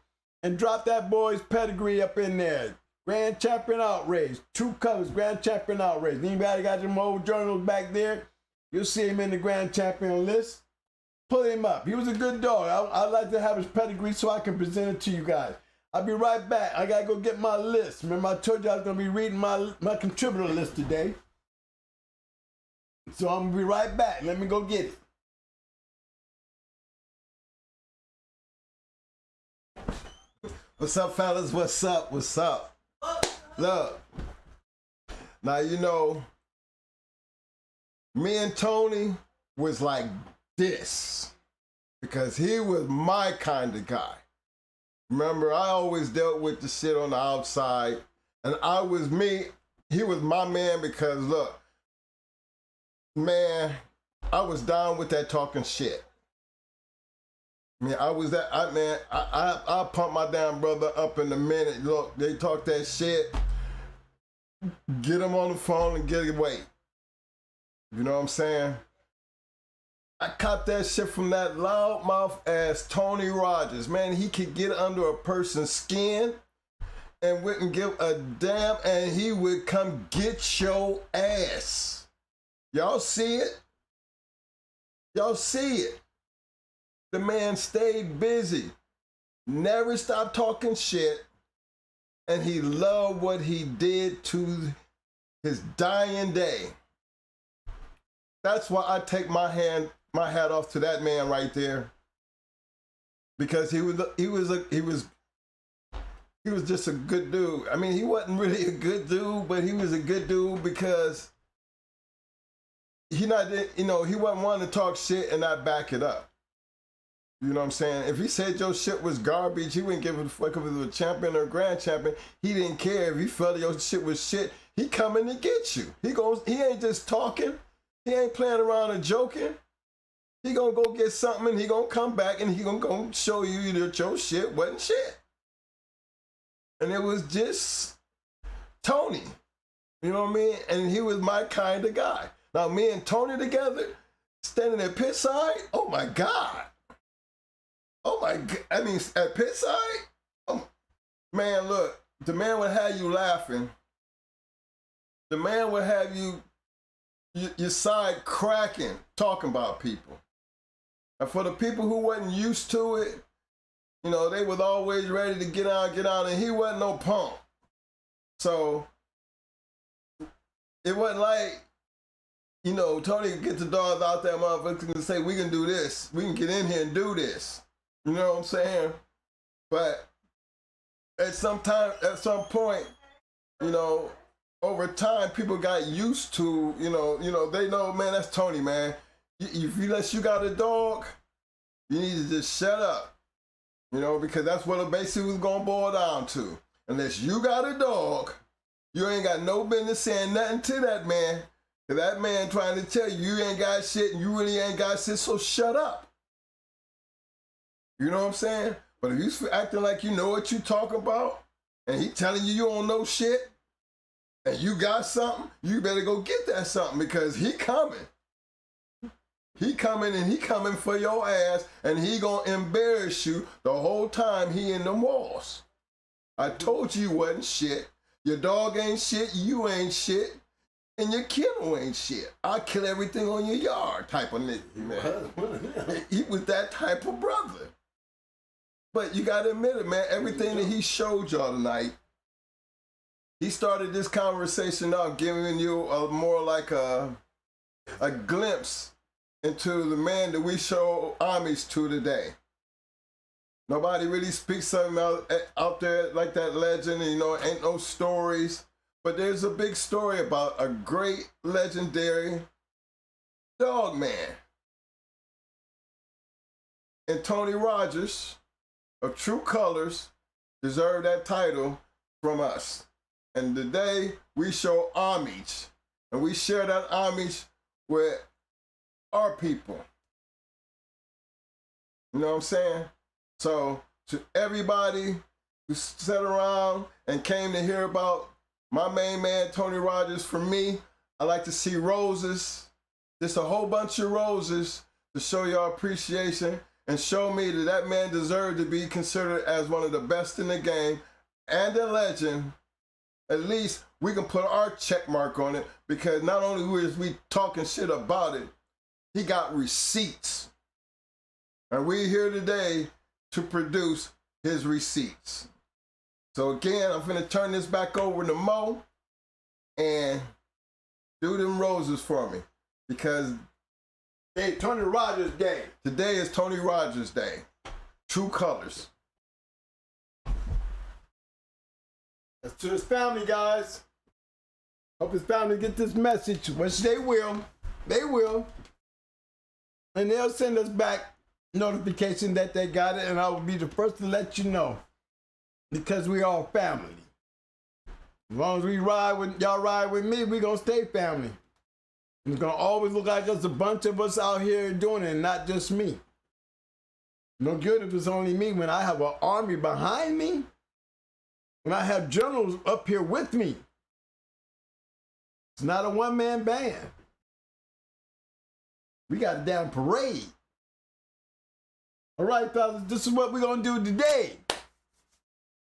and drop that boy's pedigree up in there. Grand Champion Outrage, True Colors, Grand Champion Outrage. Anybody got them old journals back there? You'll see him in the Grand Champion list. Pull him up. He was a good dog. I'd like to have his pedigree so I can present it to you guys. I'll be right back. I gotta go get my list. Remember, I told you I was gonna be reading my contributor list today. So I'm gonna be right back. Let me go get it. What's up, fellas? What's up? What's up? Look, now, you know, me and Tony was like this because he was my kind of guy. Remember, I always dealt with the shit on the outside, and I was me. He was my man because, look, man, I was down with that talking shit. Man, I pump my damn brother up in a minute. Look, they talk that shit. Get him on the phone and get away. You know what I'm saying? I caught that shit from that loudmouth ass Tony Rogers. Man, he could get under a person's skin and wouldn't give a damn, and he would come get your ass. Y'all see it? Y'all see it? The man stayed busy, never stopped talking shit, and he loved what he did to his dying day. That's why I take my hat off to that man right there, because he was just a good dude. I mean, he wasn't really a good dude, but he was a good dude because he wasn't wanting to talk shit and not back it up. You know what I'm saying? If he said your shit was garbage, he wouldn't give a fuck if it was a champion or a grand champion. He didn't care if he felt your shit was shit. He coming to get you. He ain't just talking. He ain't playing around and joking. He gonna go get something and he gonna come back and he gonna go show you that your shit wasn't shit. And it was just Tony. You know what I mean? And he was my kind of guy. Now me and Tony together, standing at pit side, oh my God. Oh my God, I mean, at pit side, oh, man, look, the man would have you laughing. The man would have your side cracking, talking about people. And for the people who wasn't used to it, you know, they was always ready to get out, and he wasn't no punk. So, it wasn't like, you know, Tony could get the dogs out there, motherfucker, and say, we can do this. We can get in here and do this. You know what I'm saying? But at some point, you know, over time, people got used to, you know, they know, man, that's Tony, man. Unless you got a dog, you need to just shut up. You know, because that's what it basically was gonna boil down to. Unless you got a dog, you ain't got no business saying nothing to that man. Cause that man trying to tell you ain't got shit and you really ain't got shit, so shut up. You know what I'm saying? But if you acting like you know what you talking about, and he telling you don't know shit, and you got something, you better go get that something because he coming. He coming and he coming for your ass, and he gonna embarrass you the whole time he in them walls. I told you wasn't shit. Your dog ain't shit, you ain't shit, and your kennel ain't shit. I'll kill everything on your yard type of nigga, man. He was that type of brother. But you gotta admit it, man, everything that he showed y'all tonight, he started this conversation off giving you more like a glimpse into the man that we show homage to today. Nobody really speaks something out there like that legend, and, you know, ain't no stories. But there's a big story about a great legendary dog man. And Tony Rogers of True Colors deserve that title from us. And today we show homage, and we share that homage with our people. You know what I'm saying? So to everybody who sat around and came to hear about my main man, Tony Rogers, for me, I like to see roses, just a whole bunch of roses to show y'all appreciation and show me that that man deserved to be considered as one of the best in the game and a legend. At least we can put our check mark on it, because not only was we talking shit about it, he got receipts. And we're here today to produce his receipts. So again, I'm gonna turn this back over to Mo and do them roses for me, because Hey, Tony Rogers Day. today is Tony Rogers Day. True Colors. That's to his family, guys. Hope his family get this message, which they will. They will. And they'll send us back notification that they got it, and I will be the first to let you know, because we all family. As long as we ride with y'all, ride with me, we gonna stay family. It's gonna always look like there's a bunch of us out here doing it, and not just me. No good if it's only me when I have an army behind me, when I have generals up here with me. It's not a one-man band. We got a damn parade. All right, fellas, this is what we're gonna do today.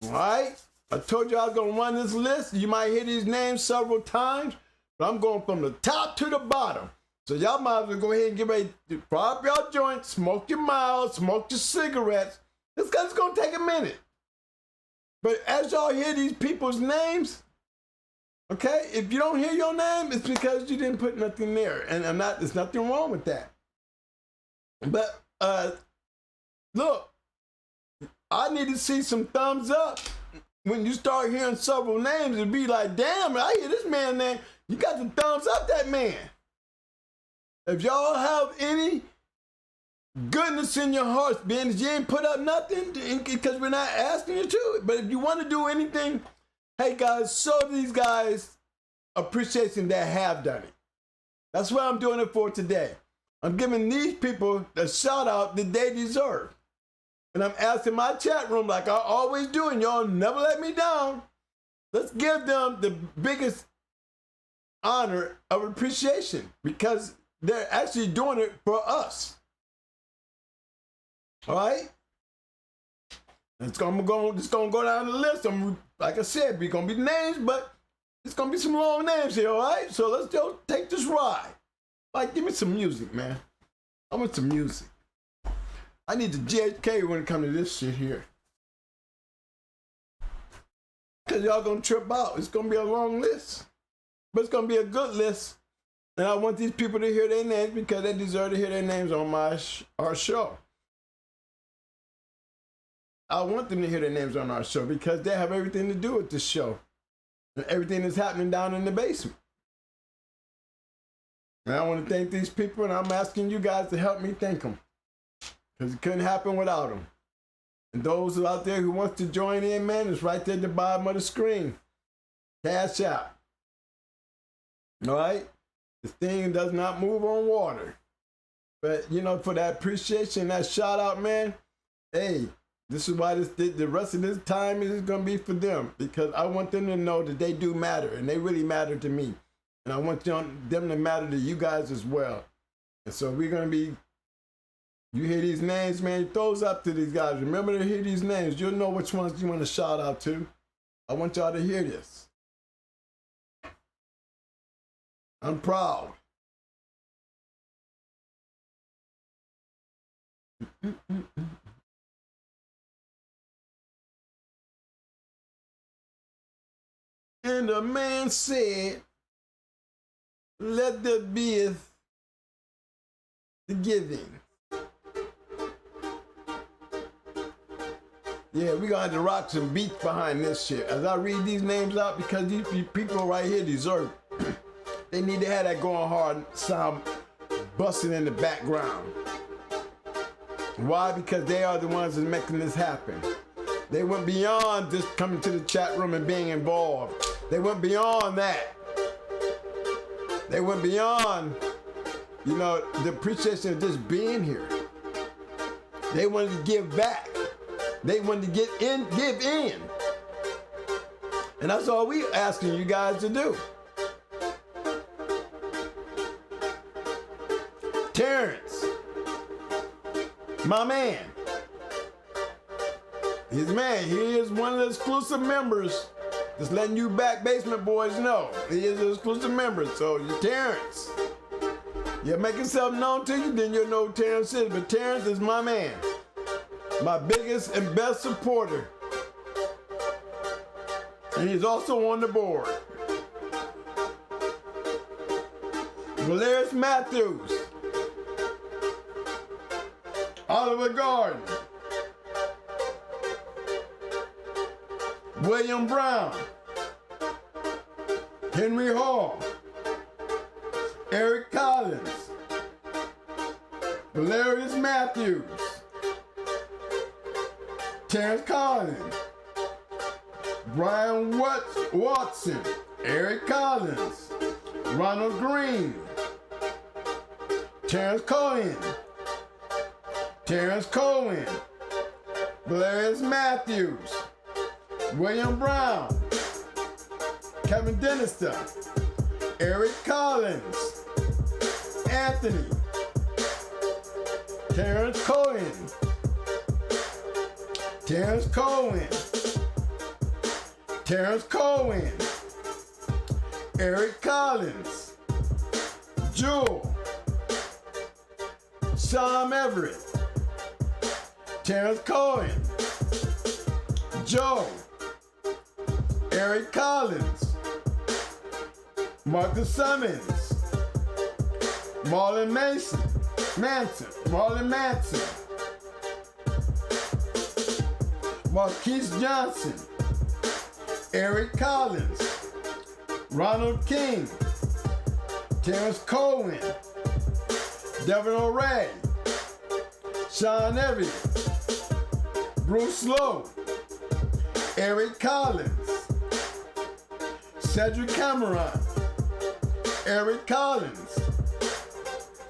All right? I told you I was gonna run this list. You might hear these names several times, but I'm going from the top to the bottom. So y'all might as well go ahead and get ready to fry up your joints, smoke your mouths, smoke your cigarettes. This guy's gonna take a minute. But as y'all hear these people's names, okay, if you don't hear your name, it's because you didn't put nothing there. And there's nothing wrong with that. But look, I need to see some thumbs up. When you start hearing several names, it'd be like, damn, I hear this man's name. You got to thumbs up that man. If y'all have any goodness in your hearts, being that you ain't put up nothing because we're not asking you to. But if you want to do anything, hey guys, show these guys appreciation that have done it. That's what I'm doing it for today. I'm giving these people the shout out that they deserve. And I'm asking my chat room, like I always do, and y'all never let me down. Let's give them the biggest honor of appreciation because they're actually doing it for us. All right? It's gonna go down the list. Like I said, we're gonna be names, but it's gonna be some long names here, all right? So let's go take this ride. Like, give me some music, man. I want some music. I need the GHK when it comes to this shit here. Cause y'all gonna trip out. It's gonna be a long list. But it's gonna be a good list. And I want these people to hear their names because they deserve to hear their names on our show. I want them to hear their names on our show because they have everything to do with this show. And everything that's happening down in the basement. And I want to thank these people, and I'm asking you guys to help me thank them. Because it couldn't happen without them. And those out there who wants to join in, man, it's right there at the bottom of the screen. Cash out. All right? This thing does not move on water. But, you know, for that appreciation, that shout out, man, hey, this is why the rest of this time is going to be for them. Because I want them to know that they do matter, and they really matter to me. And I want them to matter to you guys as well. And so we're going to be, you hear these names, man, throws up to these guys. Remember to hear these names. You'll know which ones you want to shout out to. I want y'all to hear this. I'm proud. And the man said, let there be the giving. Yeah, we're gonna have to rock some beats behind this shit. As I read these names out, because these people right here deserve it. They need to have that going hard sound busting in the background. Why? Because they are the ones that's making this happen. They went beyond just coming to the chat room and being involved. They went beyond that. They went beyond, you know, the appreciation of just being here. They wanted to give back. They wanted to give in. And that's all we asking you guys to do. Terrence, my man. His man, he is one of the exclusive members. Just letting you back basement boys know. He is an exclusive member, so you're Terrence. You make yourself known to you, then you'll know who Terrence is. But Terrence is my man. My biggest and best supporter. And he's also on the board. Valerius Matthews. Oliver Garden. William Brown. Henry Hall. Eric Collins. Valerius Matthews. Terrence Collins. Brian Watson. Eric Collins. Ronald Green. Terrence Cohen. Terrence Cohen. Valerius Matthews. William Brown. Kevin Denister. Eric Collins. Anthony. Terrence Cohen. Terrence Cohen. Terrence Cohen. Eric Collins. Jewel. Sean Everett. Terrence Cohen. Joe. Eric Collins. Marcus Summons. Marlon Manson. Marlon Manson. Marquise Johnson. Eric Collins. Ronald King. Terrence Cohen. Devin O'Ray. Sean Everett, Bruce Lowe, Eric Collins, Cedric Cameron, Eric Collins,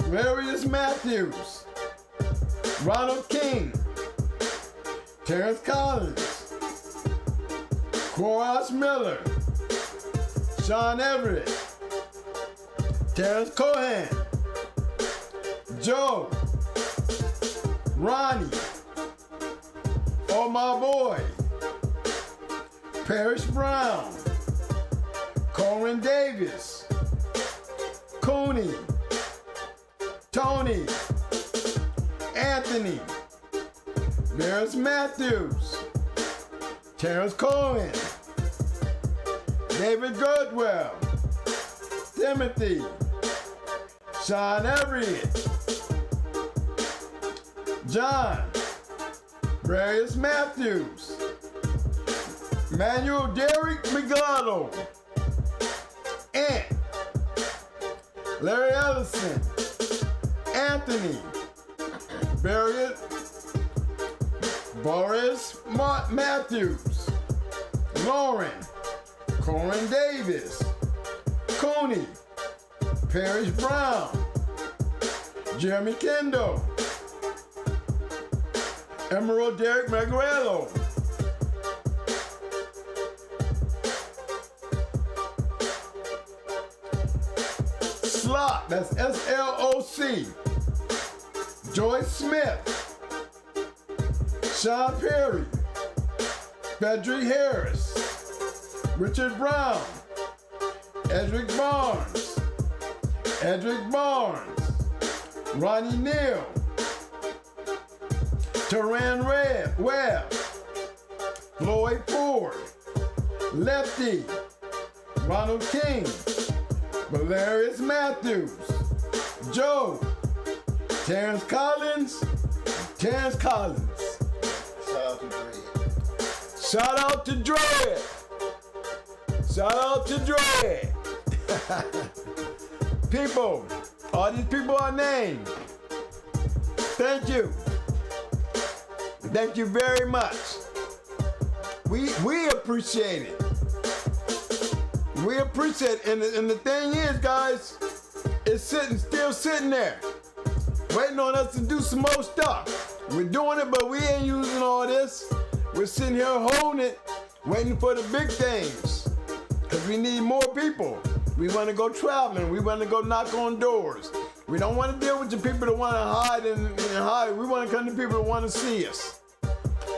Marius Matthews, Ronald King, Terrence Collins, Coras Miller, Sean Everett, Terrence Cohen, Joe, Ronnie, oh my boy, Parrish Brown, Corin Davis, Cooney, Tony, Anthony, Marius Matthews, Terrence Cohen, David Goodwell, Timothy, Sean Everett, John, Marius Matthews, Manuel Derek Migado, Ant, Larry Ellison, Anthony, Boris Matthews, Lauren, Corin Davis, Cooney, Parrish Brown, Jeremy Kendo, Emerald Derek Magrello, Slot, that's S-L-O-C, Joyce Smith, Sean Perry, Frederick Harris, Richard Brown, Edric Barnes, Ronnie Neal, Teran Webb, Floyd Ford, Lefty, Ronald King, Valerius Matthews, Joe, Terrence Collins. Shout out to Dread. Shout out to Dread. People, all these people are named. Thank you. Thank you very much. We appreciate it. We appreciate it. And the thing is, guys, it's still sitting there, waiting on us to do some more stuff. We're doing it, but we ain't using all this. We're sitting here holding it, waiting for the big things. Because we need more people. We want to go traveling. We want to go knock on doors. We don't want to deal with the people that want to hide and hide. We want to come to people that want to see us.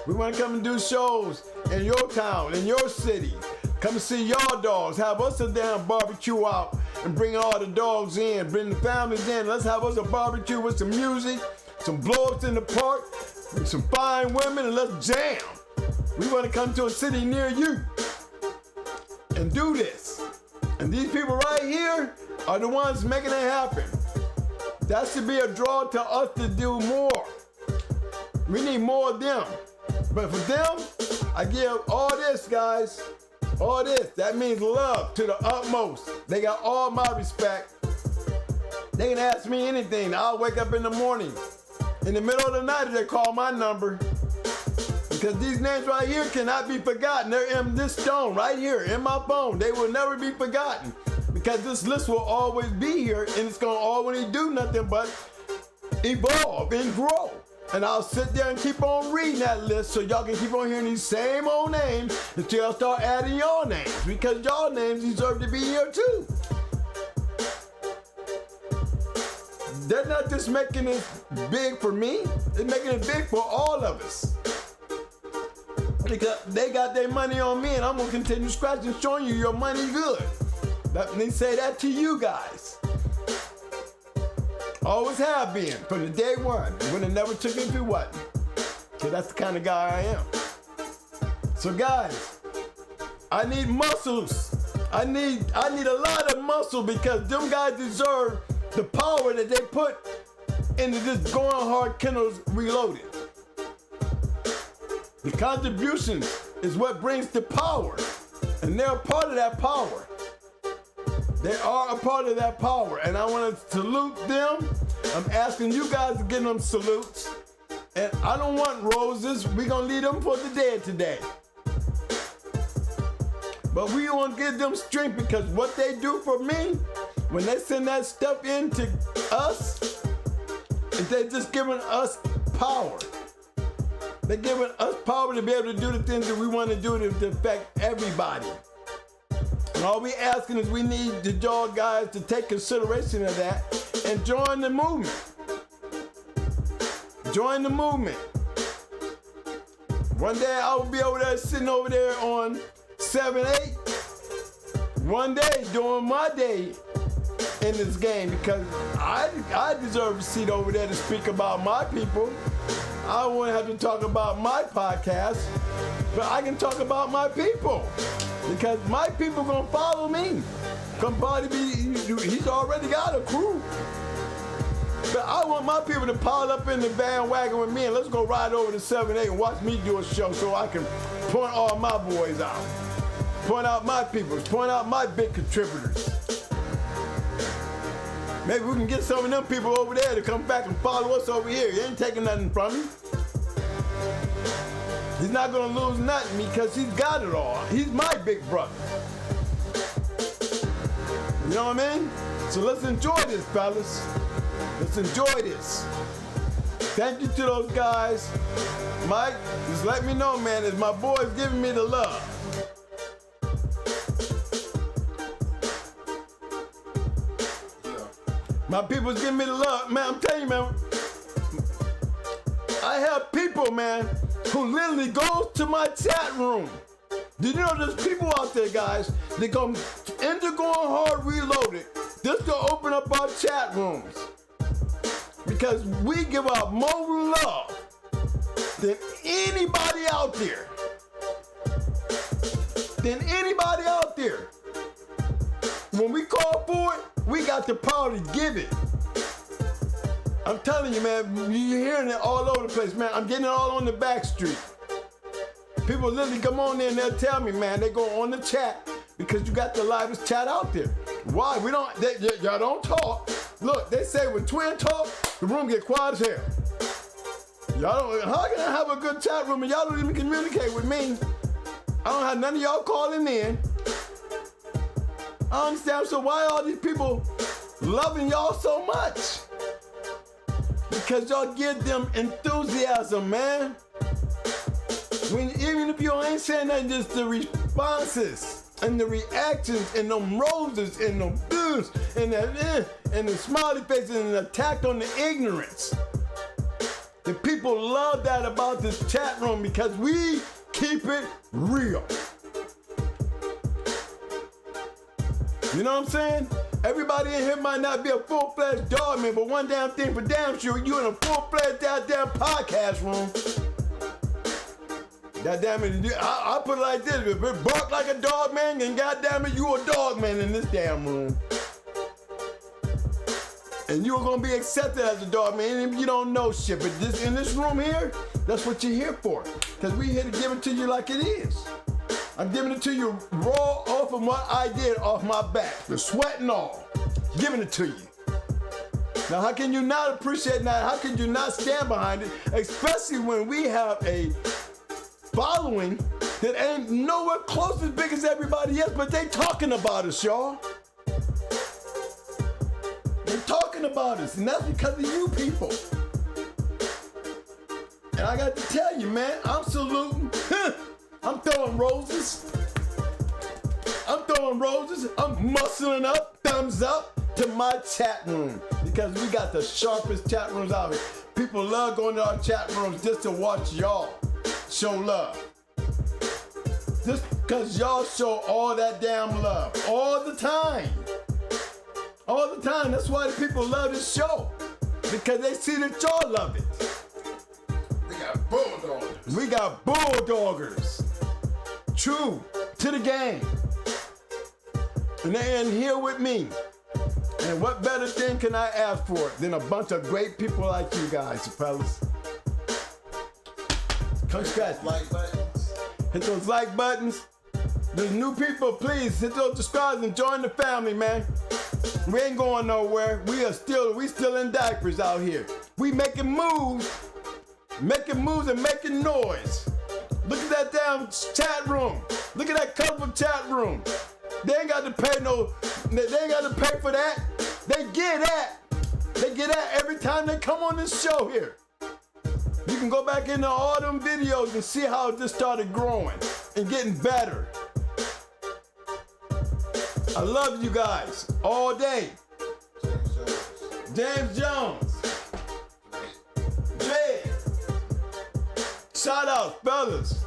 We want to come and do shows in your town, in your city. Come and see your dogs. Have us a damn barbecue out and bring all the dogs in. Bring the families in. Let's have us a barbecue with some music, some blow-ups in the park, with some fine women, and let's jam. We want to come to a city near you and do this. And these people right here are the ones making it happen. That should be a draw to us to do more. We need more of them. But for them, I give all this, guys. All this. That means love to the utmost. They got all my respect. They can ask me anything. I'll wake up in the morning. In the middle of the night, they call my number. Because these names right here cannot be forgotten. They're in this stone right here in my phone. They will never be forgotten. Because this list will always be here, and it's going to always do nothing but evolve and grow. And I'll sit there and keep on reading that list so y'all can keep on hearing these same old names until I start adding y'all names. Because y'all names deserve to be here too. They're not just making it big for me. They're making it big for all of us. Because they got their money on me, and I'm going to continue scratching, showing you your money good. Let me say that to you guys. Always have been, from the day one, when it never took me for what. Because that's the kind of guy I am. So guys, I need muscles. I need a lot of muscle, because them guys deserve the power that they put into this Going Hard Kennels Reloaded. The contribution is what brings the power, and they're a part of that power. They are a part of that power, and I want to salute them. I'm asking you guys to give them salutes. And I don't want roses. We're going to leave them for the dead today. But we want to give them strength because what they do for me, when they send that stuff into us, is they just giving us power. They're giving us power to be able to do the things that we want to do to affect everybody. And all we asking is we need the y'all guys to take consideration of that and join the movement. Join the movement. One day I will be over there sitting over there on 7-8. One day during my day in this game because I deserve a seat over there to speak about my people. I don't want to have to talk about my podcast, but I can talk about my people because my people gonna follow me. He's already got a crew. But I want my people to pile up in the bandwagon with me and let's go ride over to 7-8 and watch me do a show so I can point all my boys out. Point out my people, point out my big contributors. Maybe we can get some of them people over there to come back and follow us over here. He ain't taking nothing from me. He's not gonna lose nothing because he's got it all. He's my big brother. You know what I mean? So let's enjoy this, fellas. Let's enjoy this. Thank you to those guys. Mike, just let me know, man, if my boy's giving me the love. My people's giving me the love. Man, I'm telling you, man, I have people, man, who literally goes to my chat room. Did you know there's people out there, guys, that go into Going Hard Reloaded just to open up our chat rooms. Because we give out more love than anybody out there. Than anybody out there. When we call for it, we got the power to give it. I'm telling you, man, you're hearing it all over the place, man. I'm getting it all on the back street. People literally come on there and they'll tell me, man, they go on the chat because you got the livest chat out there. Why? Y'all don't talk. Look, they say when twin talk, the room get quiet as hell. Y'all don't, how can I have a good chat room and y'all don't even communicate with me? I don't have none of y'all calling in. I understand, so why are these people loving y'all so much? Because y'all give them enthusiasm, man. Even if you ain't saying nothing, just the responses and the reactions and them roses and them and the smiley faces and the attack on the ignorance. The people love that about this chat room because we keep it real. You know what I'm saying? Everybody in here might not be a full-fledged dog man, but one damn thing for damn sure, you in a full-fledged goddamn podcast room. Goddamn it, I put it like this, if it bark like a dog man, then goddamn it, you a dog man in this damn room. And you're gonna be accepted as a dog man, even if you don't know shit, but in this room here, that's what you're here for. Because we here to give it to you like it is. I'm giving it to you raw off of what I did off my back. The sweat and all. Giving it to you. Now, how can you not appreciate that? How can you not stand behind it? Especially when we have a following that ain't nowhere close as big as everybody else, but they talking about us, y'all. They talking about us, and that's because of you people. And I got to tell you, man, I'm saluting. I'm throwing roses. I'm muscling up, thumbs up to my chat room because we got the sharpest chat rooms out here. People love going to our chat rooms just to watch y'all show love. Just because y'all show all that damn love all the time. All the time. That's why the people love this show because they see that y'all love it. We got bulldoggers. True to the game. And they're in here with me. And what better thing can I ask for than a bunch of great people like you guys, fellas? Come scratch. Like buttons. Hit those like buttons. There's new people, please hit those subscribes and join the family, man. We ain't going nowhere. We still in diapers out here. We making moves making moves and making noise. Look at that damn chat room. Look at that colorful chat room. They ain't got to pay they ain't got to pay for that. They get that. They get that every time they come on this show here. You can go back into all them videos and see how it just started growing and getting better. I love you guys all day. James Jones. Jay. Shout out, fellas.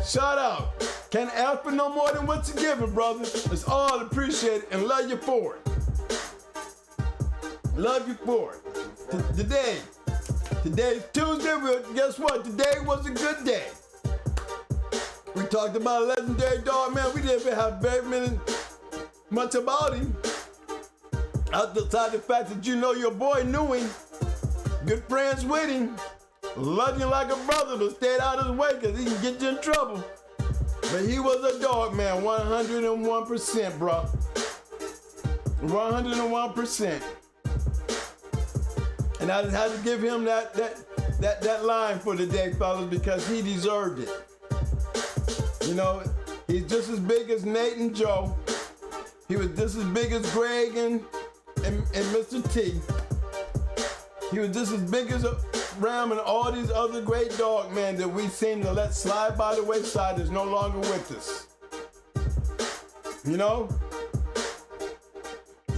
Shout out. Can't ask for no more than what you're giving, brother. It's all appreciated and love you for it. Love you for it. Today's Tuesday. Well, guess what? Today was a good day. We talked about a legendary dog, man. We didn't have very much about him. Outside the fact that you know your boy knew him, good friends with him, loved him like a brother, but stayed out of his way because he can get you in trouble. But he was a dog, man, 101%, bro. 101%. And I just had to give him that line for the day, fellas, because he deserved it. You know, he's just as big as Nate and Joe. He was just as big as Greg and Mr. T. He was just as big as Ram and all these other great dog men that we seem to let slide by the wayside is no longer with us. You know?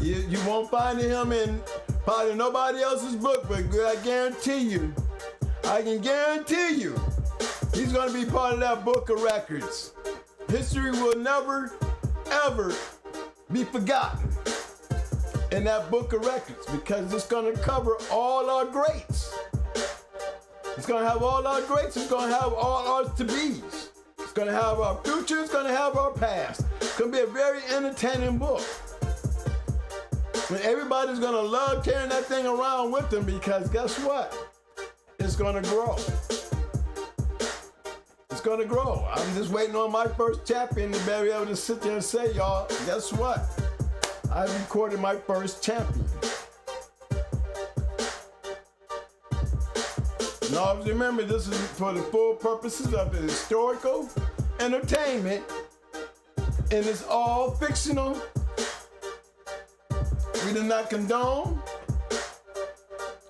You won't find him in probably nobody else's book, but I can guarantee you, he's gonna be part of that book of records. History will never, ever be forgotten in that book of records because it's gonna cover all our greats. It's gonna have all our greats, it's gonna have all our to-bes. It's gonna have our future, it's gonna have our past. It's gonna be a very entertaining book. And everybody's gonna love carrying that thing around with them because guess what? It's gonna grow. It's gonna grow. I'm just waiting on my first champion to be able to sit there and say, y'all, guess what? I recorded my first champion. Now remember, this is for the full purposes of the historical entertainment, and it's all fictional. We do not condone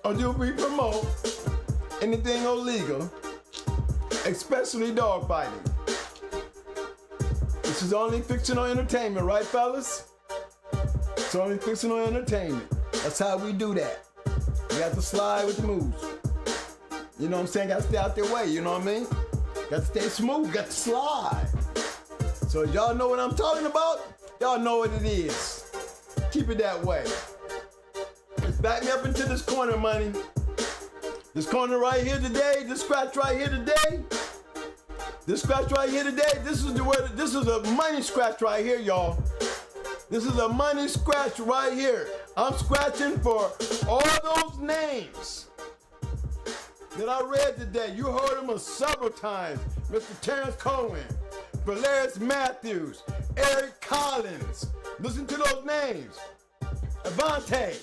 or do we promote anything illegal, especially dog fighting. This is only fictional entertainment, right, fellas? It's only fictional entertainment. That's how we do that. We got to slide with the moves. You know what I'm saying? Got to stay out their way, you know what I mean? Got to stay smooth, got to slide. So y'all know what I'm talking about? Y'all know what it is. Keep it that way. Just back me up into this corner, money. This corner right here today, this scratch right here today. This scratch right here today, this is a money scratch right here, y'all. This is a money scratch right here. I'm scratching for all those names that I read today. You heard them several times. Mr. Terrence Cohen, Valerius Matthews, Eric Collins. Listen to those names. Avante.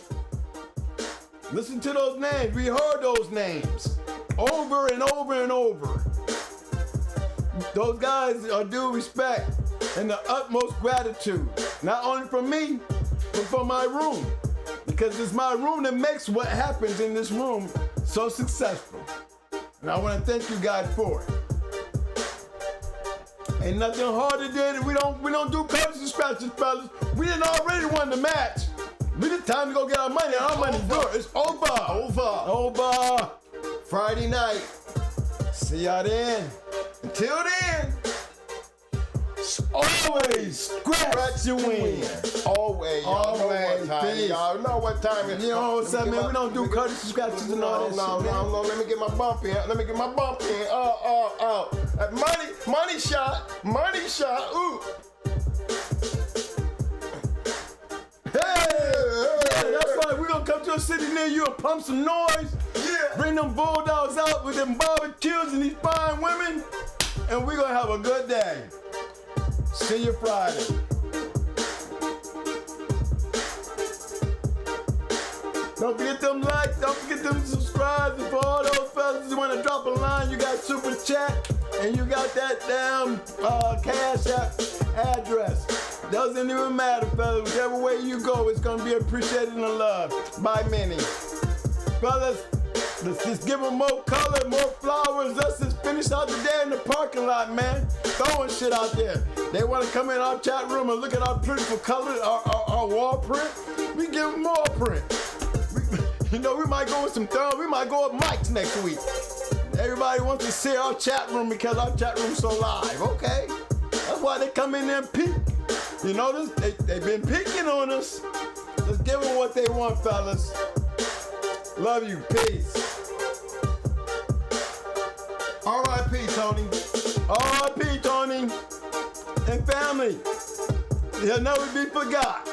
Listen to those names. We heard those names over and over and over. Those guys are due respect and the utmost gratitude, not only from me, but from my room. Because it's my room that makes what happens in this room so successful. And I want to thank you guys for it. Ain't nothing harder than it. We don't do courtesy scratches, fellas. We didn't already won the match. We just time to go get our money. Our money's good. It's over. Friday night. See y'all then. Until then, always scratch your win. Always. Y'all know what time it is. You know what I'm saying, man? We don't do courtesy scratches and all that shit, man. No. Let me get my bump in. Money shot. Ooh. Hey, that's right. We're gonna come to a city near you and pump some noise. Yeah. Bring them bulldogs out with them barbecues and these fine women, and we're gonna have a good day. See you Friday. Don't forget them likes. Don't forget them subscribes. And for all those fellas who want to drop a line, you got Super Chat. And you got that damn Cash App address. Doesn't even matter, fellas. Whichever way you go, it's going to be appreciated and loved by many. Fellas, let's just give them more color, more flowers. Let's just finish out the day in the parking lot, man. Throwing shit out there. They want to come in our chat room and look at our beautiful color, our wall print. We give them more print. We might go with some throw. We might go with mics next week. Everybody wants to see our chat room because our chat room's so live. Okay. That's why they come in there and peek. You notice? They've been peeking on us. Let's give them what they want, fellas. Love you. Peace. R.I.P. Tony. R.I.P. Tony. And family. He'll never be forgot.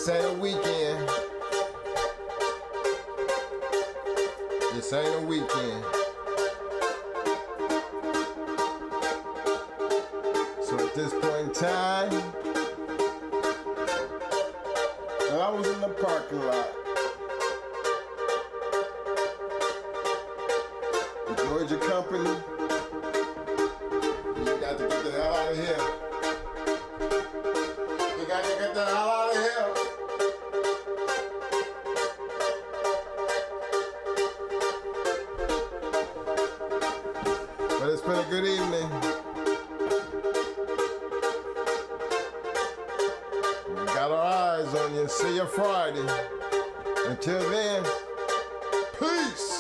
This ain't a weekend. This ain't a weekend. So at this point in time, I was in the parking lot. Enjoyed your company. You got to get the hell out of here. You got to get the hell out of here. But it's been a good evening. We got our eyes on you. See you Friday. Until then, peace.